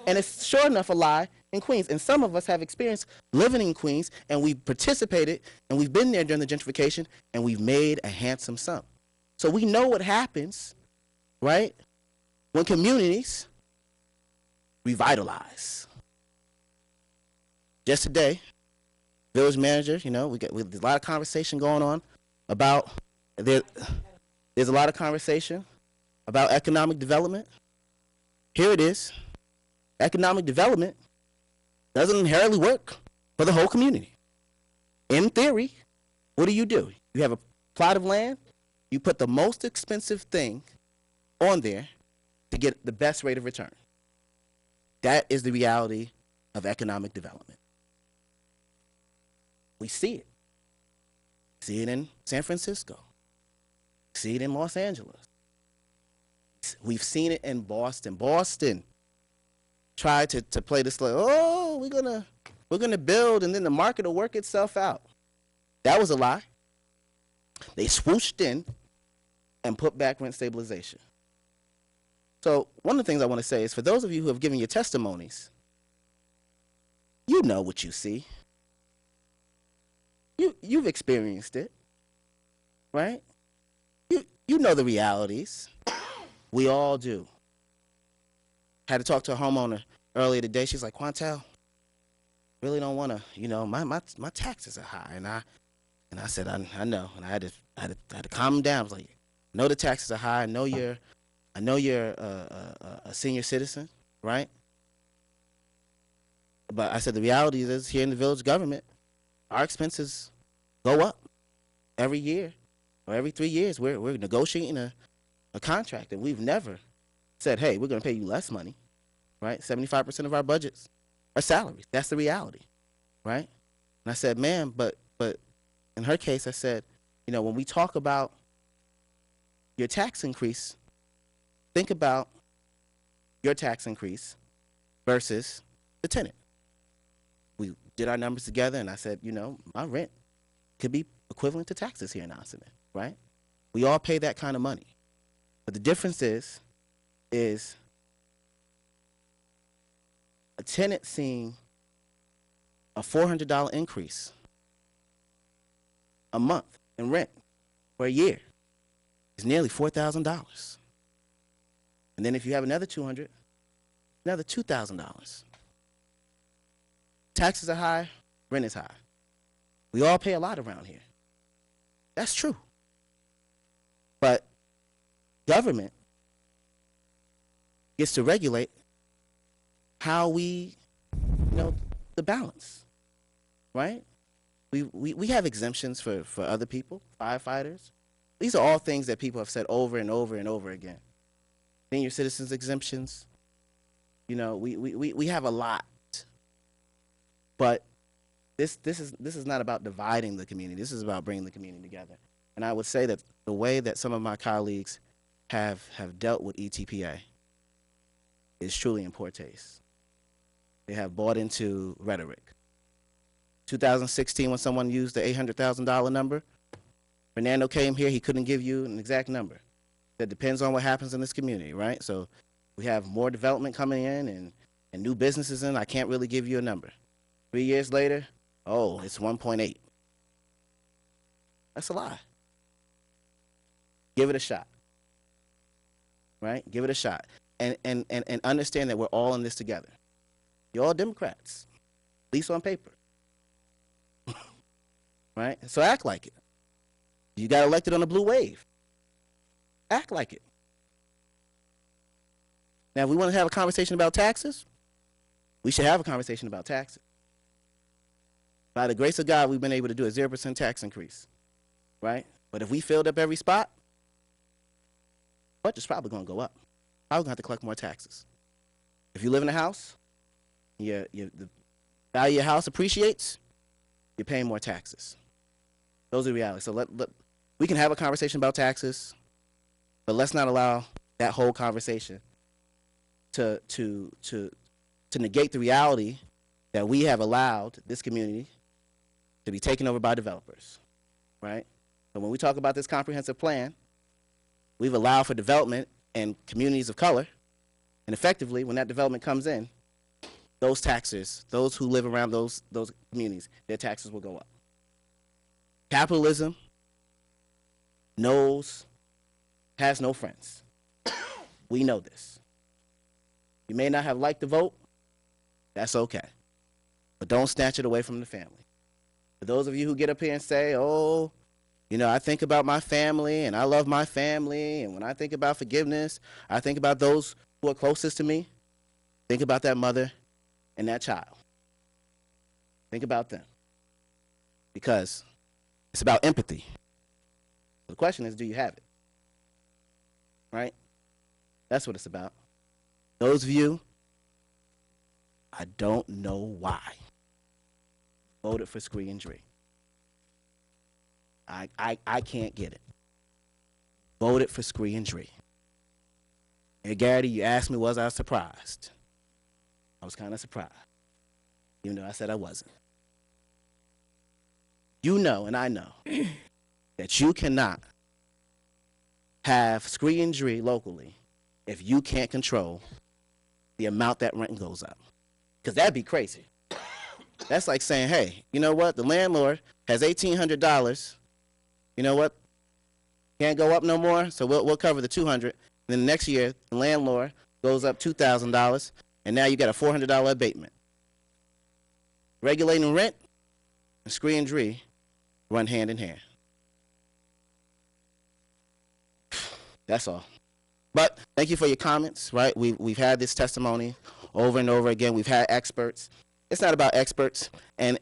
And it's sure enough a lie in Queens. And some of us have experience living in Queens, and we've participated, and we've been there during the gentrification, and we've made a handsome sum. So we know what happens, right, when communities revitalize. Just today, village manager, there's a lot of conversation going on about, there's a lot of conversation about economic development. Here it is. Economic development doesn't inherently work for the whole community. In theory, what do? You have a plot of land, you put the most expensive thing on there to get the best rate of return. That is the reality of economic development. We see it. See it in San Francisco. See it in Los Angeles. We've seen it in Boston. Boston tried to play this like, oh, we're gonna build and then the market will work itself out. That was a lie. They swooshed in and put back rent stabilization. So one of the things I want to say is for those of you who have given your testimonies, you know what you see. You've experienced it, right? You know the realities. We all do. Had to talk to a homeowner earlier today. She's like, Quantel, really don't want to, my taxes are high. And I said, I know. And I had to calm him down. I was like, I know the taxes are high. I know you're a senior citizen, right? But I said, the reality is here in the village government, our expenses go up every year or every 3 years. We're negotiating a contract, and we've never said, hey, we're going to pay you less money, right? 75% of our budgets are salaries. That's the reality, right? And I said, ma'am, but in her case, I said, when we talk about your tax increase, think about your tax increase versus the tenant. We did our numbers together, and I said, my rent could be equivalent to taxes here in Ossining, right? We all pay that kind of money. But the difference is a tenant seeing a $400 increase a month in rent for a year is nearly $4,000. And then if you have another 200, another $2,000. Taxes are high, rent is high. We all pay a lot around here. That's true. But government gets to regulate how we, the balance, right? We have exemptions for other people, firefighters. These are all things that people have said over and over and over again. Senior citizens exemptions, we have a lot. But this is not about dividing the community. This is about bringing the community together. And I would say that the way that some of my colleagues have dealt with ETPA is truly in poor taste. They have bought into rhetoric. 2016, when someone used the $800,000 number, Fernando came here, he couldn't give you an exact number. That depends on what happens in this community, right? So we have more development coming in and new businesses in. I can't really give you a number. 3 years later, oh, it's 1.8. That's a lie. Give it a shot, right? Give it a shot. And understand that we're all in this together. You're all Democrats, at least on paper. Right? So act like it. You got elected on a blue wave. Act like it. Now, if we want to have a conversation about taxes, we should have a conversation about taxes. By the grace of God, we've been able to do a 0% tax increase, right? But if we filled up every spot, budget's probably going to go up. Probably going to have to collect more taxes. If you live in a house, the value of your house appreciates, you're paying more taxes. Those are the realities. So we can have a conversation about taxes, but let's not allow that whole conversation to negate the reality that we have allowed this community to be taken over by developers, right? So when we talk about this comprehensive plan, we've allowed for development in communities of color, and effectively, when that development comes in, those taxes, those who live around those communities, their taxes will go up. Capitalism has no friends. We know this. You may not have liked the vote. That's okay. But don't snatch it away from the family. For those of you who get up here and say, oh, I think about my family and I love my family, and when I think about forgiveness, I think about those who are closest to me. Think about that mother and that child. Think about them. Because it's about empathy. The question is, do you have it? Right? That's what it's about. Those of you, I don't know why, voted for Scree and Dree. I can't get it. Voted for Scree and Dree. And Garrity, you asked me, was I surprised? I was kind of surprised, even though I said I wasn't. You know, and I know, that you cannot have Scree and Dree locally if you can't control the amount that rent goes up. Because that'd be crazy. That's like saying, hey, you know what? The landlord has $1,800. You know what? Can't go up no more, so we'll cover the $200. And then the next year, the landlord goes up $2,000, and now you got a $400 abatement. Regulating rent and Scree and Dree run hand in hand. That's all. But thank you for your comments, right? We've had this testimony over and over again. We've had experts. It's not about experts, and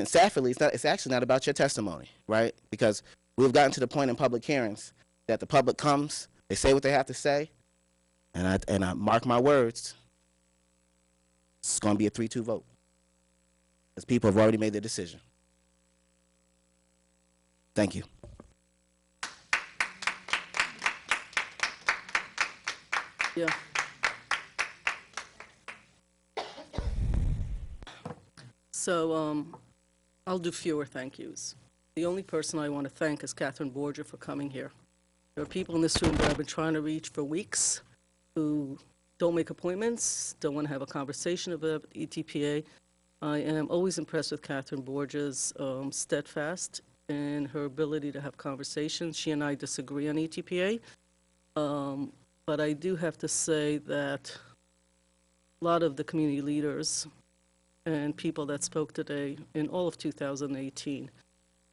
sadly, it's actually not about your testimony, right? Because we've gotten to the point in public hearings that the public comes, they say what they have to say, and I mark my words, it's going to be a 3-2 vote. Because people have already made their decision. Thank you. Yeah. So I'll do fewer thank yous. The only person I want to thank is Catherine Borgia for coming here. There are people in this room that I've been trying to reach for weeks who don't make appointments, don't want to have a conversation about ETPA. I am always impressed with Catherine Borgia's steadfast in her ability to have conversations. She and I disagree on ETPA. but I do have to say that a lot of the community leaders and people that spoke today in all of 2018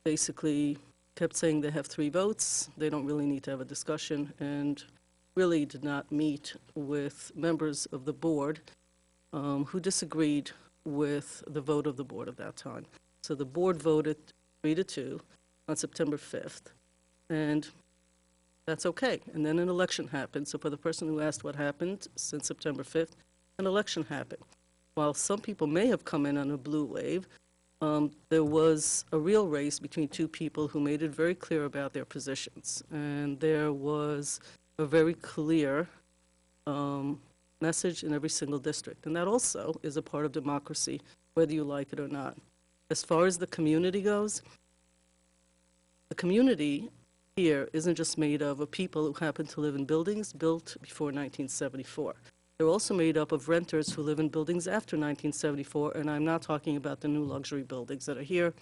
basically kept saying they have 3 votes, they don't really need to have a discussion, and really did not meet with members of the board who disagreed with the vote of the board at that time. So the board voted 3-2 on September 5th, and that's okay. And then an election happened. So for the person who asked what happened since September 5th, an election happened. While some people may have come in on a blue wave, there was a real race between 2 people who made it very clear about their positions. And there was a very clear message in every single district. And that also is a part of democracy, whether you like it or not. As far as the community goes, the community here isn't just made up of people who happen to live in buildings built before 1974. They're also made up of renters who live in buildings after 1974, and I'm not talking about the new luxury buildings that are here.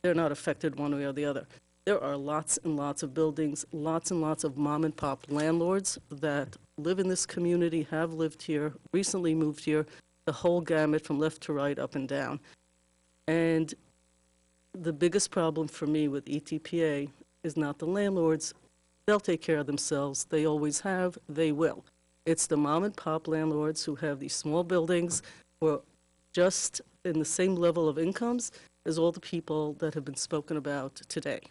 They're not affected one way or the other. There are lots and lots of buildings, lots and lots of mom and pop landlords that live in this community, have lived here, recently moved here, the whole gamut from left to right, up and down. And the biggest problem for me with ETPA is not the landlords. They'll take care of themselves. They always have. They will. It's the mom and pop landlords who have these small buildings who are just in the same level of incomes as all the people that have been spoken about today.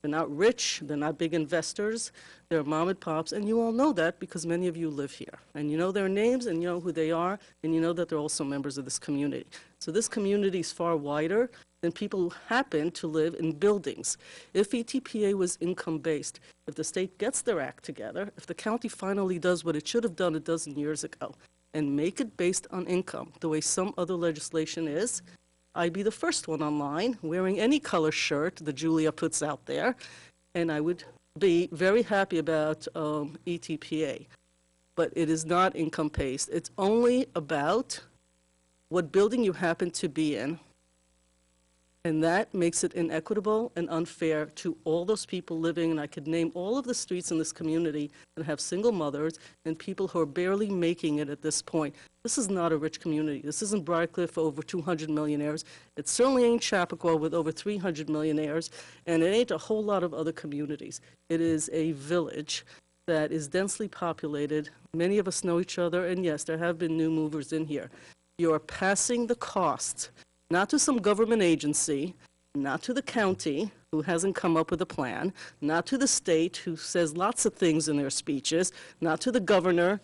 They're not rich, they're not big investors, they're mom and pops, and you all know that because many of you live here. And you know their names, and you know who they are, and you know that they're also members of this community. So this community is far wider than people who happen to live in buildings. If ETPA was income-based, if the state gets their act together, if the county finally does what it should have done a dozen years ago, and make it based on income, the way some other legislation is, I'd be the first one online wearing any color shirt that Julia puts out there, and I would be very happy about ETPA. But it is not income-based. It's only about what building you happen to be in, and that makes it inequitable and unfair to all those people living, and I could name all of the streets in this community that have single mothers and people who are barely making it at this point. This is not a rich community. This isn't Briarcliff, over 200 millionaires. It certainly ain't Chappaqua with over 300 millionaires, and it ain't a whole lot of other communities. It is a village that is densely populated. Many of us know each other, and yes, there have been new movers in here. You are passing the cost not to some government agency, not to the county, who hasn't come up with a plan, not to the state, who says lots of things in their speeches, not to the governor,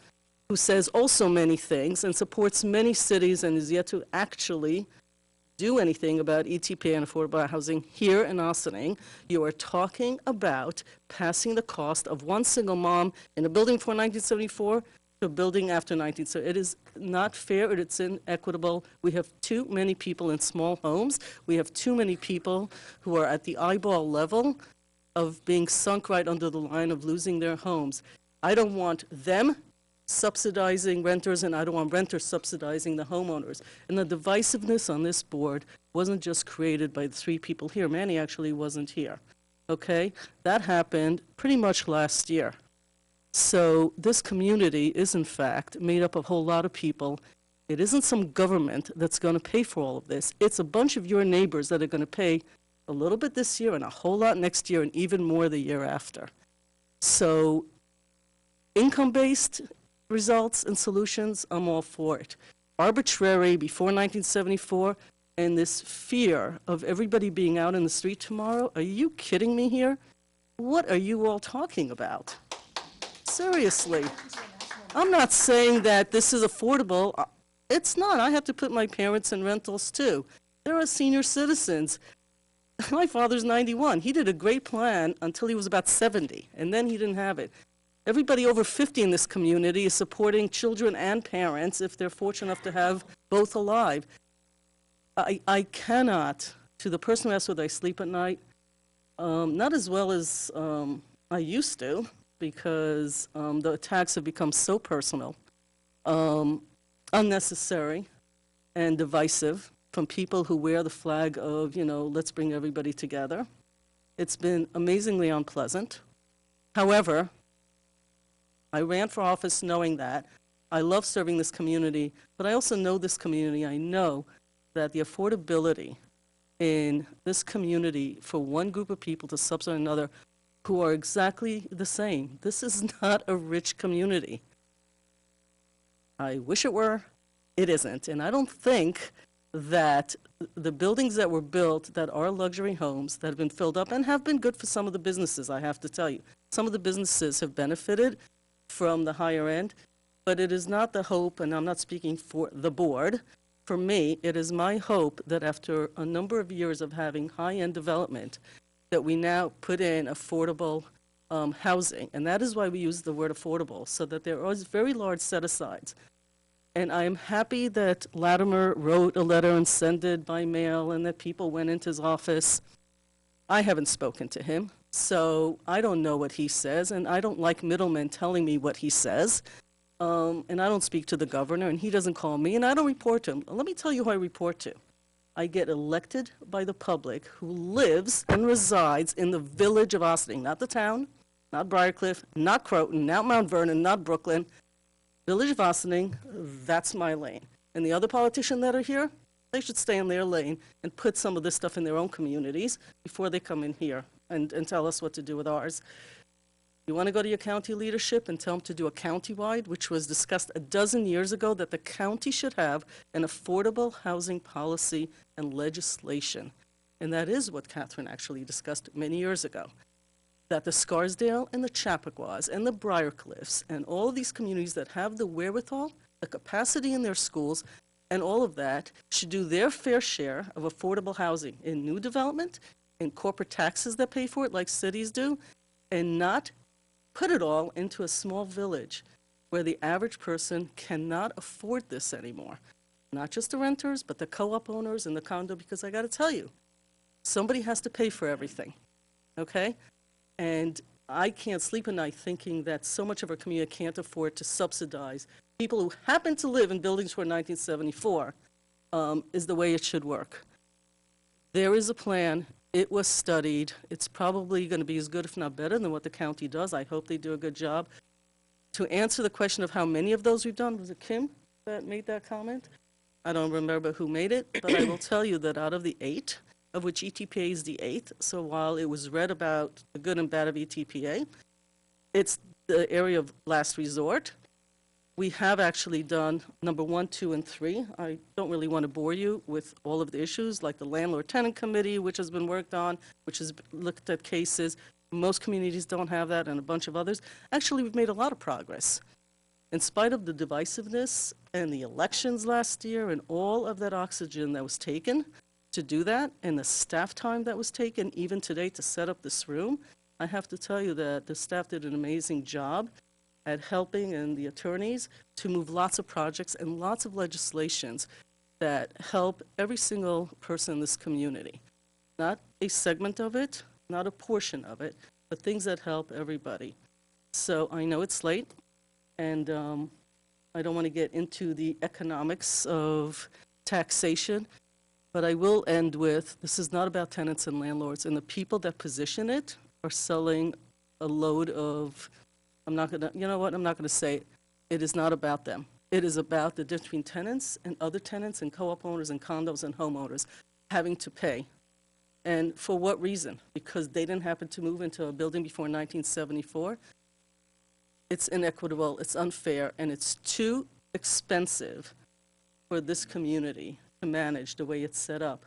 who says also many things and supports many cities and is yet to actually do anything about ETPA and affordable housing here in Ossining. You are talking about passing the cost of one single mom in a building before 1974 to a building after 1970. It is not fair, and it's inequitable. We have too many people in small homes. We have too many people who are at the eyeball level of being sunk right under the line of losing their homes. I don't want them subsidizing renters, and I don't want renters subsidizing the homeowners. And the divisiveness on this board wasn't just created by the 3 people here. Manny actually wasn't here, okay? That happened pretty much last year. So this community is, in fact, made up of a whole lot of people. It isn't some government that's going to pay for all of this. It's a bunch of your neighbors that are going to pay a little bit this year and a whole lot next year and even more the year after. So income-based results and solutions, I'm all for it. Arbitrary before 1974 and this fear of everybody being out in the street tomorrow, are you kidding me here? What are you all talking about? Seriously. I'm not saying that this is affordable. It's not. I have to put my parents in rentals too. There are senior citizens. My father's 91. He did a great plan until he was about 70, and then he didn't have it. Everybody over 50 in this community is supporting children and parents if they're fortunate enough to have both alive. I cannot, to the person who asks whether I sleep at night, not as well as I used to, because the attacks have become so personal, unnecessary, and divisive from people who wear the flag of, you know, let's bring everybody together. It's been amazingly unpleasant. However, I ran for office knowing that. I love serving this community, but I also know this community. I know that the affordability in this community for one group of people to subsidize another who are exactly the same. This is not a rich community. I wish it were. It isn't. And I don't think that the buildings that were built that are luxury homes that have been filled up and have been good for some of the businesses, I have to tell you. Some of the businesses have benefited from the higher end, but it is not the hope, and I'm not speaking for the board. For me, it is my hope that after a number of years of having high-end development, that we now put in affordable housing. And that is why we use the word affordable, so that there are very large set-asides. And I am happy that Latimer wrote a letter and sent it by mail and that people went into his office. I haven't spoken to him, so I don't know what he says, and I don't like middlemen telling me what he says. And I don't speak to the governor, and he doesn't call me, and I don't report to him. Let me tell you who I report to. I get elected by the public who lives and resides in the village of Ossining, not the town, not Briarcliff, not Croton, not Mount Vernon, not Brooklyn. Village of Ossining, that's my lane. And the other politicians that are here, they should stay in their lane and put some of this stuff in their own communities before they come in here and tell us what to do with ours. You want to go to your county leadership and tell them to do a county-wide, which was discussed a dozen years ago, that the county should have an affordable housing policy and legislation. And that is what Catherine actually discussed many years ago. That the Scarsdale and the Chappaqua and the Briarcliffs and all of these communities that have the wherewithal, the capacity in their schools, and all of that should do their fair share of affordable housing in new development, in corporate taxes that pay for it like cities do, and not put it all into a small village where the average person cannot afford this anymore. Not just the renters, but the co-op owners and the condo, because I got to tell you, somebody has to pay for everything, okay? And I can't sleep at night thinking that so much of our community can't afford to subsidize people who happen to live in buildings from 1974 is the way it should work. There is a plan. It was studied. It's probably going to be as good, if not better, than what the county does. I hope they do a good job. To answer the question of how many of those we've done, was it Kim that made that comment? I don't remember who made it, but I will tell you that out of the 8, of which ETPA is the 8th, so while it was read about the good and bad of ETPA, it's the area of last resort. We have actually done number 1, 2, and 3. I don't really want to bore you with all of the issues, like the Landlord-Tenant Committee, which has been worked on, which has looked at cases. Most communities don't have that, and a bunch of others. Actually, we've made a lot of progress. In spite of the divisiveness and the elections last year and all of that oxygen that was taken to do that, and the staff time that was taken even today to set up this room, I have to tell you that the staff did an amazing job at helping, and the attorneys, to move lots of projects and lots of legislations that help every single person in this community. Not a segment of it, not a portion of it, but things that help everybody. So I know it's late, and I don't want to get into the economics of taxation, but I will end with, this is not about tenants and landlords, and the people that position it are selling a load of, I'm not going to, you know what, I'm not going to say it. It is not about them. It is about the difference between tenants and other tenants and co-op owners and condos and homeowners having to pay. And for what reason? Because they didn't happen to move into a building before 1974? It's inequitable, it's unfair, and it's too expensive for this community to manage the way it's set up.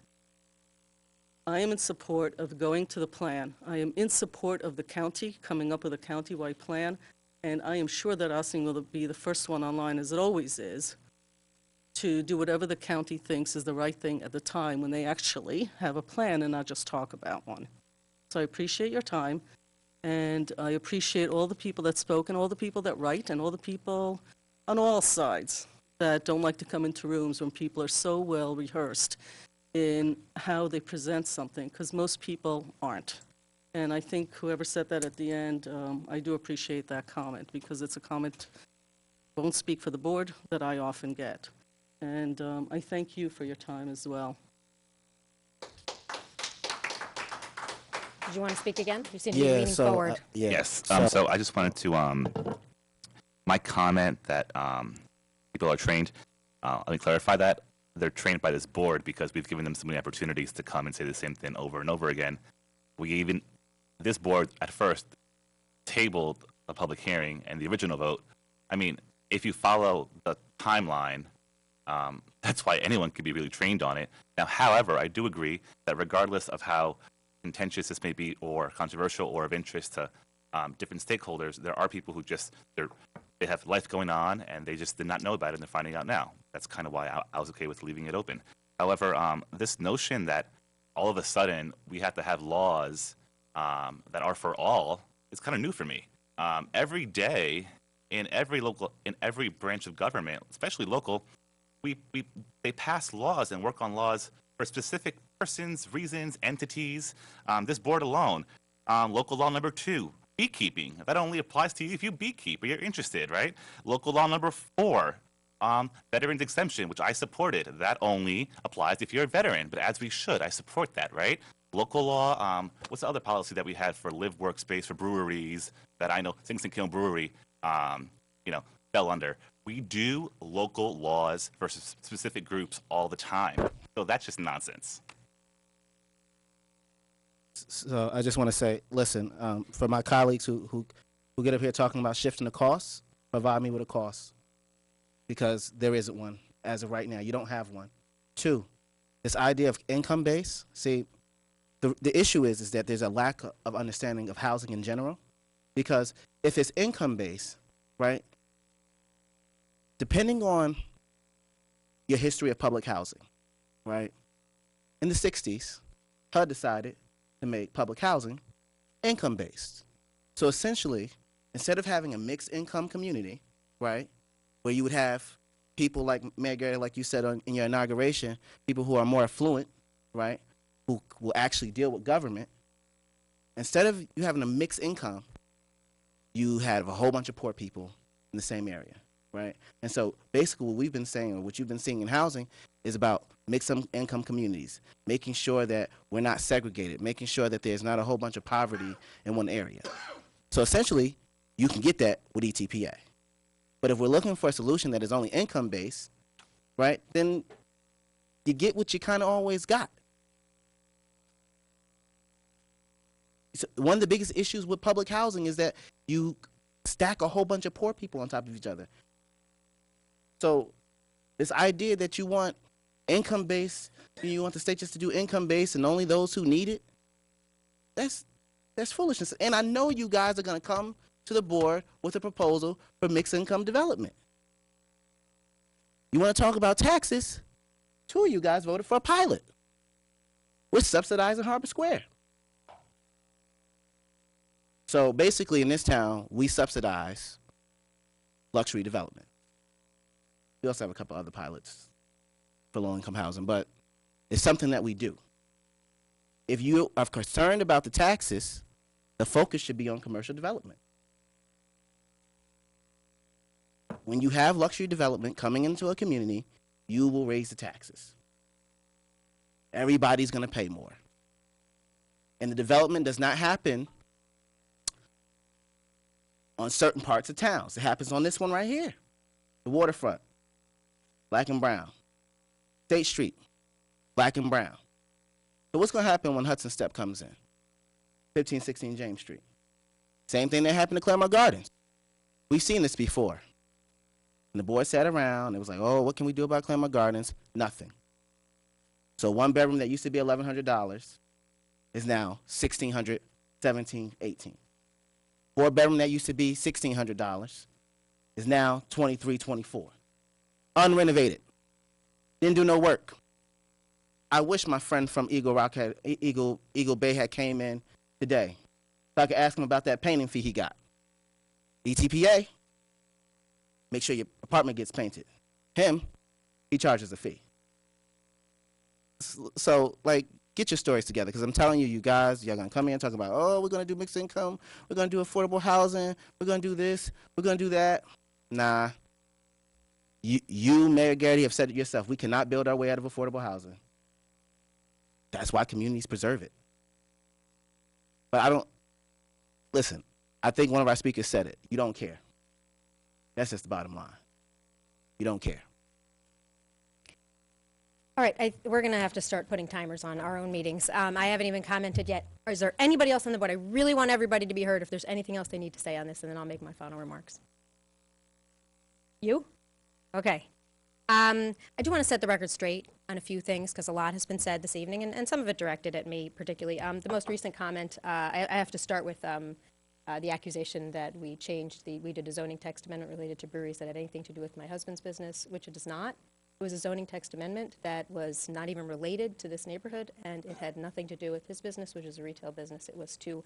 I am in support of going to the plan. I am in support of the county coming up with a county-wide plan, and I am sure that Ossining will be the first one online, as it always is, to do whatever the county thinks is the right thing at the time when they actually have a plan and not just talk about one. So I appreciate your time, and I appreciate all the people that spoke and all the people that write and all the people on all sides that don't like to come into rooms when people are so well rehearsed in how they present something, because most people aren't. And I think whoever said that at the end, I do appreciate that comment, because it's a comment, won't speak for the board, that I often get. And I thank you for your time as well. Did you want to speak again? You seem to be leaning forward. Yes. So I just wanted to my comment that people are trained, let me clarify that. They're trained by this board because we've given them so many opportunities to come and say the same thing over and over again. This board at first tabled a public hearing and the original vote. I mean, if you follow the timeline, that's why anyone could be really trained on it. Now, however, I do agree that regardless of how contentious this may be or controversial or of interest to different stakeholders, there are people who just, they have life going on and they just did not know about it and they're finding out now. That's kind of why I was okay with leaving it open. However, this notion that all of a sudden we have to have laws that are for all is kind of new for me. Every day in every branch of government, especially local, they pass laws and work on laws for specific persons, reasons, entities. This board alone, local law number 2, beekeeping. That only applies to you if you beekeep or you're interested, right? Local law number 4, veterans exemption, which I supported. That only applies if you're a veteran, but as we should, I support that, right? Local law, what's the other policy that we had for live workspace for breweries that I know Sing Sing Kiln Brewery, fell under? We do local laws for specific groups all the time. So that's just nonsense. So I just want to say, listen, for my colleagues who get up here talking about shifting the costs, provide me with a cost, because there isn't one as of right now. You don't have one. 2, this idea of income base. See, the issue is that there's a lack of understanding of housing in general, because if it's income based, right, depending on your history of public housing, right, in the 60s, HUD decided to make public housing income based. So essentially, instead of having a mixed income community, right, where you would have people like Mayor Garrity, like you said in your inauguration, people who are more affluent, right, who will actually deal with government, instead of you having a mixed income, you have a whole bunch of poor people in the same area, right? And so basically what we've been saying, or what you've been seeing in housing, is about mixed income communities, making sure that we're not segregated, making sure that there's not a whole bunch of poverty in one area. So essentially, you can get that with ETPA. But if we're looking for a solution that is only income-based, right, then you get what you kind of always got. So one of the biggest issues with public housing is that you stack a whole bunch of poor people on top of each other. So this idea that you want income-based, you want the state just to do income-based and only those who need it, that's foolishness. And I know you guys are going to come to the board with a proposal for mixed income development. You want to talk about taxes? 2 of you guys voted for a pilot. We're subsidizing Harbor Square. So basically in this town, we subsidize luxury development. We also have a couple other pilots for low-income housing, but it's something that we do. If you are concerned about the taxes, the focus should be on commercial development. When you have luxury development coming into a community, you will raise the taxes. Everybody's going to pay more. And the development does not happen on certain parts of towns. It happens on this one right here, the waterfront, black and brown. State Street, black and brown. So what's going to happen when Hudson Step comes in? 1516 James Street. Same thing that happened to Claremont Gardens. We've seen this before. And the board sat around, it was like, oh, what can we do about Claremont Gardens? Nothing. So 1 bedroom that used to be $1,100 is now $1,600, $1,700, $1,800. 4 bedroom that used to be $1,600 is now $2,300, $2,400. Unrenovated. Didn't do no work. I wish my friend from Eagle Bay had came in today so I could ask him about that painting fee he got. ETPA, make sure your apartment gets painted. Him, he charges a fee. So, like, get your stories together, because I'm telling you, you guys, y'all gonna come in and talk about, oh, we're gonna do mixed income, we're gonna do affordable housing, we're gonna do this, we're gonna do that. Nah. You, Mayor Garrity, have said it yourself. We cannot build our way out of affordable housing. That's why communities preserve it. But listen, I think one of our speakers said it. You don't care. That's just the bottom line. You don't care. All right, we're going to have to start putting timers on our own meetings. I haven't even commented yet. Is there anybody else on the board? I really want everybody to be heard if there's anything else they need to say on this, and then I'll make my final remarks. You? Okay. I do want to set the record straight on a few things because a lot has been said this evening, and some of it directed at me particularly. The most recent comment, I have to start with the accusation that we did a zoning text amendment related to breweries that had anything to do with my husband's business, which it does not. It was a zoning text amendment that was not even related to this neighborhood, and it had nothing to do with his business, which is a retail business. It was to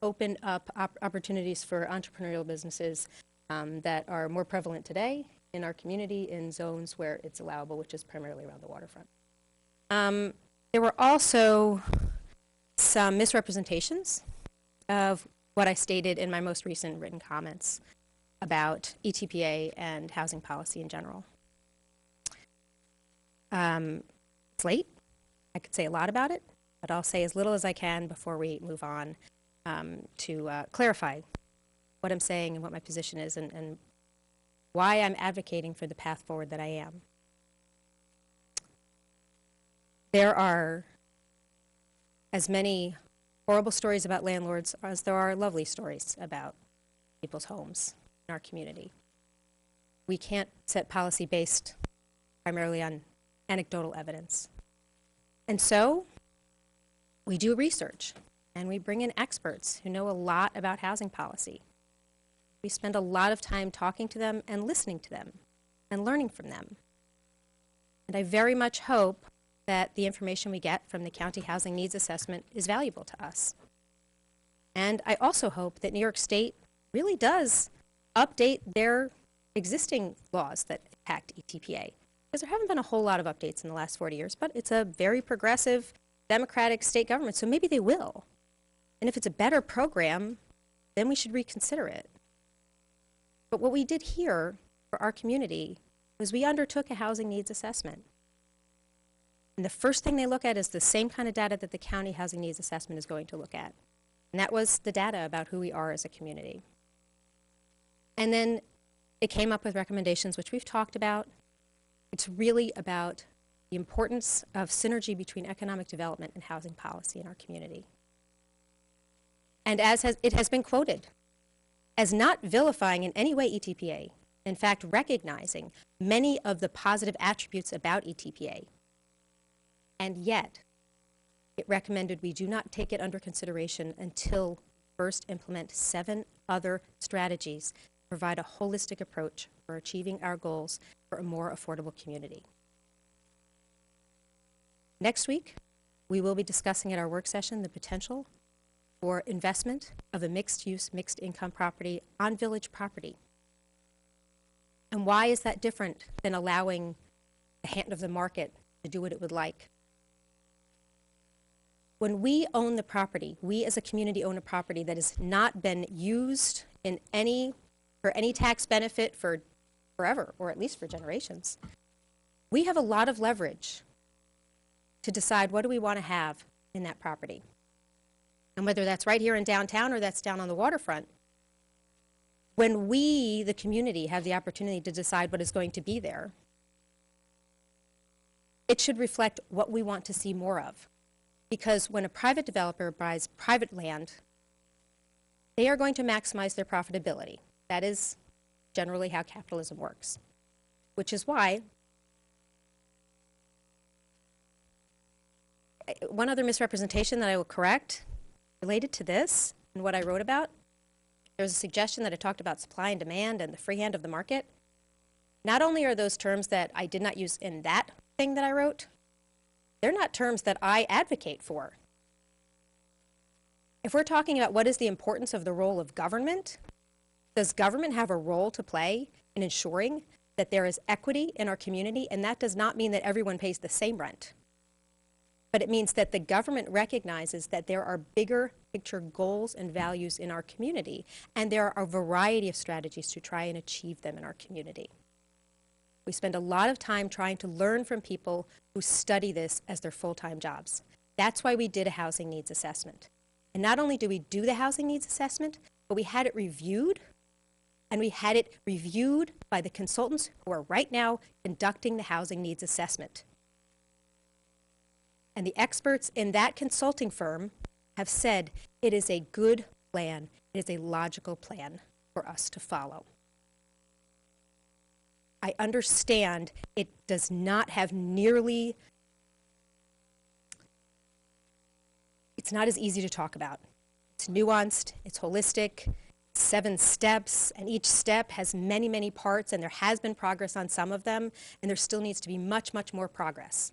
open up opportunities for entrepreneurial businesses that are more prevalent today in our community in zones where it's allowable, which is primarily around the waterfront. There were also some misrepresentations of what I stated in my most recent written comments about ETPA and housing policy in general. It's late. I could say a lot about it, but I'll say as little as I can before we move on to clarify what I'm saying and what my position is and why I'm advocating for the path forward that I am. There are as many horrible stories about landlords as there are lovely stories about people's homes in our community. We can't set policy based primarily on anecdotal evidence. And so we do research and we bring in experts who know a lot about housing policy. We spend a lot of time talking to them and listening to them and learning from them. And I very much hope that the information we get from the County Housing Needs Assessment is valuable to us. And I also hope that New York State really does update their existing laws that impact ETPA. Because there haven't been a whole lot of updates in the last 40 years, but it's a very progressive, democratic state government, so maybe they will. And if it's a better program, then we should reconsider it. But what we did here for our community was we undertook a housing needs assessment. And the first thing they look at is the same kind of data that the county housing needs assessment is going to look at. And that was the data about who we are as a community. And then it came up with recommendations, which we've talked about. It's really about the importance of synergy between economic development and housing policy in our community. And as it has been quoted, as not vilifying in any way ETPA, in fact recognizing many of the positive attributes about ETPA. And yet, it recommended we do not take it under consideration until first implement 7 other strategies to provide a holistic approach for achieving our goals for a more affordable community. Next week, we will be discussing at our work session the potential for investment of a mixed-use, mixed-income property on village property. And why is that different than allowing the hand of the market to do what it would like? When we own the property, we as a community own a property that has not been used in for any tax benefit for forever, or at least for generations. We have a lot of leverage to decide what do we want to have in that property. And whether that's right here in downtown or that's down on the waterfront, when we, the community, have the opportunity to decide what is going to be there, it should reflect what we want to see more of. Because when a private developer buys private land, they are going to maximize their profitability. That is generally how capitalism works, which is why one other misrepresentation that I will correct related to this and what I wrote about. There was a suggestion that I talked about supply and demand and the free hand of the market. Not only are those terms that I did not use in that thing that I wrote, they're not terms that I advocate for. If we're talking about what is the importance of the role of government, does government have a role to play in ensuring that there is equity in our community? And that does not mean that everyone pays the same rent. But it means that the government recognizes that there are bigger picture goals and values in our community, and there are a variety of strategies to try and achieve them in our community. We spend a lot of time trying to learn from people who study this as their full-time jobs. That's why we did a housing needs assessment. And not only did we do the housing needs assessment, but we had it reviewed and we had it reviewed by the consultants who are right now conducting the housing needs assessment. And the experts in that consulting firm have said it is a good plan, it is a logical plan for us to follow. I understand it does not have nearly, it's not as easy to talk about. It's nuanced, it's holistic, 7 steps, and each step has many, many parts, and there has been progress on some of them, and there still needs to be much, much more progress.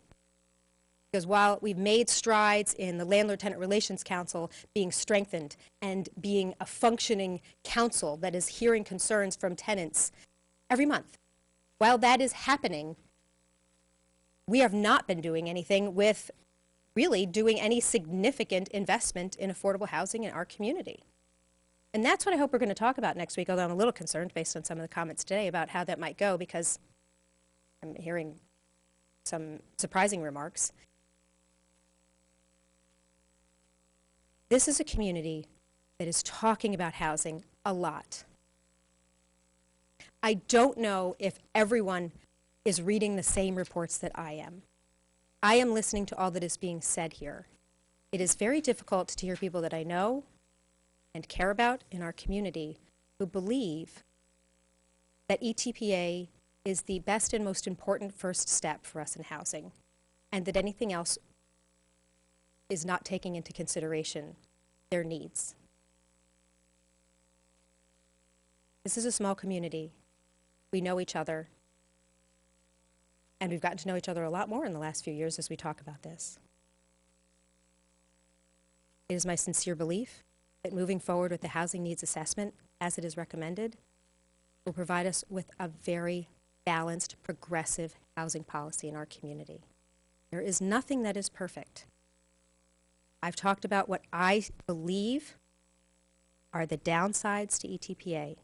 Because while we've made strides in the Landlord-Tenant Relations Council being strengthened and being a functioning council that is hearing concerns from tenants every month, while that is happening, we have not been doing anything with really doing any significant investment in affordable housing in our community. And that's what I hope we're going to talk about next week, although I'm a little concerned based on some of the comments today about how that might go, because I'm hearing some surprising remarks. This is a community that is talking about housing a lot. I don't know if everyone is reading the same reports that I am. I am listening to all that is being said here. It is very difficult to hear people that I know and care about in our community who believe that ETPA is the best and most important first step for us in housing, and that anything else is not taking into consideration their needs. This is a small community. We know each other, and we've gotten to know each other a lot more in the last few years as we talk about this. It is my sincere belief that moving forward with the housing needs assessment, as it is recommended, will provide us with a very balanced, progressive housing policy in our community. There is nothing that is perfect. I've talked about what I believe are the downsides to ETPA,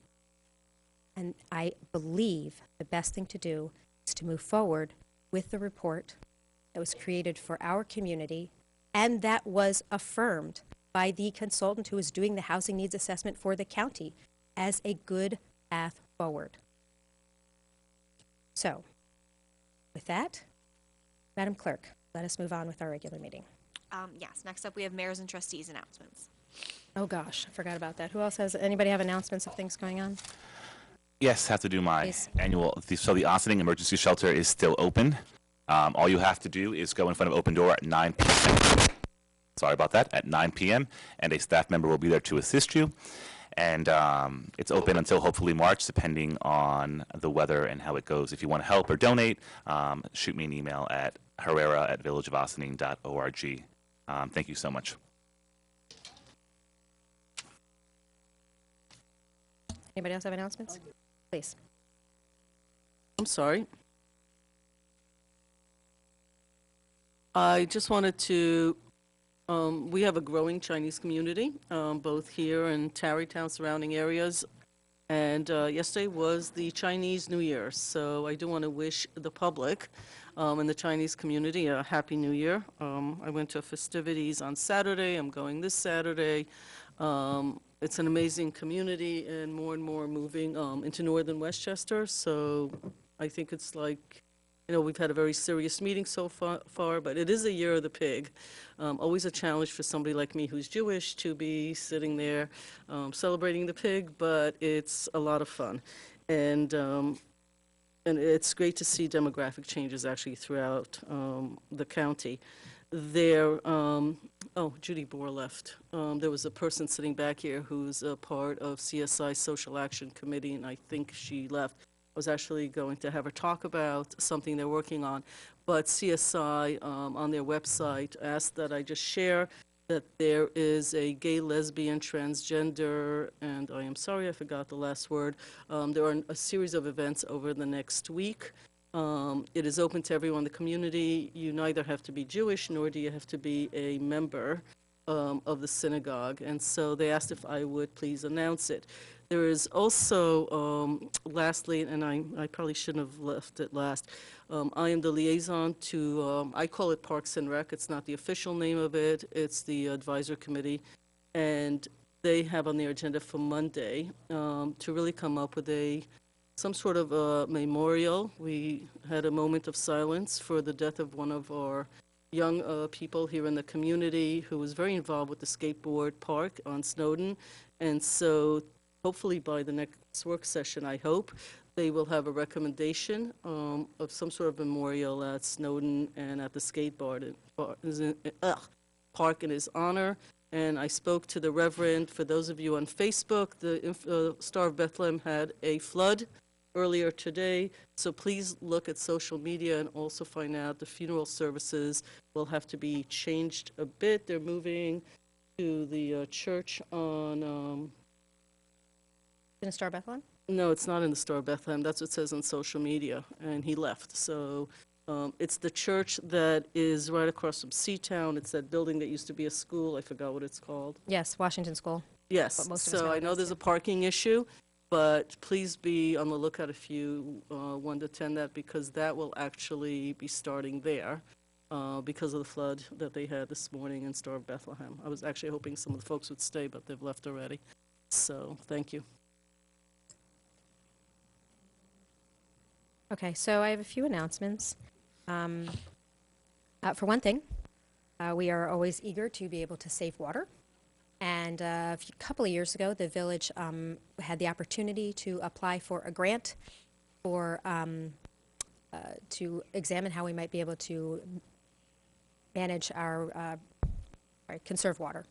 and I believe the best thing to do is to move forward with the report that was created for our community and that was affirmed by the consultant who is doing the housing needs assessment for the county as a good path forward. So, with that, Madam Clerk, let us move on with our regular meeting. Yes, next up we have mayors and trustees announcements. Oh gosh, I forgot about that. Who else has, anybody have announcements of things going on? Yes, have to do my Please. annual. So the Ossining Emergency Shelter is still open. All you have to do is go in front of Open Door at 9 p.m. Sorry about that, at 9 p.m. and a staff member will be there to assist you. And it's open until hopefully March, depending on the weather and how it goes. If you want to help or donate, shoot me an email at herrera@villageofossining.org. Thank you so much. Anybody else have announcements? Please. I'm sorry. I just wanted to, we have a growing Chinese community, both here in Tarrytown, surrounding areas. And yesterday was the Chinese New Year, so I do want to wish the public and the Chinese community a Happy New Year. I went to festivities on Saturday. I'm going this Saturday. It's an amazing community, and more moving into northern Westchester. So I think it's like, you know, we've had a very serious meeting so far, but it is a year of the pig. Always a challenge for somebody like me who's Jewish to be sitting there celebrating the pig, but it's a lot of fun. And it's great to see demographic changes actually throughout the county. There, oh, Judy Bohr left. There was a person sitting back here who's a part of CSI Social Action Committee, and I think she left. I was actually going to have her talk about something they're working on, but CSI on their website asked that I just share that there is a gay, lesbian, transgender, and I am sorry I forgot the last word. There are a series of events over the next week. It is open to everyone in the community. You neither have to be Jewish nor do you have to be a member of the synagogue. And so they asked if I would please announce it. There is also, lastly, and I probably shouldn't have left it last, I am the liaison to, I call it Parks and Rec. It's not the official name of it. It's the advisor committee. And they have on their agenda for Monday, to really come up with some sort of a memorial. We had a moment of silence for the death of one of our young people here in the community who was very involved with the skateboard park on Snowden. And so hopefully by the next work session, I hope, they will have a recommendation of some sort of memorial at Snowden and at the skateboard park in his honor. And I spoke to the Reverend. For those of you on Facebook, the Star of Bethlehem had a flood earlier today, so please look at social media and also find out the funeral services will have to be changed a bit. They're moving to the church on... In the Star of Bethlehem? No, it's not in the Star of Bethlehem. That's what it says on social media, and he left. So it's the church that is right across from Seatown. It's that building that used to be a school. I forgot what it's called. Yes, Washington School. Yes, What most of us so know I it know as, there's a parking issue, but please be on the lookout if you want to attend that, because that will actually be starting there because of the flood that they had this morning in Star of Bethlehem. I was actually hoping some of the folks would stay, but they've left already. So thank you. Okay, so I have a few announcements. For one thing, we are always eager to be able to save water. And a couple of years ago, the village had the opportunity to apply for a grant for to examine how we might be able to manage our conserve water.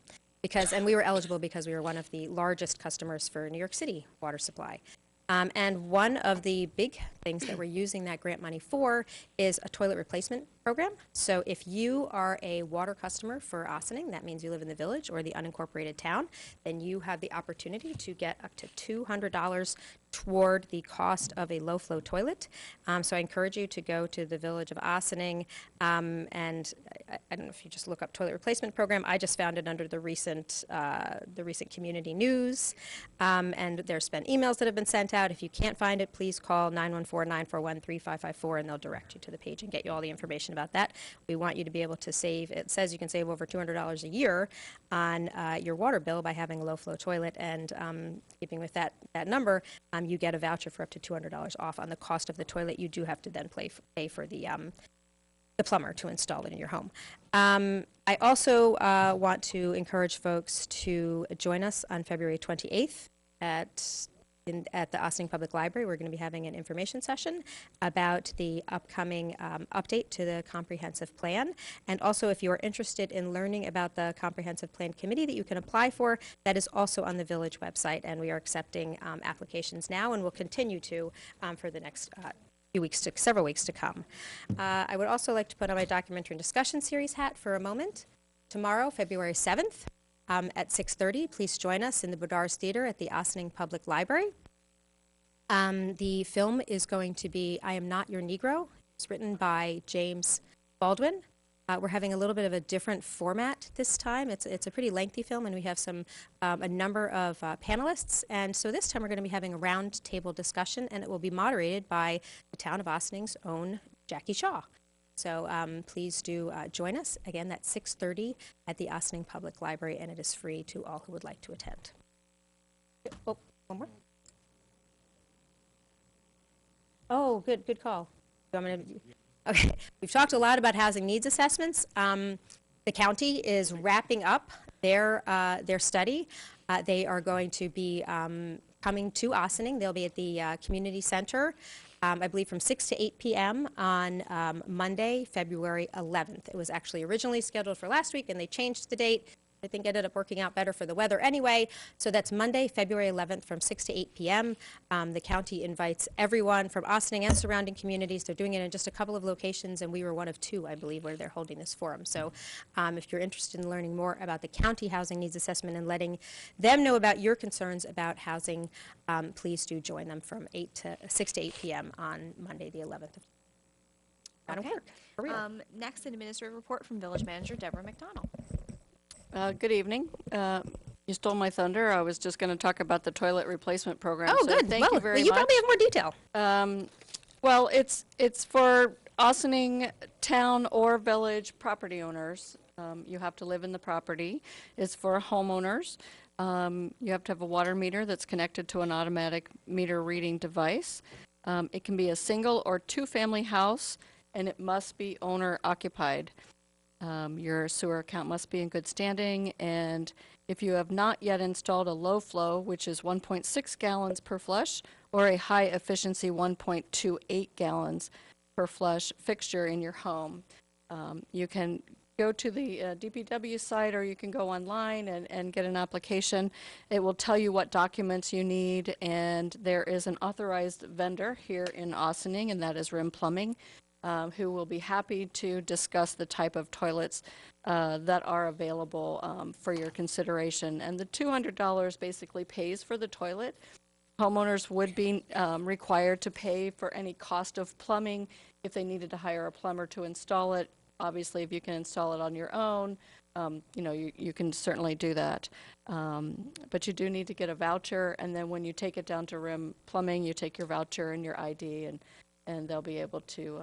And we were eligible because we were one of the largest customers for New York City water supply. And one of the big things that we're using that grant money for is a toilet replacement program. So if you are a water customer for Ossining, that means you live in the village or the unincorporated town, then you have the opportunity to get up to $200 toward the cost of a low-flow toilet. So I encourage you to go to the village of Ossining, and I don't know if you just look up toilet replacement program. I just found it under the recent community news, and there's been emails that have been sent out. If you can't find it, please call 914-941-3554, and they'll direct you to the page and get you all the information about that. We want you to be able to save. It says you can save over $200 a year on your water bill by having a low-flow toilet, and keeping with that number, you get a voucher for up to $200 off on the cost of the toilet. You do have to then pay for the plumber to install it in your home. I also want to encourage folks to join us on February 28th at the Ossining Public Library. We're going to be having an information session about the upcoming update to the comprehensive plan. And also, if you are interested in learning about the comprehensive plan committee that you can apply for, that is also on the village website, and we are accepting applications now and will continue to for the next several weeks to come. I would also like to put on my documentary and discussion series hat for a moment. Tomorrow, February 7th, at 6:30, please join us in the Bodars Theater at the Ossining Public Library. The film is going to be I Am Not Your Negro. It's written by James Baldwin. We're having a little bit of a different format this time. It's a pretty lengthy film, and we have a number of panelists. And so this time we're going to be having a round table discussion, and it will be moderated by the town of Ossining's own Jackie Shaw. So please do join us. Again, that's 6:30 at the Ossining Public Library, and it is free to all who would like to attend. Oh, one more. Oh, good call. Okay, we've talked a lot about housing needs assessments. The county is wrapping up their study. They are going to be coming to Ossining. They'll be at the community center, I believe from 6 to 8 p.m. on Monday, February 11th. It was actually originally scheduled for last week, and they changed the date. I think it ended up working out better for the weather anyway. So that's Monday, February 11th from 6 to 8 p.m. The county invites everyone from Ossining and surrounding communities. They're doing it in just a couple of locations, and we were one of two, I believe, where they're holding this forum. So if you're interested in learning more about the county housing needs assessment and letting them know about your concerns about housing, please do join them from 6 to 8 p.m. on Monday, the 11th. Okay. Next, an administrative report from Village Manager Deborah McDonald. Good evening. You stole my thunder. I was just going to talk about the toilet replacement program. Oh, so good. Thank you very much. You probably have more detail. Well, it's for Ossining town or village property owners. You have to live in the property. It's for homeowners. You have to have a water meter that's connected to an automatic meter reading device. It can be a single or two-family house, and it must be owner occupied. Your sewer account must be in good standing, and if you have not yet installed a low flow, which is 1.6 gallons per flush, or a high efficiency 1.28 gallons per flush fixture in your home, you can go to the DPW site, or you can go online and get an application. It will tell you what documents you need, and there is an authorized vendor here in Ossining, and that is Rim Plumbing, who will be happy to discuss the type of toilets that are available for your consideration. And the $200 basically pays for the toilet. Homeowners would be required to pay for any cost of plumbing if they needed to hire a plumber to install it. Obviously, if you can install it on your own, you can certainly do that. But you do need to get a voucher, and then when you take it down to Rim Plumbing, you take your voucher and your ID, and they'll be able to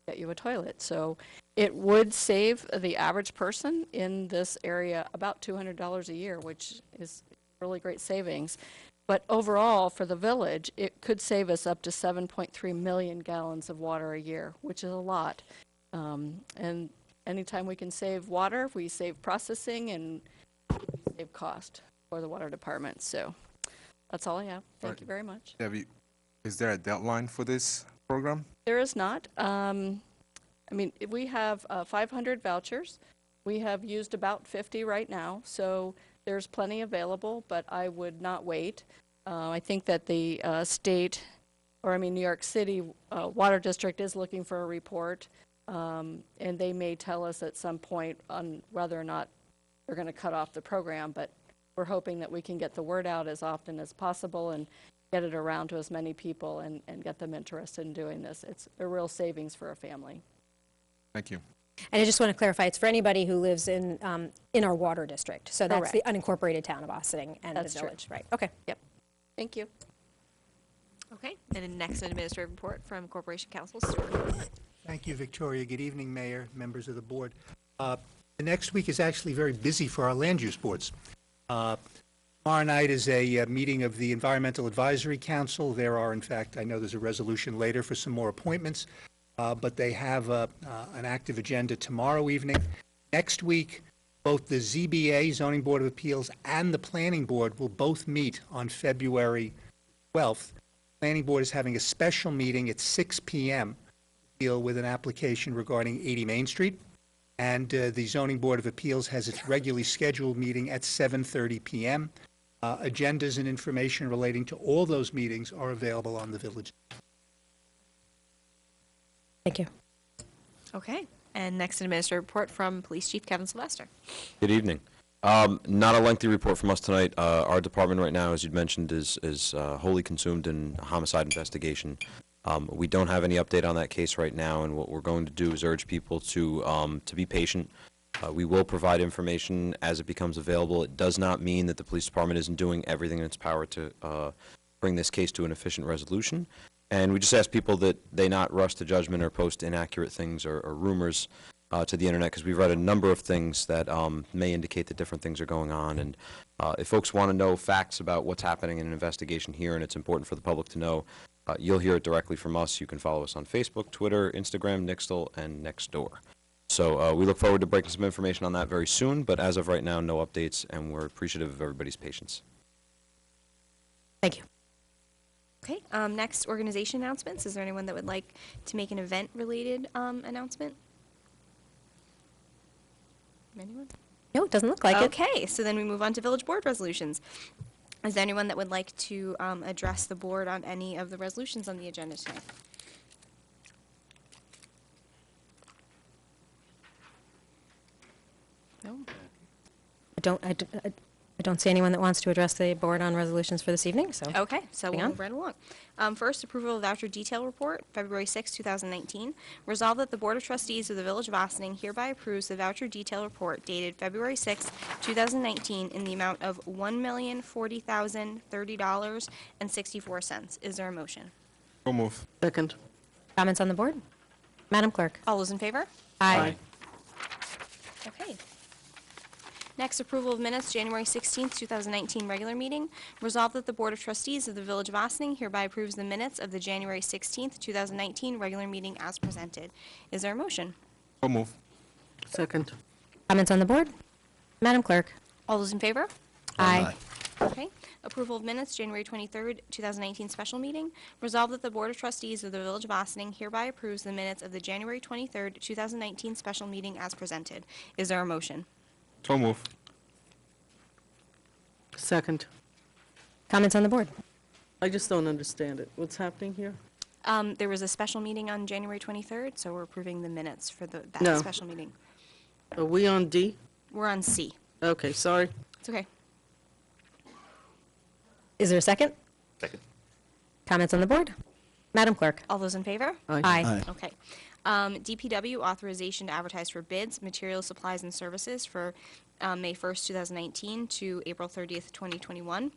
get you a toilet. So it would save the average person in this area about $200 a year, which is really great savings. But overall, for the village, it could save us up to 7.3 million gallons of water a year, which is a lot. And anytime we can save water, we save processing and we save cost for the water department. So that's all I have. Thank you very much. Debbie, is there a deadline for this program? There is not. I mean, we have 500 vouchers. We have used about 50 right now, so there's plenty available, but I would not wait. I think that the New York City Water District is looking for a report, and they may tell us at some point on whether or not they're going to cut off the program, but we're hoping that we can get the word out as often as possible and get it around to as many people and get them interested in doing this. It's a real savings for a family. Thank you. And I just want to clarify, it's for anybody who lives in our water district. So that's the unincorporated town of Ossining and That's the true. village, right? Okay. Yep. Thank you. Okay, and then next, an administrative report from Corporation Counsel Stewart. Thank you, Victoria. Good evening, Mayor, members of the board. The next week is actually very busy for our land use boards. Tomorrow night is a meeting of the Environmental Advisory Council. There are, in fact, I know there's a resolution later for some more appointments, but they have an active agenda tomorrow evening. Next week, both the ZBA, Zoning Board of Appeals, and the Planning Board will both meet on February 12th. Planning Board is having a special meeting at 6 p.m. to deal with an application regarding 80 Main Street. And the Zoning Board of Appeals has its regularly scheduled meeting at 7:30 p.m. Agendas and information relating to all those meetings are available on the village. Thank you. Okay, and next, an administrative report from Police Chief Kevin Sylvester. Good evening. Not a lengthy report from us tonight. Our department right now, as you'd mentioned, is wholly consumed in a homicide investigation. We don't have any update on that case right now, and what we're going to do is urge people to be patient. We will provide information as it becomes available. It does not mean that the police department isn't doing everything in its power to bring this case to an efficient resolution. And we just ask people that they not rush to judgment or post inaccurate things or rumors to the internet, because we've read a number of things that may indicate that different things are going on. And if folks want to know facts about what's happening in an investigation here, and it's important for the public to know, you'll hear it directly from us. You can follow us on Facebook, Twitter, Instagram, Nixtal, and Nextdoor. So we look forward to breaking some information on that very soon, but as of right now, no updates, and we're appreciative of everybody's patience. Thank you. Okay, next, organization announcements. Is there anyone that would like to make an event-related announcement? Anyone? No, it doesn't look like it. Okay, so then we move on to village board resolutions. Is there anyone that would like to address the board on any of the resolutions on the agenda tonight? No? I don't see anyone that wants to address the board on resolutions for this evening, so. Okay, so moving we'll on. move right along. First, approval of voucher detail report, February 6, 2019. Resolved that the Board of Trustees of the Village of Ossining hereby approves the voucher detail report dated February 6, 2019 in the amount of $1,040,030.64. Is there a motion? So move. Second. Comments on the board? Madam Clerk? All those in favor? Aye. Okay. Next, approval of minutes, January 16th, 2019 regular meeting. Resolved that the Board of Trustees of the Village of Ossining hereby approves the minutes of the January 16th, 2019 regular meeting as presented. Is there a motion? So move. Second. Comments on the board? Madam Clerk? All those in favor? Aye. Okay. Approval of minutes, January 23rd, 2019 special meeting. Resolved that the Board of Trustees of the Village of Ossining hereby approves the minutes of the January 23rd, 2019 special meeting as presented. Is there a motion? So move. Second. Comments on the board? I just don't understand it. What's happening here? There was a special meeting on January 23rd, so we're approving the minutes for that No. special meeting. Are we on D? We're on C. Okay, sorry. It's okay. Is there a second? Second. Comments on the board? Madam Clerk? All those in favor? Aye. Aye. Okay. DPW authorization to advertise for bids, materials, supplies, and services for May 1st, 2019 to April 30th, 2021.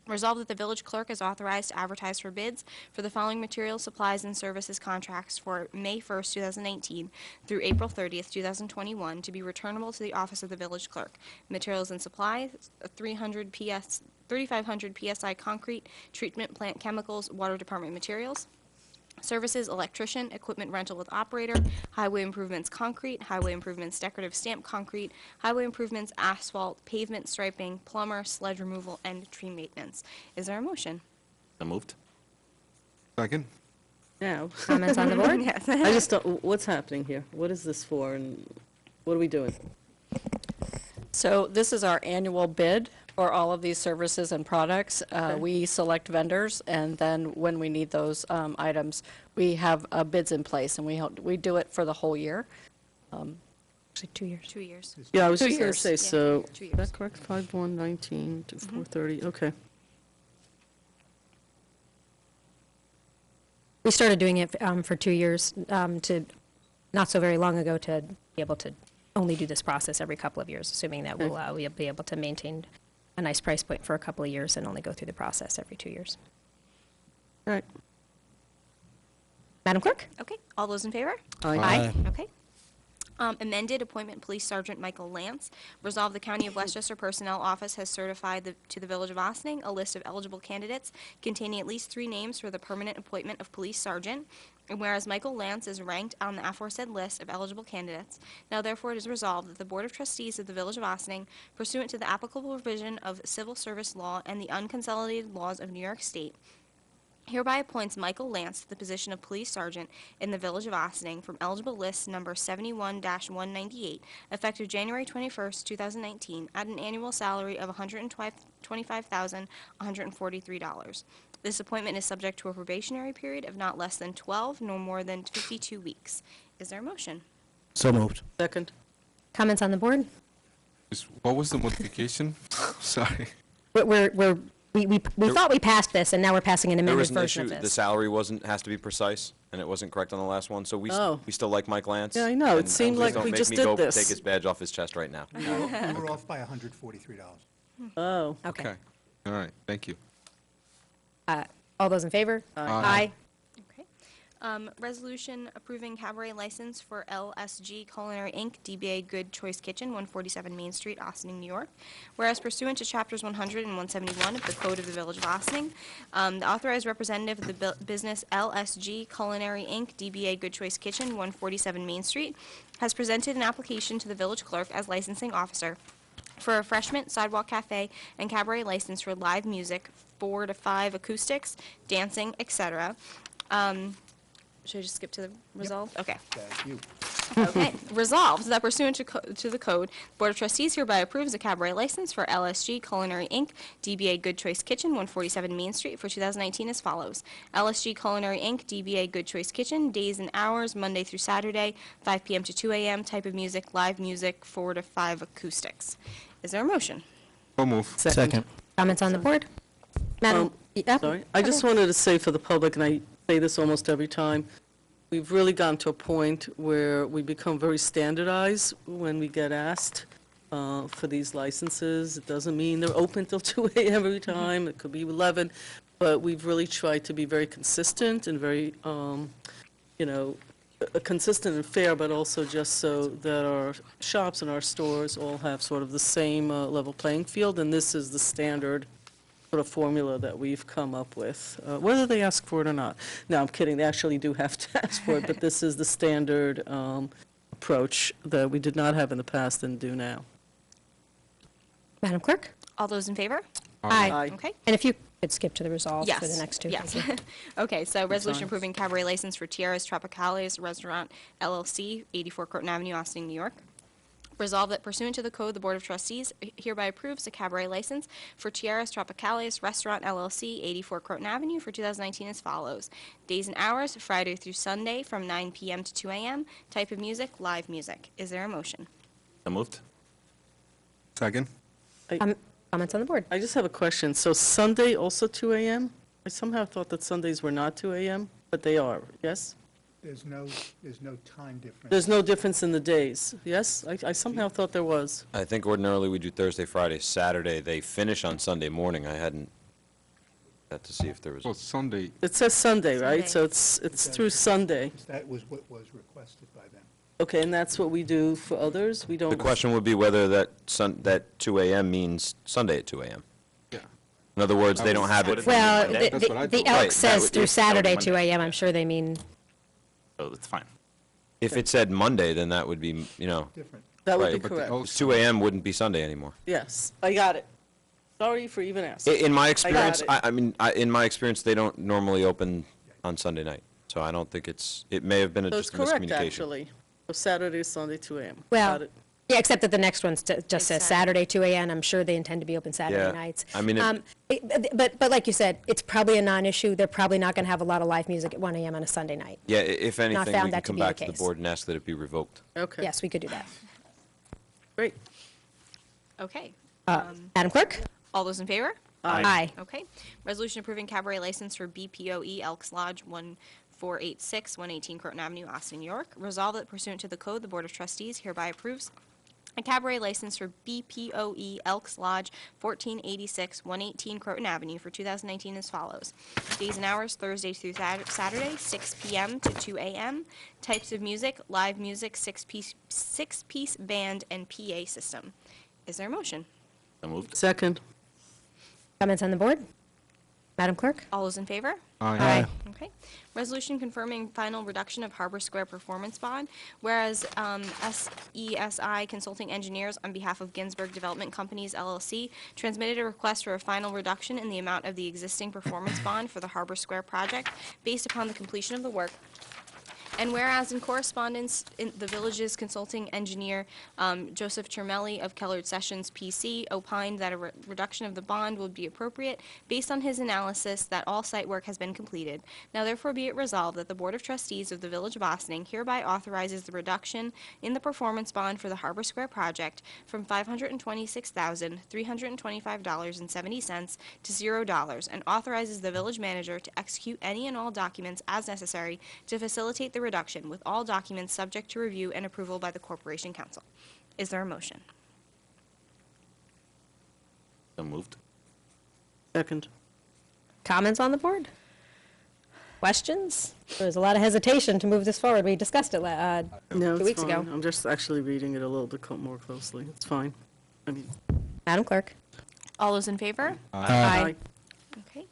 Resolved that the village clerk is authorized to advertise for bids for the following materials, supplies, and services contracts for May 1st, 2019 through April 30th, 2021 to be returnable to the office of the village clerk. Materials and supplies, 3,500 PSI concrete, treatment plant chemicals, water department materials. Services, electrician, equipment rental with operator, highway improvements concrete, highway improvements decorative stamp concrete, highway improvements asphalt, pavement striping, plumber, sledge removal, and tree maintenance. Is there a motion? So moved. Second. Now. Comments on the board? Yes. I just don't, what's happening here? What is this for and what are we doing? So this is our annual bid for all of these services and products. We select vendors, and then when we need those items, we have bids in place, and we do it for the whole year. Actually, 2 years. 2 years. Yeah, I was 2 just going to years. say, Yeah, so, 2 is years. that correct? 5/1/19 to 4/30, okay. We started doing it for 2 years, to, not so very long ago, to be able to only do this process every couple of years, assuming that we'll be able to maintain a nice price point for a couple of years and only go through the process every 2 years. All right. Madam Clerk? Okay. All those in favor? Aye. Okay. Amended appointment Police Sergeant Michael Lance. Resolved the County of Westchester Personnel Office has certified to the Village of Ossining a list of eligible candidates containing at least 3 names for the permanent appointment of Police Sergeant. And whereas Michael Lance is ranked on the aforesaid list of eligible candidates, now therefore it is resolved that the Board of Trustees of the Village of Ossining, pursuant to the applicable provision of civil service law and the unconsolidated laws of New York State, hereby appoints Michael Lance to the position of Police Sergeant in the Village of Ossining from eligible list number 71-198, effective January 21st, 2019, at an annual salary of $125,143. This appointment is subject to a probationary period of not less than 12 nor more than 52 weeks. Is there a motion? So moved. Second. Comments on the board? What was the modification? Sorry. We thought we passed this, and now we're passing an There amended was an version issue, of the this. salary has to be precise, and it wasn't correct on the last one, so we Oh. still like Mike Lance. Yeah, I know. It and seemed please like don't we make just me did go this. take his badge off his chest right now. We were off by $143. Oh. Okay. All right, thank you. All those in favor? Aye. Okay. Resolution approving cabaret license for LSG Culinary Inc., DBA Good Choice Kitchen, 147 Main Street, Ossining, New York. Whereas pursuant to Chapters 100 and 171 of the Code of the Village of Ossining, the authorized representative of the business LSG Culinary Inc., DBA Good Choice Kitchen, 147 Main Street, has presented an application to the village clerk as licensing officer for a refreshment, sidewalk cafe, and cabaret license for live music, 4 to 5 acoustics, dancing, etc. Should I just skip to the resolve? Okay. Thank you. Okay. Resolved that pursuant to the code, Board of Trustees hereby approves a cabaret license for LSG Culinary Inc., DBA Good Choice Kitchen, 147 Main Street for 2019 as follows. LSG Culinary Inc., DBA Good Choice Kitchen, days and hours, Monday through Saturday, 5 p.m. to 2 a.m., type of music, live music, 4 to 5 acoustics. Is there a motion? So move. Second. Comments on the board? Madam? Yeah? Sorry. I just wanted to say for the public, and I say this almost every time, we've really gotten to a point where we become very standardized when we get asked for these licenses. It doesn't mean they're open till 2 a.m. every time. It could be 11. But we've really tried to be very consistent and very, consistent and fair, but also just so that our shops and our stores all have sort of the same level playing field, and this is the standard sort of formula that we've come up with, whether they ask for it or not. No, I'm kidding, they actually do have to ask for it, but this is the standard approach that we did not have in the past and do now. Madam Clerk? All those in favor? Aye. Okay. And if you could skip to the resolve Yes. for the next two. Yes. thank you. Okay, so resolution fine. approving cabaret license for Tierras Tropicales Restaurant LLC, 84 Croton Avenue, Austin, New York. Resolved that pursuant to the code, the Board of Trustees hereby approves a cabaret license for Tierras Tropicales Restaurant LLC, 84 Croton Avenue for 2019 as follows. Days and hours, Friday through Sunday from 9 p.m. to 2 a.m. Type of music, live music. Is there a motion? So moved. Second. Comments on the board? I just have a question. So Sunday also 2 a.m.? I somehow thought that Sundays were not 2 a.m., but they are, yes? There's no time difference. There's no difference in the days, yes? I somehow thought there was. I think ordinarily we do Thursday, Friday, Saturday. They finish on Sunday morning. I hadn't had to see if there was. Well, Sunday. It says Sunday, right? So it's through Sunday. That was what was requested by them. Okay, and that's what we do for others? We don't? The question would be whether that 2 a.m. means Sunday at 2 a.m. Yeah. In other words, they don't have it. Well, That's what I the thought. elk Right, that says would- through that would be Saturday, 2 Monday. a.m. I'm sure they mean, So that's fine. If it said Monday, then that would be, Different. That would right, be but correct. 2 a.m. wouldn't be Sunday anymore. Yes, I got it. Sorry for even asking. In my experience, it. in my experience, they don't normally open on Sunday night. So I don't think it may have been So it's just a correct, miscommunication. actually. So Saturday, Sunday, 2 a.m. well, Got it. yeah, except that the next one just says Saturday, 2 a.m. I'm sure they intend to be open Saturday Yeah. nights. I mean, But like you said, it's probably a non-issue. They're probably not going to have a lot of live music at 1 a.m. on a Sunday night. Yeah, if anything, we found can that to come be the back to the case. board and ask that it be revoked. Okay. Yes, we could do that. Great. Okay. Madam Clerk? All those in favor? Aye. Okay. Resolution approving cabaret license for BPOE Elks Lodge 1486, 118 Croton Avenue, Austin, New York. Resolved that pursuant to the code, the Board of Trustees hereby approves a cabaret license for BPOE Elks Lodge 1486, 118 Croton Avenue for 2019 as follows. Days and hours, Thursday through Saturday, 6 p.m. to 2 a.m. Types of music, live music, six-piece band, and PA system. Is there a motion? So moved. Second. Comments on the board? Madam Clerk? All those in favor? Aye. Okay. Resolution confirming final reduction of Harbor Square performance bond, whereas SESI Consulting Engineers on behalf of Ginsberg Development Companies LLC transmitted a request for a final reduction in the amount of the existing performance bond for the Harbor Square project based upon the completion of the work. And whereas in correspondence, the village's consulting engineer, Joseph Termelli of Kellard Sessions PC, opined that a reduction of the bond would be appropriate based on his analysis that all site work has been completed. Now therefore be it resolved that the Board of Trustees of the Village of Ossining hereby authorizes the reduction in the performance bond for the Harbor Square project from $526,325.70 to $0 and authorizes the village manager to execute any and all documents as necessary to facilitate the reduction, with all documents subject to review and approval by the Corporation Council. Is there a motion? So moved. Second. Comments on the board? Questions? There's a lot of hesitation to move this forward. We discussed it No, 2 it's weeks fine. ago. I'm just actually reading it a little bit more closely. It's fine. I mean, Madam Clerk? All those in favor? Aye. Okay.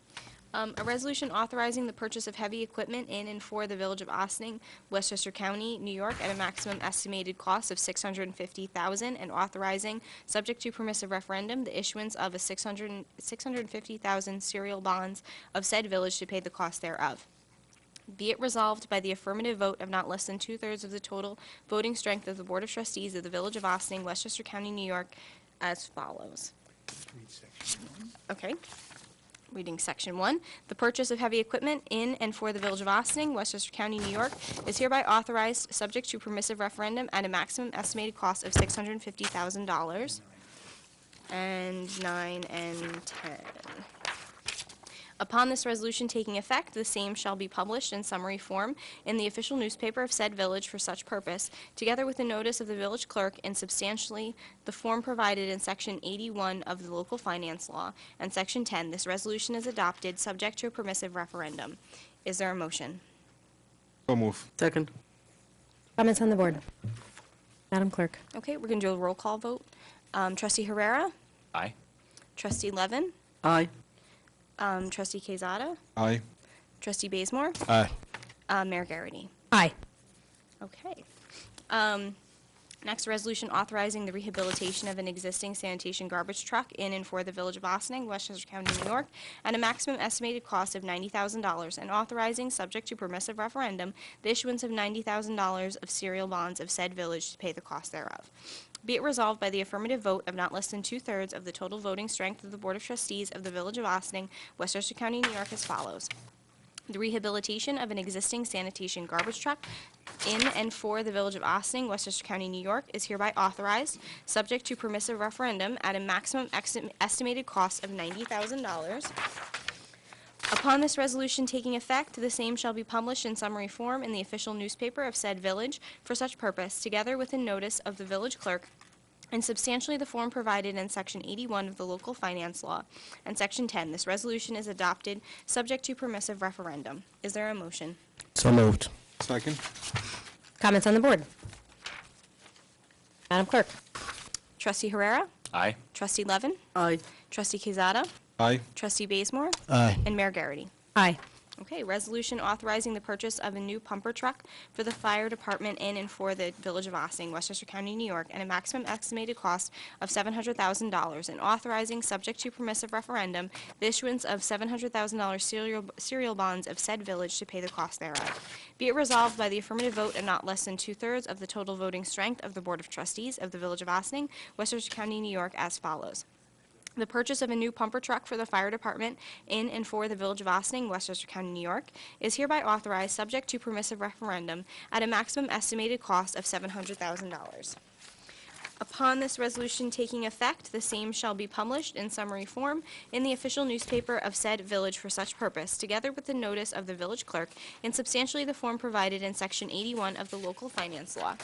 A resolution authorizing the purchase of heavy equipment in and for the Village of Ossining, Westchester County, New York, at a maximum estimated cost of $650,000, and authorizing, subject to permissive referendum, the issuance of a $650,000 serial bonds of said village to pay the cost thereof. Be it resolved by the affirmative vote of not less than 2/3 of the total voting strength of the Board of Trustees of the Village of Ossining, Westchester County, New York, as follows. Okay. Reading Section 1. The purchase of heavy equipment in and for the Village of Ossining, Westchester County, New York, is hereby authorized, subject to permissive referendum, at a maximum estimated cost of $650,000. And 9 and 10. Upon this resolution taking effect, the same shall be published in summary form in the official newspaper of said village for such purpose, together with a notice of the village clerk in substantially the form provided in Section 81 of the local finance law. And Section 10, this resolution is adopted subject to a permissive referendum. Is there a motion? So move. Second. Comments on the board? Madam Clerk. Okay, we're going to do a roll call vote. Trustee Herrera, Aye. Trustee Levin, Aye. Trustee Quezada, Aye. Trustee Bazemore, Aye. Mayor Garrity. Aye. Okay. Next, resolution authorizing the rehabilitation of an existing sanitation garbage truck in and for the Village of Ossining, Westchester County, New York, at a maximum estimated cost of $90,000, and authorizing, subject to permissive referendum, the issuance of $90,000 of serial bonds of said village to pay the cost thereof. Be it resolved by the affirmative vote of not less than 2/3 of the total voting strength of the Board of Trustees of the Village of Ossining, Westchester County, New York, as follows. The rehabilitation of an existing sanitation garbage truck in and for the Village of Ossining, Westchester County, New York, is hereby authorized, subject to permissive referendum, at a maximum estimated cost of $90,000. Upon this resolution taking effect, the same shall be published in summary form in the official newspaper of said village for such purpose, together with a notice of the village clerk, in substantially the form provided in Section 81 of the local finance law. And Section 10, this resolution is adopted subject to permissive referendum. Is there a motion? So moved. Second. Comments on the board? Madam Clerk. Trustee Herrera, Aye. Trustee Levin, Aye. Trustee Quezada, Aye. Trustee Bazemore, Aye. and Mayor Garrity. Aye. Okay, resolution authorizing the purchase of a new pumper truck for the fire department in and for the Village of Ossining, Westchester County, New York, at a maximum estimated cost of $700,000, and authorizing, subject to permissive referendum, the issuance of $700,000 serial bonds of said village to pay the cost thereof. Be it resolved by the affirmative vote of not less than 2/3 of the total voting strength of the Board of Trustees of the Village of Ossining, Westchester County, New York, as follows. The purchase of a new pumper truck for the fire department in and for the Village of Ossining, Westchester County, New York, is hereby authorized, subject to permissive referendum, at a maximum estimated cost of $700,000. Upon this resolution taking effect, the same shall be published in summary form in the official newspaper of said village for such purpose, together with the notice of the village clerk, in substantially the form provided in Section 81 of the local finance law.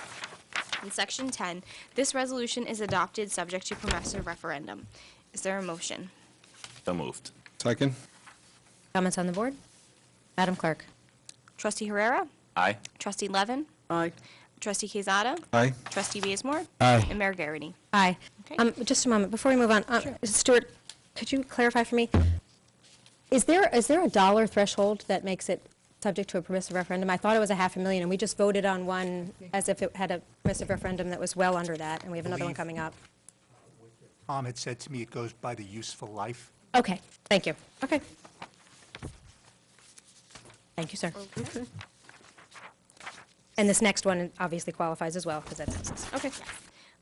In Section 10, this resolution is adopted subject to permissive referendum. Is there a motion? So moved. Second. Comments on the board? Madam Clerk. Trustee Herrera, Aye. Trustee Levin, Aye. Trustee Quezada, Aye. Trustee Bazemore, Aye. and Mayor Garrity. Aye. Okay. Just a moment, before we move on, Stuart, could you clarify for me? Is there a dollar threshold that makes it subject to a permissive referendum? I thought it was $500,000, and we just voted on one as if it had a permissive referendum that was well under that, and we have another one coming up. Tom had said to me it goes by the useful life. Okay, thank you. Okay. Thank you, sir. And this next one obviously qualifies as well, because that's, Okay.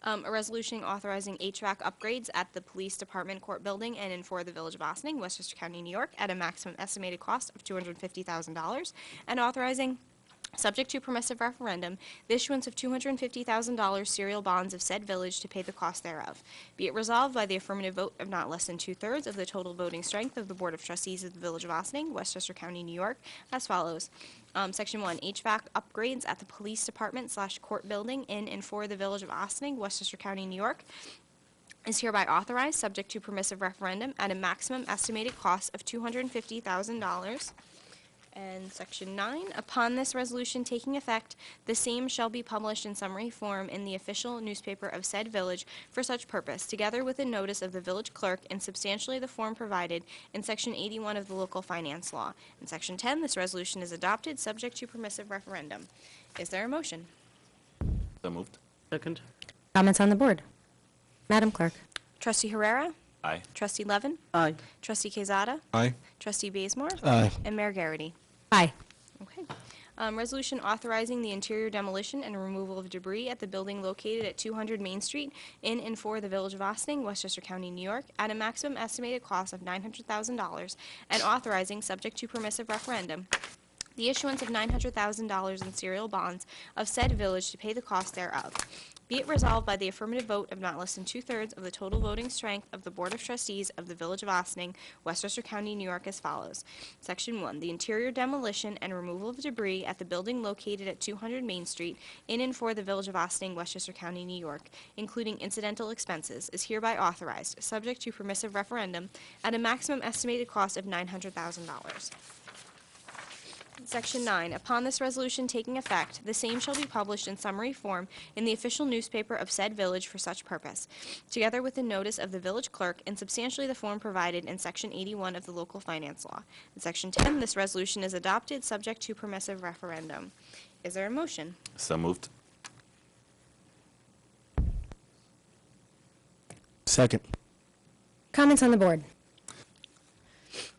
A resolution authorizing HVAC upgrades at the Police Department Court Building in and for the Village of Ossining, Westchester County, New York, at a maximum estimated cost of $250,000, and authorizing, subject to permissive referendum, the issuance of $250,000 serial bonds of said village to pay the cost thereof. Be it resolved by the affirmative vote of not less than 2/3 of the total voting strength of the Board of Trustees of the Village of Ossining, Westchester County, New York, as follows. Section 1, HVAC upgrades at the Police Department / Court Building in and for the Village of Ossining, Westchester County, New York, is hereby authorized, subject to permissive referendum, at a maximum estimated cost of $250,000. And Section 9, upon this resolution taking effect, the same shall be published in summary form in the official newspaper of said village for such purpose, together with a notice of the village clerk in substantially the form provided in Section 81 of the local finance law. In Section 10, this resolution is adopted, subject to permissive referendum. Is there a motion? So moved. Second. comments on the board? Madam Clerk. Trustee Herrera, Aye. Trustee Levin, Aye. Trustee Quezada, Aye. Trustee Bazemore, Aye. and Mayor Garrity. Aye. Okay. Resolution authorizing the interior demolition and removal of debris at the building located at 200 Main Street in and for the Village of Ossining, Westchester County, New York, at a maximum estimated cost of $900,000, and authorizing, subject to permissive referendum, the issuance of $900,000 in serial bonds of said village to pay the cost thereof. Be it resolved by the affirmative vote of not less than 2/3 of the total voting strength of the Board of Trustees of the Village of Ossining, Westchester County, New York, as follows. Section 1, the interior demolition and removal of debris at the building located at 200 Main Street in and for the Village of Ossining, Westchester County, New York, including incidental expenses, is hereby authorized, subject to permissive referendum, at a maximum estimated cost of $900,000. Section 9. Upon this resolution taking effect, the same shall be published in summary form in the official newspaper of said village for such purpose, together with the notice of the village clerk in substantially the form provided in Section 81 of the local finance law. In Section 10, this resolution is adopted subject to permissive referendum. Is there a motion? So moved. Second. Comments on the board?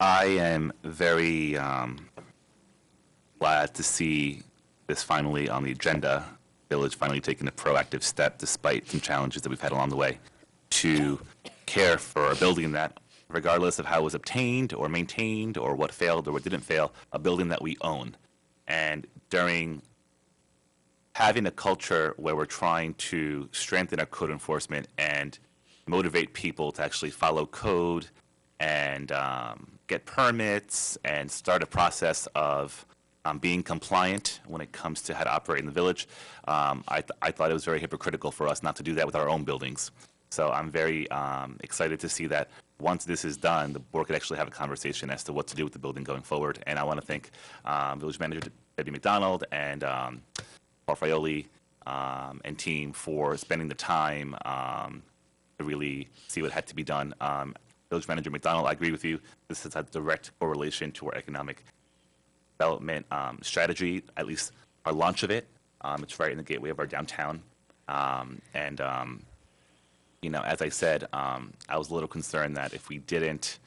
I am very glad to see this finally on the agenda. Village finally taking a proactive step, despite some challenges that we've had along the way, to care for a building that, regardless of how it was obtained or maintained or what failed or what didn't fail, a building that we own. And during having a culture where we're trying to strengthen our code enforcement and motivate people to actually follow code and get permits and start a process of being compliant when it comes to how to operate in the village. I thought it was very hypocritical for us not to do that with our own buildings. So I'm very excited to see that once this is done, the board could actually have a conversation as to what to do with the building going forward. And I want to thank Village Manager Debbie McDonald and Paul Fraioli and team for spending the time to really see what had to be done. Village Manager McDonald, I agree with you. This has a direct correlation to our economic development strategy, at least our launch of it. It's right in the gateway of our downtown. You know, as I said, I was a little concerned that if we didn't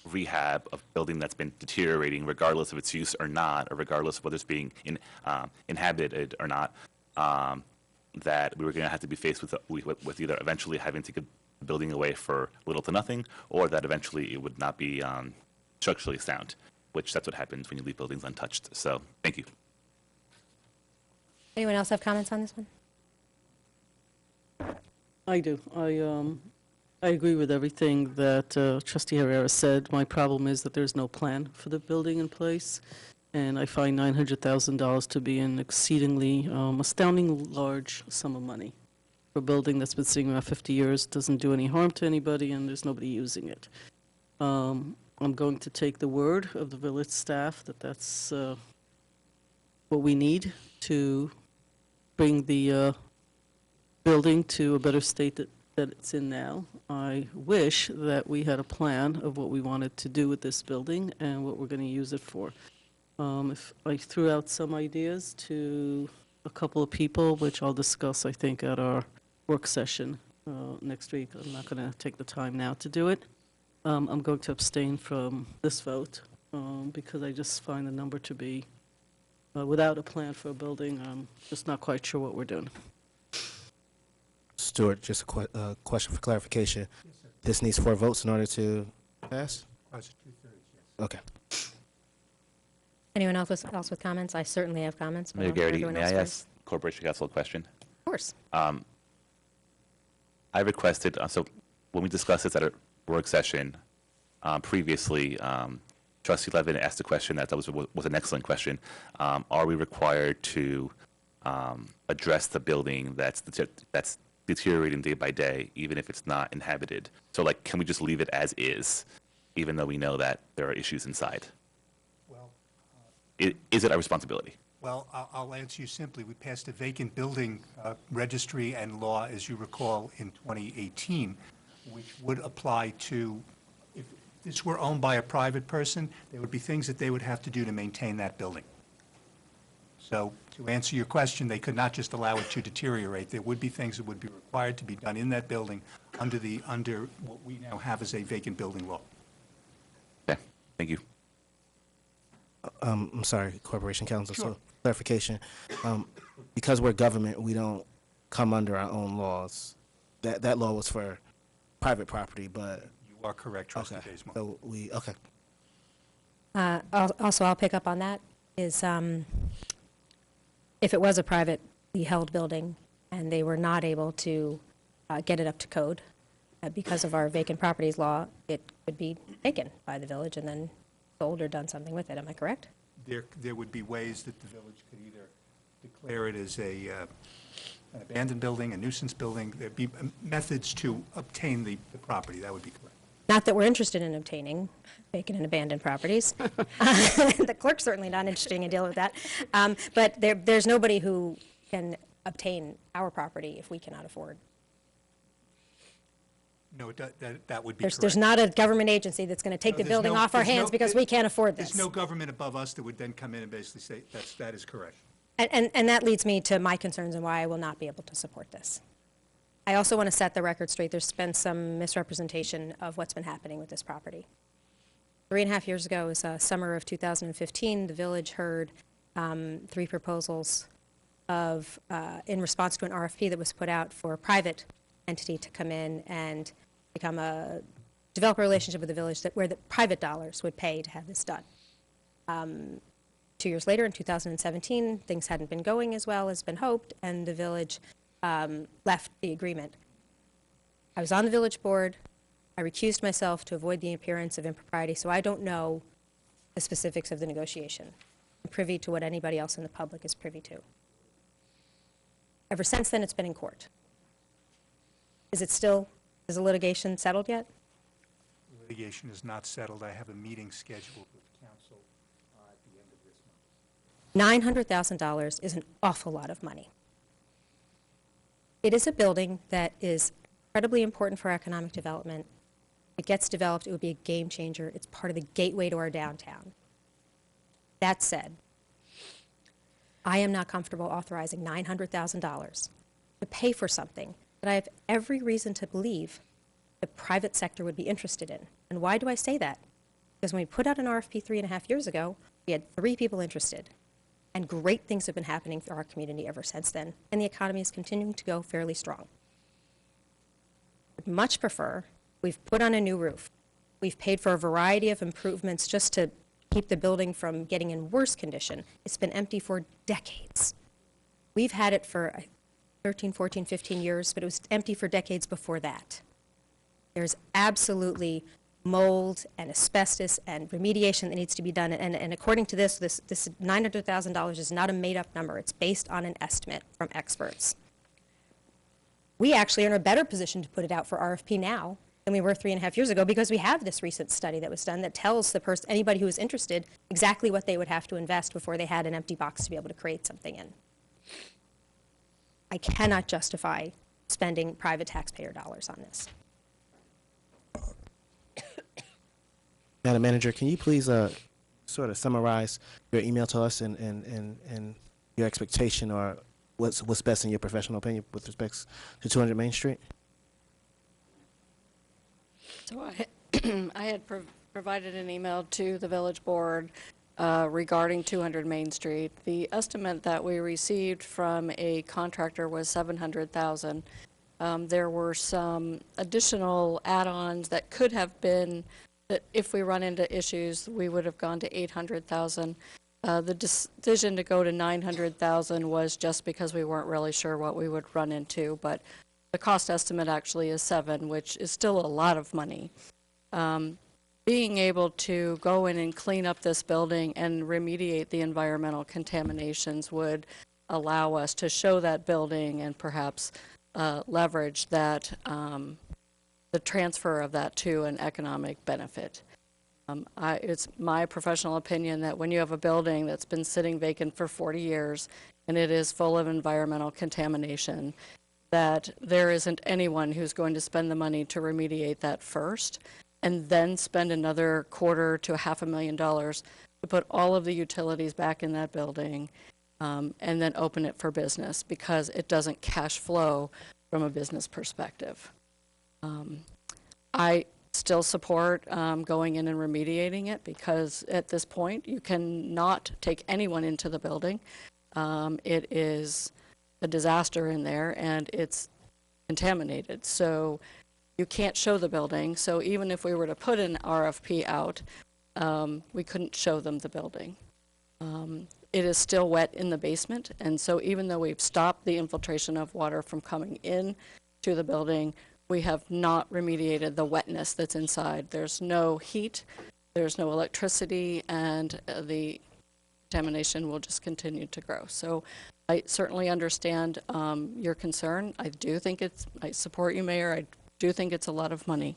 rehab a building that's been deteriorating, regardless of its use or not, or regardless of whether it's being inhabited or not, that we were going to have to be faced with either eventually having to give the building away for little to nothing, or that eventually it would not be structurally sound, which that's what happens when you leave buildings untouched. So, thank you. Anyone else have comments on this one? I do. I agree with everything that Trustee Herrera said. My problem is that there's no plan for the building in place, and I find $900,000 to be an exceedingly astounding large sum of money for a building that's been sitting around 50 years, doesn't do any harm to anybody, and there's nobody using it. I'm going to take the word of the village staff that that's what we need to bring the building to a better state that it's in now. I wish that we had a plan of what we wanted to do with this building and what we're going to use it for. If I threw out some ideas to a couple of people, which I'll discuss, I think, at our work session next week. I'm not going to take the time now to do it. I'm going to abstain from this vote because I just find the number to be, without a plan for a building, I'm just not quite sure what we're doing. Stuart, just a question for clarification. This needs 4 votes in order to pass? Okay. Anyone else with comments? I certainly have comments. But Mayor I'll let Garrity, everyone may else I first. ask Corporation Counsel a question? Of course. I requested, so when we discussed this at a work session previously, Trustee Levin asked a question that was an excellent question. Are we required to address the building that's deteriorating day by day, even if it's not inhabited? So, like, can we just leave it as is, even though we know that there are issues inside? Well, is it our responsibility? Well, I'll answer you simply. We passed a vacant building registry and law, as you recall, in 2018, which would apply to, if this were owned by a private person, there would be things that they would have to do to maintain that building. So to answer your question, they could not just allow it to deteriorate. There would be things that would be required to be done in that building under what we now have as a vacant building law. Okay, thank you. I'm sorry, Corporation Counsel. Sure. So clarification, because we're government, we don't come under our own laws. That law was for private property, but You are correct, Trustee Bazemore. so okay. Also, I'll pick up on that. Is if it was a privately held building and they were not able to get it up to code because of our vacant properties law, it could be taken by the village and then sold or done something with it. Am I correct? There would be ways that the village could either declare it as an abandoned building, a nuisance building. There'd be methods to obtain the property. That would be correct. Not that we're interested in obtaining vacant and abandoned properties. The clerk's certainly not interested in dealing with that. But there's nobody who can obtain our property if we cannot afford. No, that would be There's correct. not a government agency that's going to take No, the there's building no- off our there's no- hands because we can't afford this. There's no government above us that would then come in and basically say, that is correct. And that leads me to my concerns and why I will not be able to support this. I also want to set the record straight. There's been some misrepresentation of what's been happening with this property. 3.5 years ago, it was summer of 2015, the village heard 3 proposals in response to an RFP that was put out for a private entity to come in and develop a relationship with the village where the private dollars would pay to have this done. 2 years later, in 2017, things hadn't been going as well as been hoped, and the village left the agreement. I was on the village board. I recused myself to avoid the appearance of impropriety, so I don't know the specifics of the negotiation. I'm privy to what anybody else in the public is privy to. Ever since then, it's been in court. Is the litigation settled yet? Litigation is not settled. I have a meeting scheduled with counsel at the end of this month. $900,000 is an awful lot of money. It is a building that is incredibly important for economic development. If it gets developed, it would be a game changer. It's part of the gateway to our downtown. That said, I am not comfortable authorizing $900,000 to pay for something that I have every reason to believe the private sector would be interested in. And why do I say that? Because when we put out an RFP 3.5 years ago, we had 3 people interested. And great things have been happening for our community ever since then. And the economy is continuing to go fairly strong. I'd much prefer, we've put on a new roof. We've paid for a variety of improvements just to keep the building from getting in worse condition. It's been empty for decades. We've had it for 13, 14, 15 years, but it was empty for decades before that. There's absolutely mold and asbestos and remediation that needs to be done. And according to this $900,000 is not a made-up number. It's based on an estimate from experts. We actually are in a better position to put it out for RFP now than we were 3.5 years ago because we have this recent study that was done that tells anybody who is interested exactly what they would have to invest before they had an empty box to be able to create something in. I cannot justify spending private taxpayer dollars on this. Madam Manager, can you please sort of summarize your email to us and your expectation or what's best in your professional opinion with respect to 200 Main Street? So I had provided an email to the village board regarding 200 Main Street. The estimate that we received from a contractor was $700,000. There were some additional add-ons that could have been that if we run into issues, we would have gone to $800,000. The decision to go to $900,000 was just because we weren't really sure what we would run into, but the cost estimate actually is $7, which is still a lot of money. Being able to go in and clean up this building and remediate the environmental contaminations would allow us to show that building and perhaps leverage that the transfer of that to an economic benefit. It's my professional opinion that when you have a building that's been sitting vacant for 40 years and it is full of environmental contamination, that there isn't anyone who's going to spend the money to remediate that first and then spend another $250,000 to $500,000 to put all of the utilities back in that building and then open it for business because it doesn't cash flow from a business perspective. I still support going in and remediating it because at this point you cannot take anyone into the building. It is a disaster in there and it's contaminated. So you can't show the building. So even if we were to put an RFP out, we couldn't show them the building. It is still wet in the basement. And so even though we've stopped the infiltration of water from coming in to the building, we have not remediated the wetness that's inside. There's no heat, there's no electricity, and the contamination will just continue to grow. So I certainly understand your concern. I support you, Mayor. I do think it's a lot of money.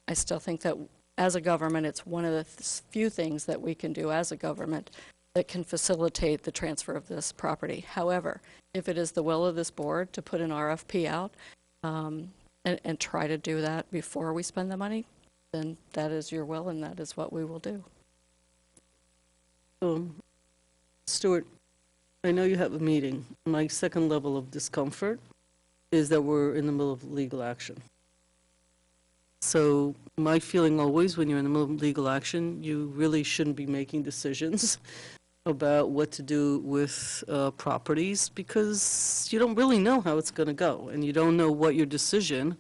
I still think that as a government, it's one of the few things that we can do as a government that can facilitate the transfer of this property. However, if it is the will of this board to put an RFP out and try to do that before we spend the money, then that is your will and that is what we will do. Stuart, I know you have a meeting. My second level of discomfort is that we're in the middle of legal action. So my feeling always when you're in the middle of legal action, you really shouldn't be making decisions about what to do with properties because you don't really know how it's going to go and you don't know what your decision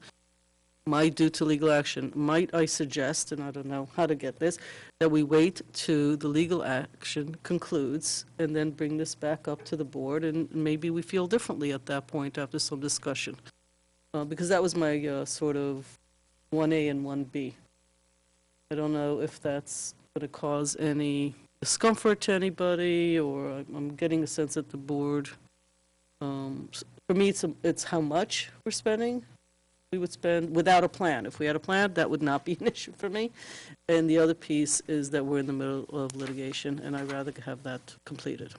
might do to legal action. Might I suggest, and I don't know how to get this, that we wait till the legal action concludes and then bring this back up to the board and maybe we feel differently at that point after some discussion. Because that was my sort of 1A and 1B. I don't know if that's going to cause any discomfort to anybody, or I'm getting a sense that the board, for me, it's how much we're spending. We would spend without a plan. If we had a plan, that would not be an issue for me. And the other piece is that we're in the middle of litigation, and I'd rather have that completed.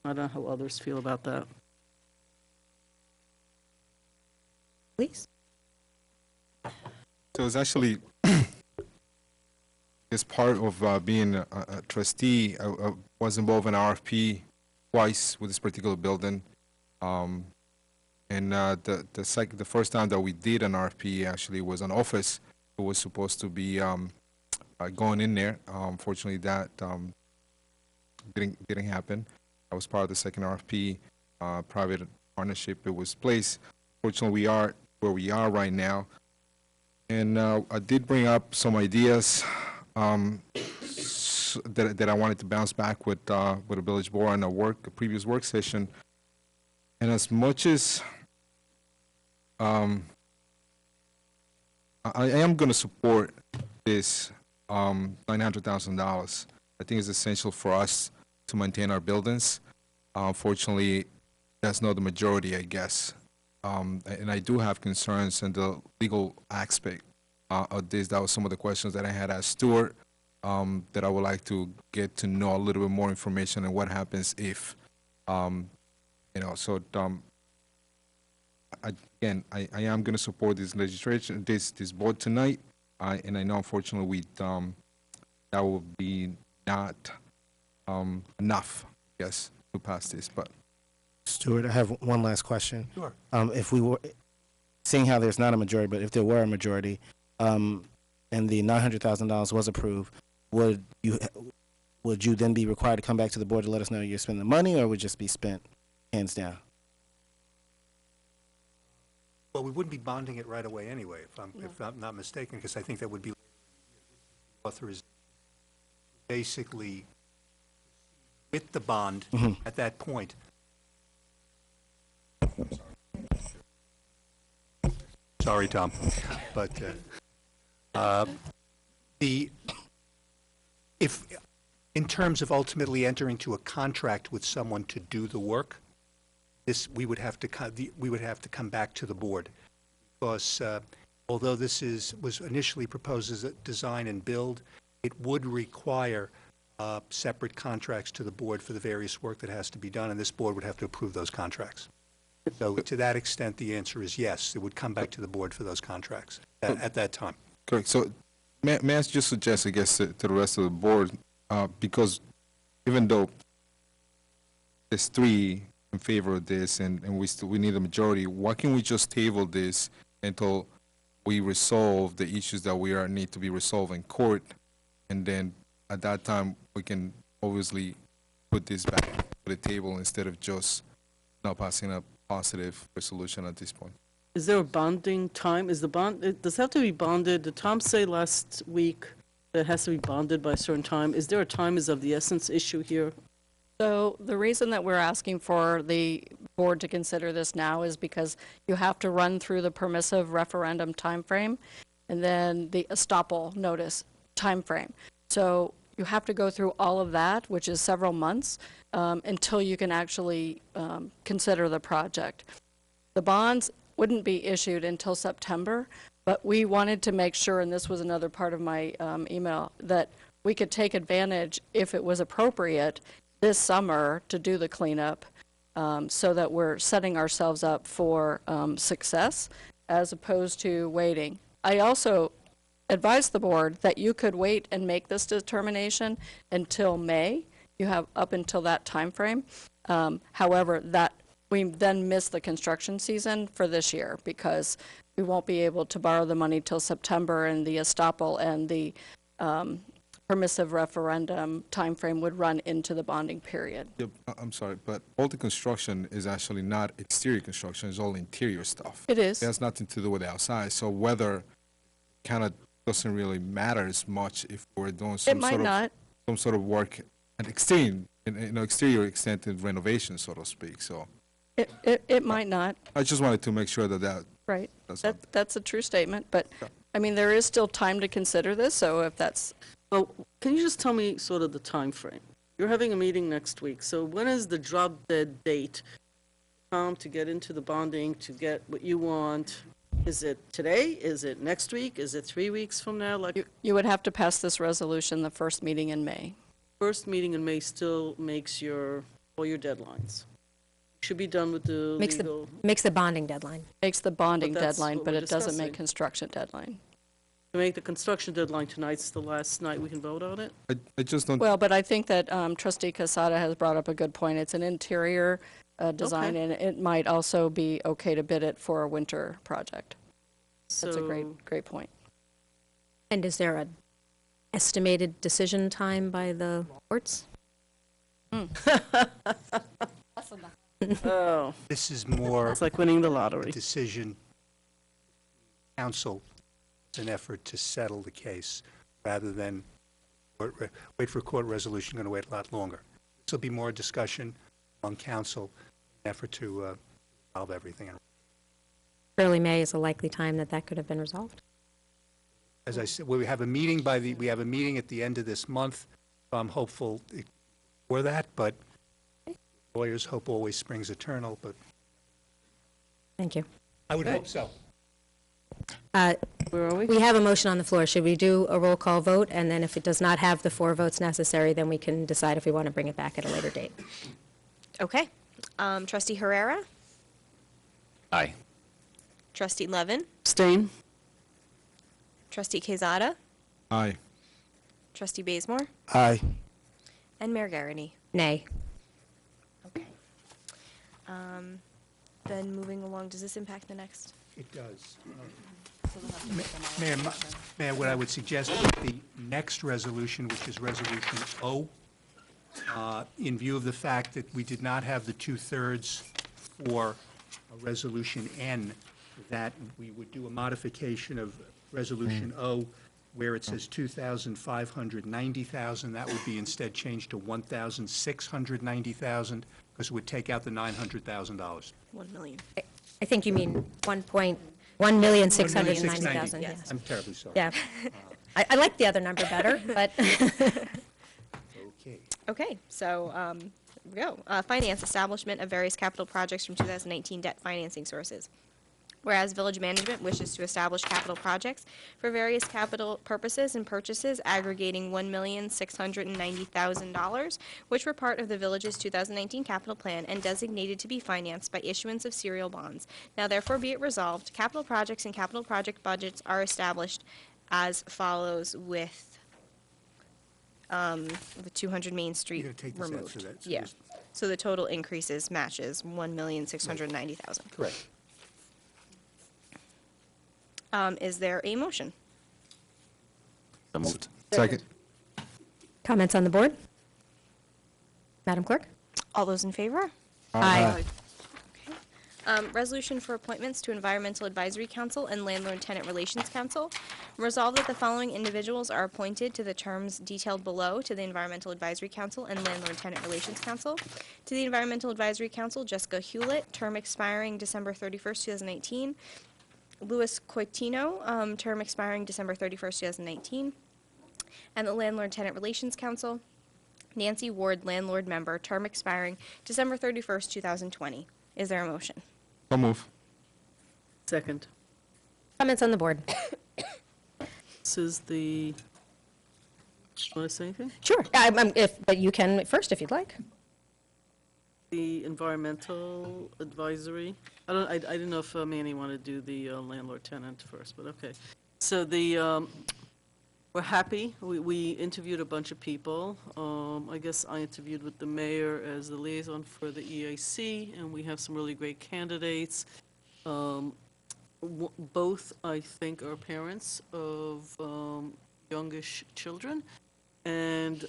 I don't know how others feel about that. Please. So it's actually, as part of being a trustee, I was involved in RFP twice with this particular building. And the first time that we did an RFP actually was an office who was supposed to be going in there. Unfortunately, that didn't happen. I was part of the second RFP, private partnership. It was placed. Fortunately, we are where we are right now. And I did bring up some ideas that I wanted to bounce back with the village board on a previous work session. And as much as I am going to support this $900,000, I think it's essential for us to maintain our buildings. Unfortunately, that's not the majority, I guess. And I do have concerns in the legal aspect of this. That was some of the questions that I had asked Stuart, that I would like to get to know a little bit more information on what happens if, so again, I am going to support this legislation, this board tonight, and I know unfortunately that will be not enough, yes, to pass this, but. Stuart, I have one last question. Sure. If we were, seeing how there's not a majority, but if there were a majority, and the $900,000 was approved, would you then be required to come back to the board to let us know you're spending the money, or would it just be spent hands down? Well, we wouldn't be bonding it right away anyway, if I'm not mistaken, because I think that would be authorization basically with the bond at that point. Sorry, Tom, but if in terms of ultimately entering into a contract with someone to do the work, we would have to come back to the board, because although this was initially proposed as a design and build, it would require separate contracts to the board for the various work that has to be done, and this board would have to approve those contracts. So to that extent, the answer is yes. It would come back to the board for those contracts at that time. Correct. So may I just suggest, I guess, to the rest of the board, because even though there's 3 in favor of this and we need a majority, why can't we just table this until we resolve the issues that need to be resolved in court, and then at that time we can obviously put this back to the table instead of just not passing a positive resolution at this point. Is there a bonding time? Does it have to be bonded? Did Tom say last week that it has to be bonded by a certain time? Is there a time is of the essence issue here? So the reason that we're asking for the board to consider this now is because you have to run through the permissive referendum timeframe and then the estoppel notice timeframe. So you have to go through all of that, which is several months, until you can actually consider the project. The bonds wouldn't be issued until September, But we wanted to make sure, and this was another part of my email, that we could take advantage, if it was appropriate, this summer to do the cleanup, so that we're setting ourselves up for success as opposed to waiting. I also advised the board that you could wait and make this determination until May. You have up until that time frame. However, that we then miss the construction season for this year because we won't be able to borrow the money till September, and the estoppel and the permissive referendum timeframe would run into the bonding period. Yep, I'm sorry, but all the construction is actually not exterior construction, it's all interior stuff. It is. It has nothing to do with the outside, so weather kind of doesn't really matter as much if we're doing some sort of work at exterior, exterior extended renovation, so to speak, so. It might not. I just wanted to make sure that Right. That's a true statement, but, I mean, there is still time to consider this, so if that's... Well, can you just tell me sort of the time frame? You're having a meeting next week, so when is the drop dead date to get into the bonding, to get what you want? Is it today? Is it next week? Is it 3 weeks from now? Like You would have to pass this resolution the first meeting in May. First meeting in May still makes all your deadlines. Should be done with the legal. Makes the bonding deadline. Makes the bonding But that's deadline, what but we're it doesn't make discussing. construction deadline. To make the construction deadline tonight's the last night we can vote on it? I just don't. Well, but I think that Trustee Casada has brought up a good point. It's an interior design, Okay. and it might also be okay to bid it for a winter project. That's a great point. And is there an estimated decision time by the courts? Oh. This is more. It's like winning the lottery. A decision. Council. It's an effort to settle the case rather than wait for a court resolution. Going to wait a lot longer. This will be more discussion on council, an effort to resolve everything. Early May is a likely time that could have been resolved. As I said, we have a meeting we have a meeting at the end of this month. I'm hopeful for that, but lawyers hope always springs eternal. But Thank you. I would hope so. Where are we? We have a motion on the floor. Should we do a roll call vote? And then if it does not have the 4 votes necessary, then we can decide if we want to bring it back at a later date. Okay. Trustee Herrera? Aye. Trustee Levin? Abstain. Trustee Quezada? Aye. Trustee Bazemore? Aye. And Mayor Garrity? Nay. Okay. Then moving along, does this impact the next? It does. Mayor, what I would suggest is the next resolution, which is Resolution O, in view of the fact that we did not have the 2/3 for Resolution N, that we would do a modification of Resolution O where it says 2,590,000. That would be instead changed to 1,690,000 because it would take out the $900,000. 1 million. I think you mean 1,690,000. Yes. I'm terribly sorry. Yeah. I like the other number better, but. Okay. Okay, so here we go. Finance establishment of various capital projects from 2019 debt financing sources. Whereas village management wishes to establish capital projects for various capital purposes and purchases aggregating $1,690,000, which were part of the village's 2019 capital plan and designated to be financed by issuance of serial bonds. Now therefore be it resolved, capital projects and capital project budgets are established as follows with the 200 Main Street You're gonna take this out removed. so that- so Yeah, this- so the total increases matches 1,690,000. Correct. Is there a motion? So moved. Second. Comments on the board? Madam Clerk? All those in favor? Aye. Resolution for appointments to Environmental Advisory Council and Landlord-Tenant Relations Council. Resolved that the following individuals are appointed to the terms detailed below to the Environmental Advisory Council and Landlord-Tenant Relations Council. To the Environmental Advisory Council, Jessica Hewlett, term expiring December 31st, 2018. Louis Coitino, term expiring December 31st, 2019. And the Landlord-Tenant Relations Council, Nancy Ward, landlord member, term expiring December 31st, 2020. Is there a motion? So move. Second. Comments on the board? This is the, want to say anything? Sure. But you can first if you'd like. The environmental advisory. I didn't know if Manny wanted to do the landlord tenant first, but okay. So we're happy. We interviewed a bunch of people. I guess I interviewed with the mayor as the liaison for the EAC, and we have some really great candidates. Both, I think, are parents of youngish children, and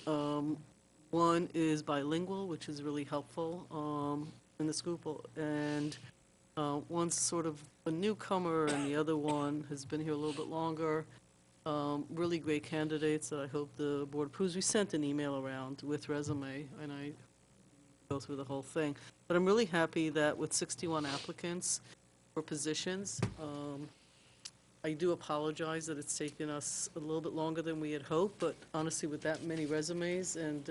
one is bilingual, which is really helpful in this group, and one's sort of a newcomer, and the other one has been here a little bit longer. Really great candidates that I hope the board approves. We sent an email around with resume, and I go through the whole thing. But I'm really happy that with 61 applicants for positions, I do apologize that it's taken us a little bit longer than we had hoped, but honestly, with that many resumes, and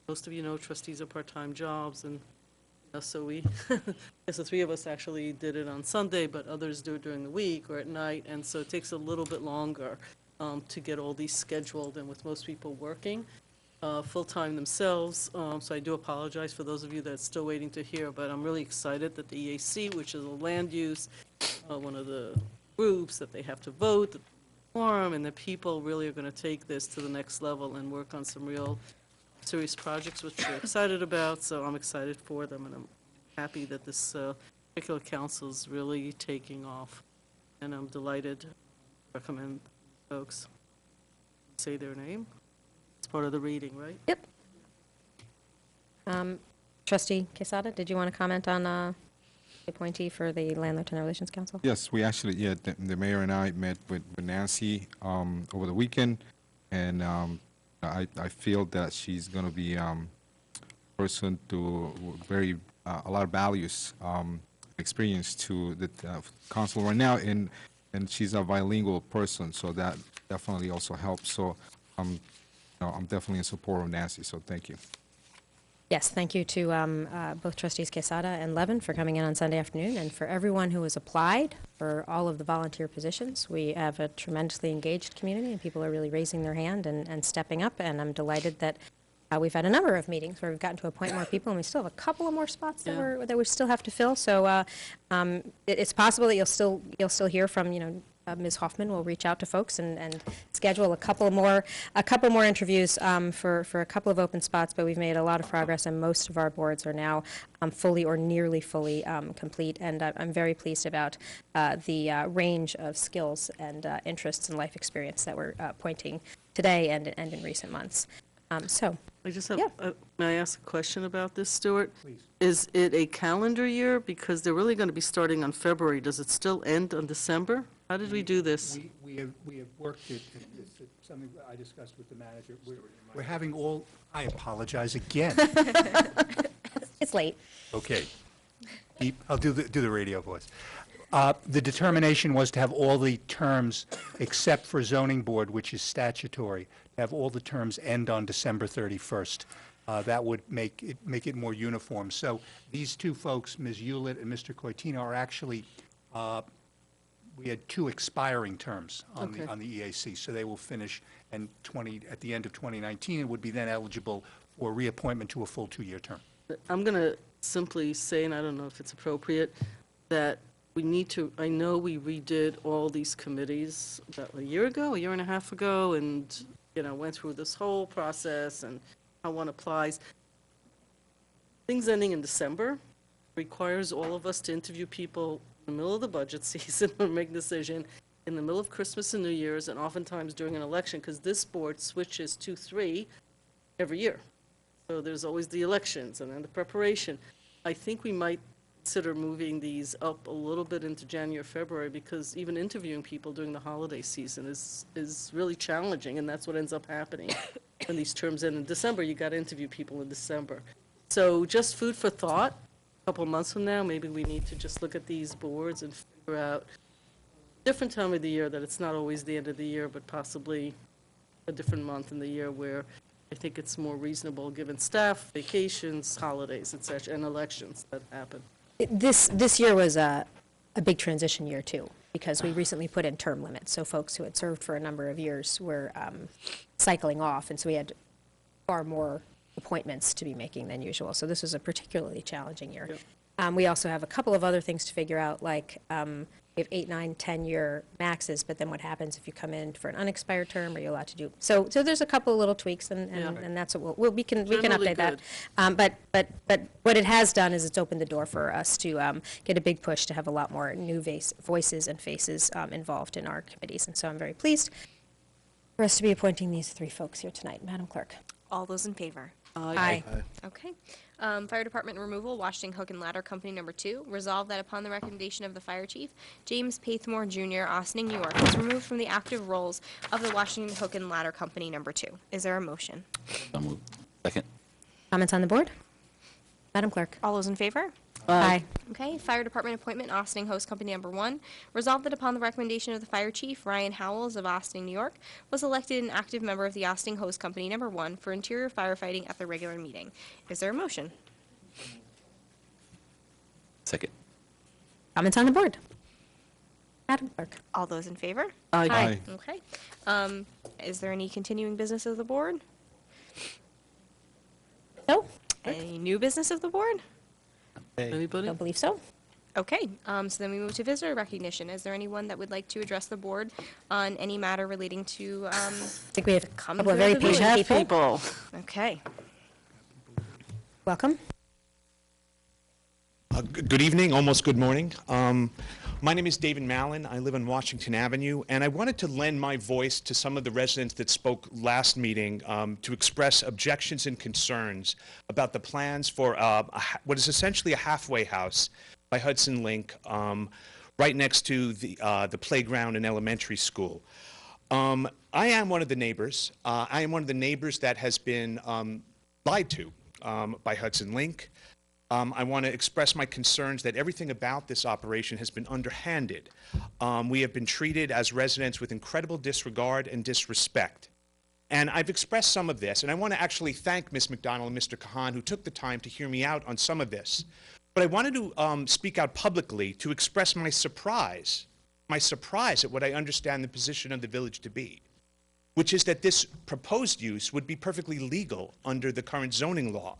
most of you know trustees are part-time jobs, and so we, yes, the three of us actually did it on Sunday, but others do it during the week or at night, and so it takes a little bit longer to get all these scheduled, and with most people working full-time themselves, so I do apologize for those of you that are still waiting to hear, but I'm really excited that the EAC, which is a land use, one of the groups that they have to vote, the forum, and the people really are going to take this to the next level and work on some real serious projects, which we're excited about, so I'm excited for them, and I'm happy that this particular council is really taking off, and I'm delighted to recommend folks say their name. It's part of the reading, right? Yep. Trustee Quesada, did you want to comment on the appointee for the Landlord-Tenant Relations Council? Yes, we actually, the mayor and I met with Nancy over the weekend, and I feel that she's going to be a person to a lot of values, experience to the council right now, and she's a bilingual person, so that definitely also helps. So I'm definitely in support of Nancy, so thank you. Yes, thank you to both trustees Quesada and Levin for coming in on Sunday afternoon, and for everyone who has applied for all of the volunteer positions. We have a tremendously engaged community, and people are really raising their hand and stepping up, and I'm delighted that we've had a number of meetings where we've gotten to appoint more people, and we still have a couple of more spots that we still have to fill. So it's possible that you'll still hear from, Ms. Hoffman will reach out to folks and schedule a couple more interviews for a couple of open spots, but we've made a lot of progress, and most of our boards are now fully or nearly fully complete, and I'm very pleased about the range of skills and interests and life experience that we're pointing today and in recent months. I just have, may I ask a question about this, Stuart? Please. Is it a calendar year? Because they're really going to be starting on February. Does it still end on December? How did we do this? We have worked it. It's something I discussed with the manager. We're having all, I apologize again. It's late. Okay. I'll do the radio voice. The determination was to have all the terms, except for zoning board, which is statutory, to have all the terms end on December 31st. That would make it more uniform. So these two folks, Ms. Hewlett and Mr. Coitino, are actually, we had two expiring terms on the EAC, so they will finish at the end of 2019 and would be then eligible for reappointment to a full 2-year term. I'm going to simply say, and I don't know if it's appropriate, that we need to, I know we redid all these committees about a year and a half ago, and, went through this whole process and how one applies. Things ending in December requires all of us to interview people in the middle of the budget season and make a decision in the middle of Christmas and New Year's, and oftentimes during an election, because this board switches 2-3 every year. So there's always the elections and then the preparation. I think we might consider moving these up a little bit into January, February, because even interviewing people during the holiday season is really challenging, and that's what ends up happening. When these terms end in December, you got to interview people in December. So just food for thought. A couple of months from now, maybe we need to just look at these boards and figure out a different time of the year, that it's not always the end of the year, but possibly a different month in the year where I think it's more reasonable given staff, vacations, holidays, et cetera, and elections that happen. This year was a big transition year, too. because we recently put in term limits. So folks who had served for a number of years were cycling off, and so we had far more appointments to be making than usual. So this was a particularly challenging year. We also have a couple of other things to figure out, like we have 8, 9, 10-year maxes, but then what happens if you come in for an unexpired term? Are you allowed to do? So there's a couple of little tweaks, and that's what we can Generally update that. But what it has done is it's opened the door for us to get a big push to have a lot more new voices and faces involved in our committees, and so I'm very pleased for us to be appointing these 3 folks here tonight. Madam Clerk. All those in favor? Aye. Okay. Fire Department removal, Washington Hook and Ladder Company number 2. Resolved that upon the recommendation of the Fire Chief, James Pathmore Jr., Ossining, New York, is removed from the active roles of the Washington Hook and Ladder Company number 2. Is there a motion? So moved. Second. Comments on the board? Madam Clerk. All those in favor? Aye. Okay, Fire Department appointment, Ossining Host Company number 1. Resolved that upon the recommendation of the Fire Chief, Ryan Howells of Ossining, New York, was elected an active member of the Ossining Host Company number 1 for interior firefighting at the regular meeting. Is there a motion? Second. Comments on the board? Madam Clerk. All those in favor? Aye. Okay. Is there any continuing business of the board? No. Any new business of the board? Anybody? Don't believe so. Okay, so then we move to visitor recognition. Is there anyone that would like to address the board on any matter relating to, I think we have a come couple of through very the village? patient people. Okay. Welcome. Good evening, almost good morning. My name is David Mallon. I live on Washington Avenue, and I wanted to lend my voice to some of the residents that spoke last meeting to express objections and concerns about the plans for what is essentially a halfway house by Hudson Link, right next to the playground and elementary school. I am one of the neighbors. I am one of the neighbors that has been lied to by Hudson Link. I want to express my concerns that everything about this operation has been underhanded. We have been treated as residents with incredible disregard and disrespect. And I've expressed some of this, and I want to actually thank Ms. McDonald and Mr. Kahan, who took the time to hear me out on some of this. But I wanted to speak out publicly to express my surprise at what I understand the position of the village to be, which is that this proposed use would be perfectly legal under the current zoning law.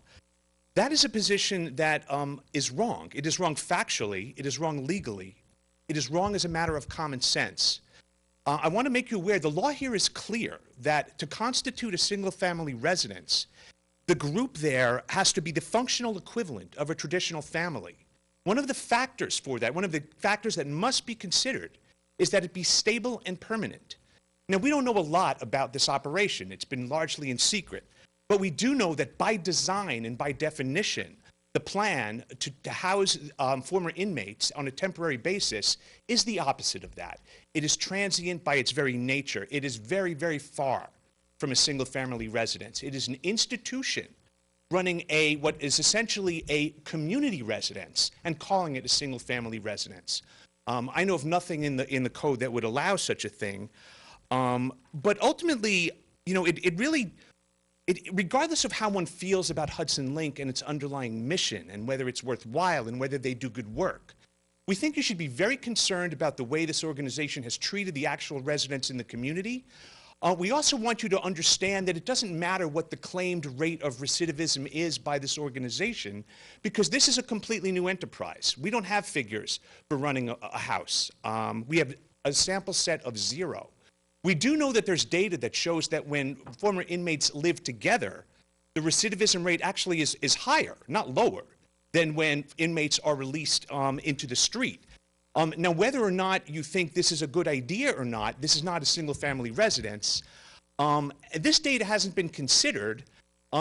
That is a position that is wrong. It is wrong factually. It is wrong legally. It is wrong as a matter of common sense. I want to make you aware the law here is clear that to constitute a single-family residence, the group there has to be the functional equivalent of a traditional family. One of the factors for that, one of the factors that must be considered, is that it be stable and permanent. Now, we don't know a lot about this operation. It's been largely in secret. But we do know that by design and by definition, the plan to house former inmates on a temporary basis is the opposite of that. It is transient by its very nature. It is very, very far from a single-family residence. It is an institution running what is essentially a community residence and calling it a single-family residence. I know of nothing in the code that would allow such a thing. But ultimately, you know, regardless of how one feels about Hudson Link and its underlying mission and whether it's worthwhile and whether they do good work, we think you should be very concerned about the way this organization has treated the actual residents in the community. We also want you to understand that it doesn't matter what the claimed rate of recidivism is by this organization, because this is a completely new enterprise. We don't have figures for running a house. We have a sample set of 0. We do know that there's data that shows that when former inmates live together, the recidivism rate actually is higher, not lower, than when inmates are released into the street. Now, whether or not you think this is a good idea or not, this is not a single-family residence. This data hasn't been considered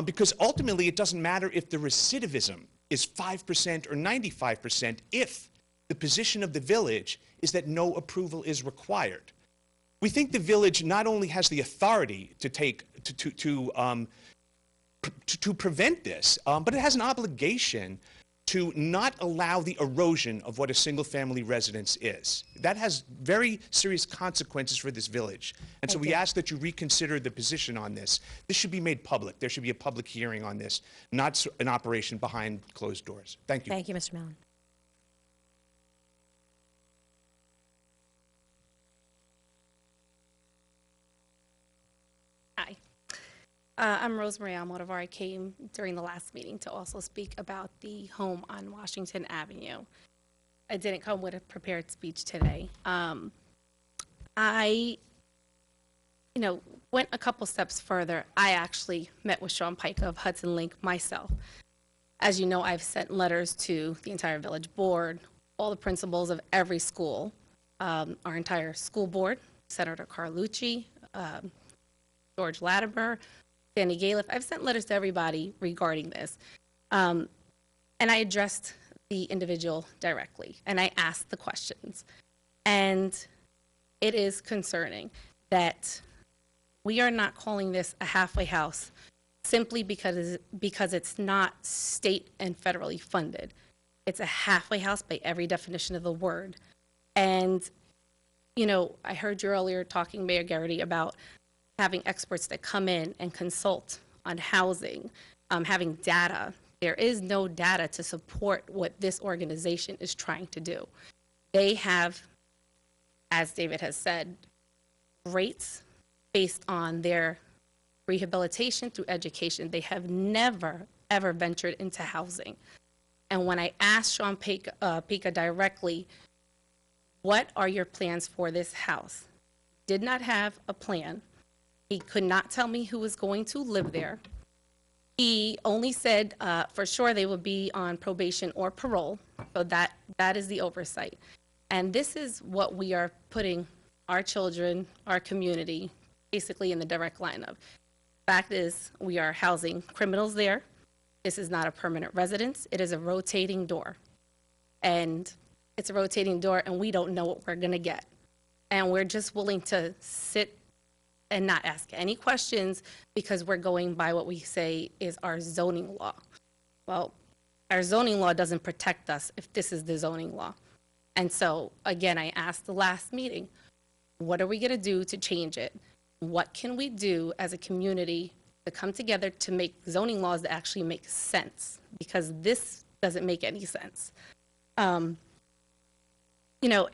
because ultimately it doesn't matter if the recidivism is 5% or 95% if the position of the village is that no approval is required. We think the village not only has the authority to prevent this, but it has an obligation to not allow the erosion of what a single-family residence is. That has very serious consequences for this village. And so we ask that you reconsider the position on this. This should be made public. There should be a public hearing on this, not an operation behind closed doors. Thank you. Thank you, Mr. Mallon. I'm Rosemary Almodovar. I came during the last meeting to also speak about the home on Washington Avenue. I didn't come with a prepared speech today. I, went a couple steps further. I actually met with Sean Pike of Hudson Link myself. As you know, I've sent letters to the entire village board, all the principals of every school, our entire school board, Senator Carlucci, George Latimer, Danny Galiff. I've sent letters to everybody regarding this. And I addressed the individual directly, and I asked the questions. And it is concerning that we are not calling this a halfway house simply because it's not state and federally funded. It's a halfway house by every definition of the word. And, I heard you earlier talking, Mayor Garrity, about having experts that come in and consult on housing, having data. There is no data to support what this organization is trying to do. They have, as David has said, rates based on their rehabilitation through education. They have never, ever ventured into housing. And when I asked Sean Pica directly, what are your plans for this house? Did not have a plan. He could not tell me who was going to live there. He only said for sure they would be on probation or parole, so that is the oversight. And this is what we are putting our children, our community, basically in the direct line of. Fact is, we are housing criminals there. This is not a permanent residence. It is a rotating door. And it's a rotating door, and we don't know what we're gonna get. And we're just willing to sit and not ask any questions because we're going by what we say is our zoning law. Well, our zoning law doesn't protect us if this is the zoning law. And so, again, I asked the last meeting, what are we gonna do to change it? What can we do as a community to come together to make zoning laws that actually make sense? Because this doesn't make any sense.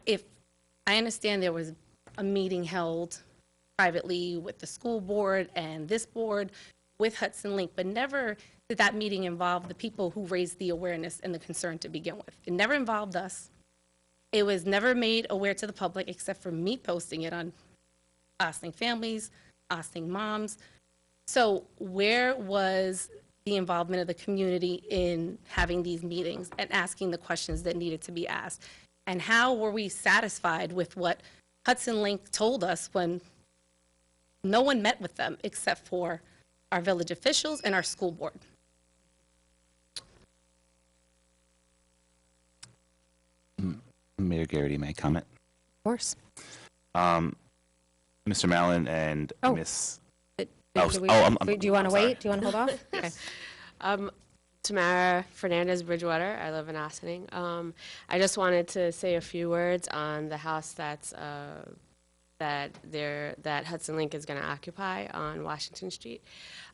If I understand there was a meeting held privately with the school board and this board with Hudson Link, but never did that meeting involve the people who raised the awareness and the concern to begin with. It never involved us. It was never made aware to the public except for me posting it on Ossining Families, Ossining Moms. So where was the involvement of the community in having these meetings and asking the questions that needed to be asked? And how were we satisfied with what Hudson Link told us when no one met with them except for our village officials and our school board? Mayor Garrity, may I comment? Of course. Mr. Mallon and Oh. Miss. Do you want to wait? Do you want to hold off? Okay. Tamara Fernandez Bridgewater. I live in Ossining. I just wanted to say a few words on the house that Hudson Link is going to occupy on Washington Street.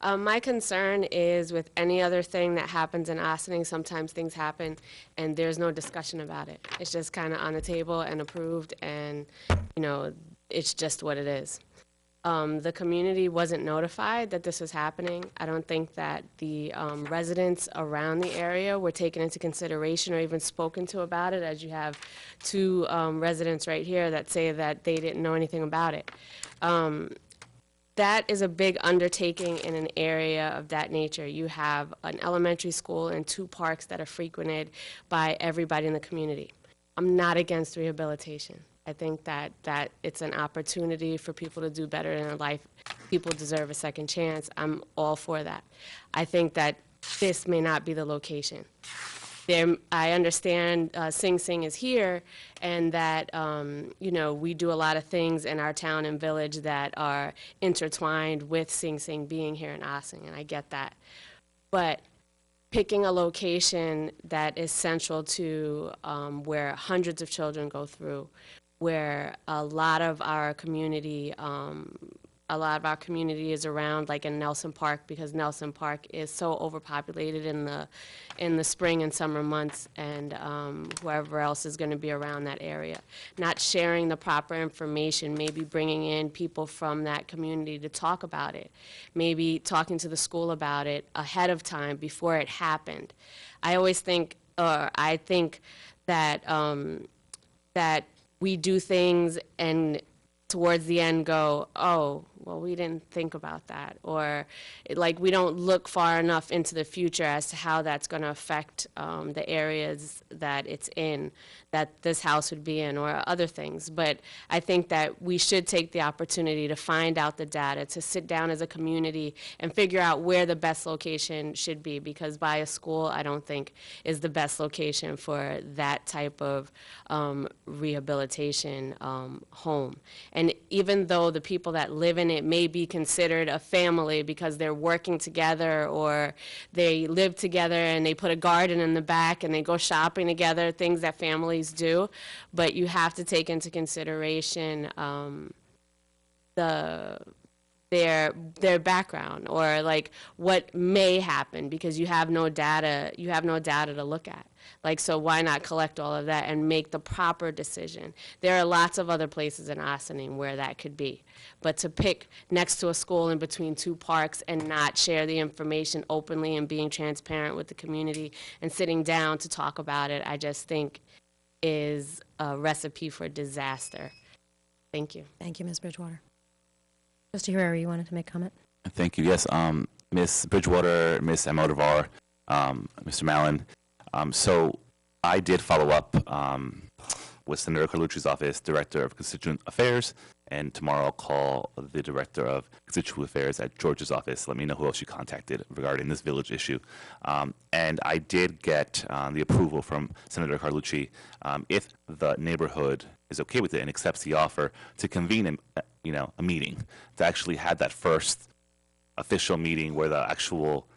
My concern is with any other thing that happens in Ossining, sometimes things happen and there's no discussion about it. It's just kind of on the table and approved, and it's just what it is. The community wasn't notified that this was happening. I don't think that the residents around the area were taken into consideration or even spoken to about it, as you have two residents right here that say that they didn't know anything about it. That is a big undertaking in an area of that nature. You have an elementary school and two parks that are frequented by everybody in the community. I'm not against rehabilitation. I think that it's an opportunity for people to do better in their life. People deserve a second chance. I'm all for that. I think that this may not be the location. I understand Sing Sing is here, and that we do a lot of things in our town and village that are intertwined with Sing Sing being here in Ossining, and I get that. But picking a location that is central to where hundreds of children go through, where a lot of our community a lot of our community is around, like in Nelson Park, because Nelson Park is so overpopulated in the spring and summer months, and whoever else is going to be around that area. Not sharing the proper information, maybe bringing in people from that community to talk about it, maybe talking to the school about it ahead of time before it happened. I always think, or I think that that we do things and towards the end go, oh, well, we didn't think about that. Or like we don't look far enough into the future as to how that's going to affect the areas that it's in, that this house would be in, or other things. But I think that we should take the opportunity to find out the data, to sit down as a community and figure out where the best location should be, because by a school, I don't think is the best location for that type of rehabilitation home. And even though the people that live in it may be considered a family because they're working together, or they live together and they put a garden in the back and they go shopping together, things that families do, but you have to take into consideration their background, or like what may happen, because you have no data to look at. Like, so why not collect all of that and make the proper decision? There are lots of other places in Ossining where that could be. But to pick next to a school in between two parks and not share the information openly and being transparent with the community and sitting down to talk about it, I just think is a recipe for disaster. Thank you. Thank you, Ms. Bridgewater. Trustee Herrera, you wanted to make comment? Thank you. Yes, Ms. Bridgewater, Ms. Almodovar, Mr. Mallon. So I did follow up with Senator Carlucci's office, Director of Constituent Affairs, and tomorrow I'll call the Director of Constituent Affairs at George's office. Let me know who else you contacted regarding this village issue. And I did get the approval from Senator Carlucci, if the neighborhood is okay with it and accepts the offer, to convene a meeting, to actually have that first official meeting where the actual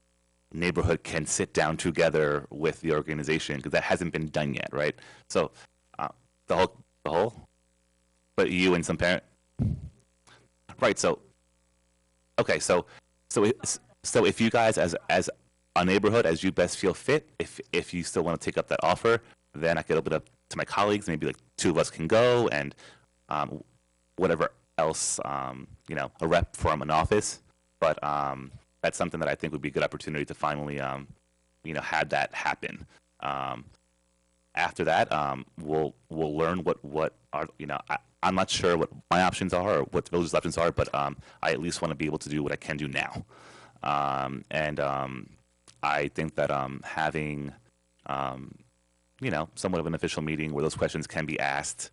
neighborhood can sit down together with the organization, because that hasn't been done yet, right? So the whole, but you and some parent, right? So okay, so if you guys as a neighborhood, as you best feel fit, if you still want to take up that offer, then I could open it up to my colleagues. Maybe like 2 of us can go, and whatever else, a rep from an office. But that's something that I think would be a good opportunity to finally, have that happen. After that, we'll learn what are, I'm not sure what my options are or what the village's options are, but I at least want to be able to do what I can do now. I think that having, somewhat of an official meeting where those questions can be asked,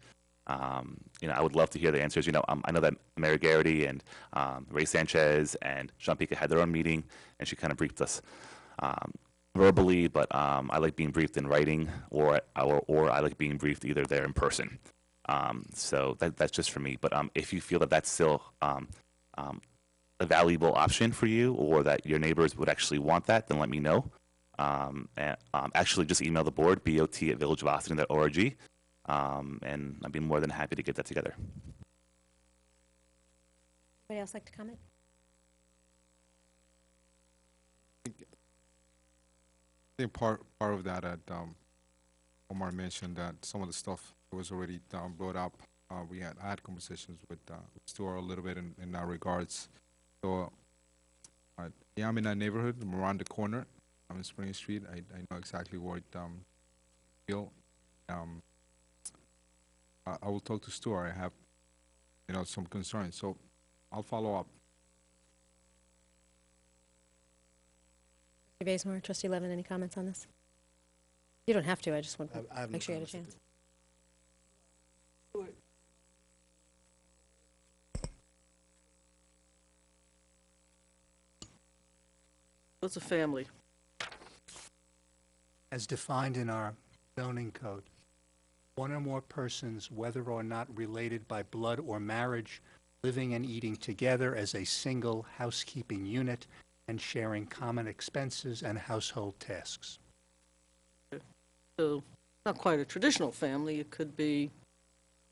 I would love to hear the answers. I know that Mary Garrity and Ray Sanchez and Jean Pica had their own meeting, and she kind of briefed us verbally, but I like being briefed in writing, or I like being briefed either there in person. So that's just for me. But if you feel that that's still a valuable option for you, or that your neighbors would actually want that, then let me know. Actually, just email the board, bot@villageofossining.org. And I'd be more than happy to get that together. Anybody else like to comment? I think part of that, Omar mentioned that some of the stuff was already brought up. I had conversations with Stuart a little bit in that regards. So yeah, I'm in that neighborhood. I'm around the corner. I'm in Spring Street. I know exactly where it feel. I will talk to Stuart. I have, some concerns. So I'll follow up. Trustee Bazemore, Trustee Levin, any comments on this? You don't have to. I just want to make sure you had a chance. What's a family? As defined in our zoning code, one or more persons, whether or not related by blood or marriage, living and eating together as a single housekeeping unit and sharing common expenses and household tasks. So, not quite a traditional family. It could be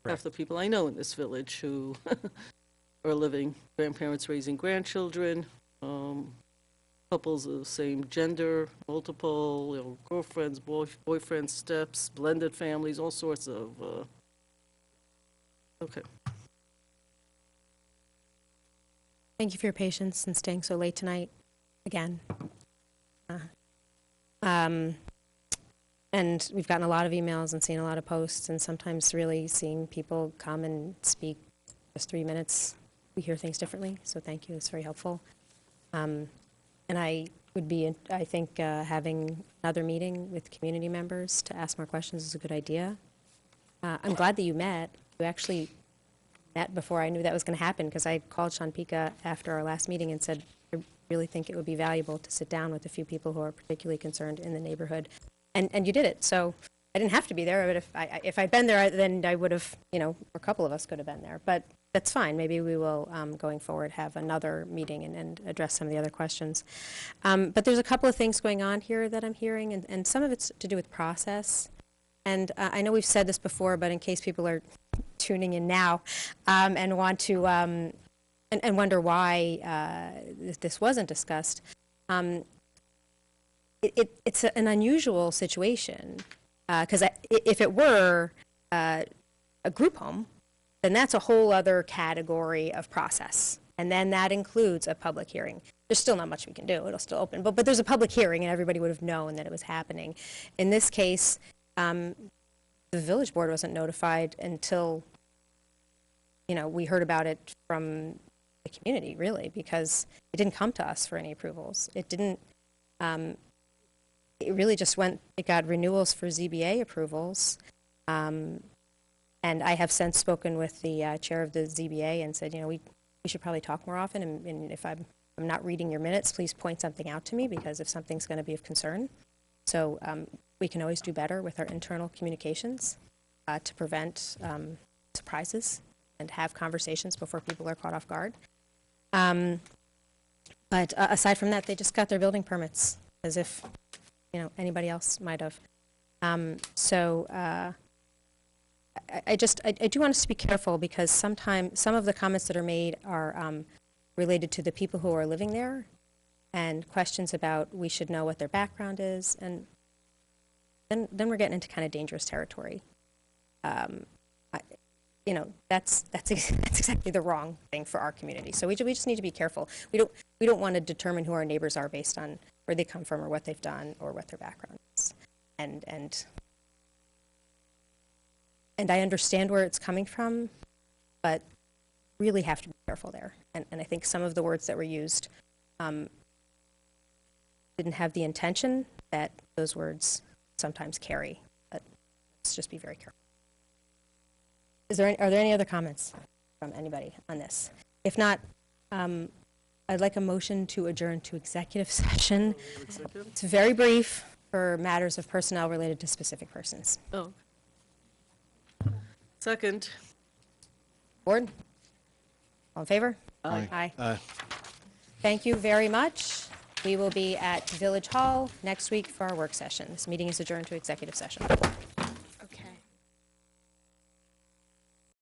half the people I know in this village who are living, grandparents raising grandchildren, couples of the same gender, multiple, girlfriends, boyfriends, steps, blended families, all sorts of, okay. Thank you for your patience and staying so late tonight, again. And we've gotten a lot of emails and seen a lot of posts, and sometimes really seeing people come and speak just 3 minutes, we hear things differently, so thank you, it's very helpful. And I think having another meeting with community members to ask more questions is a good idea. I'm glad that you met. You actually met before I knew that was going to happen, because I called Sean Pica after our last meeting and said, I really think it would be valuable to sit down with a few people who are particularly concerned in the neighborhood. And you did it, so I didn't have to be there, but if I'd been there, then I would have, a couple of us could have been there. But that's fine. Maybe we will, going forward, have another meeting and address some of the other questions. But there's a couple of things going on here that I'm hearing, and some of it's to do with process. And I know we've said this before, but in case people are tuning in now and want to and wonder why this wasn't discussed, it's an unusual situation, because if it were a group home, then that's a whole other category of process. And then that includes a public hearing. There's still not much we can do. It'll still open. But there's a public hearing, and everybody would have known that it was happening. In this case, the village board wasn't notified until, we heard about it from the community, really, because it didn't come to us for any approvals. It didn't, it really just it got renewals for ZBA approvals. And I have since spoken with the chair of the ZBA and said, we should probably talk more often. And if I'm not reading your minutes, please point something out to me, because if something's going to be of concern. So we can always do better with our internal communications to prevent surprises and have conversations before people are caught off guard. But aside from that, they just got their building permits as if, anybody else might have. I do want us to be careful, because sometimes some of the comments that are made are related to the people who are living there, and questions about we should know what their background is, and then we're getting into kind of dangerous territory. That's exactly the wrong thing for our community. So we just need to be careful. We don't want to determine who our neighbors are based on where they come from or what they've done or what their background is, and I understand where it's coming from, but really have to be careful there. And I think some of the words that were used didn't have the intention that those words sometimes carry. But let's just be very careful. Are there any other comments from anybody on this? If not, I'd like a motion to adjourn to executive session. It's very brief for matters of personnel related to specific persons. Oh. Second. Board? All in favor? Aye. Aye. Thank you very much. We will be at Village Hall next week for our work session. This meeting is adjourned to executive session.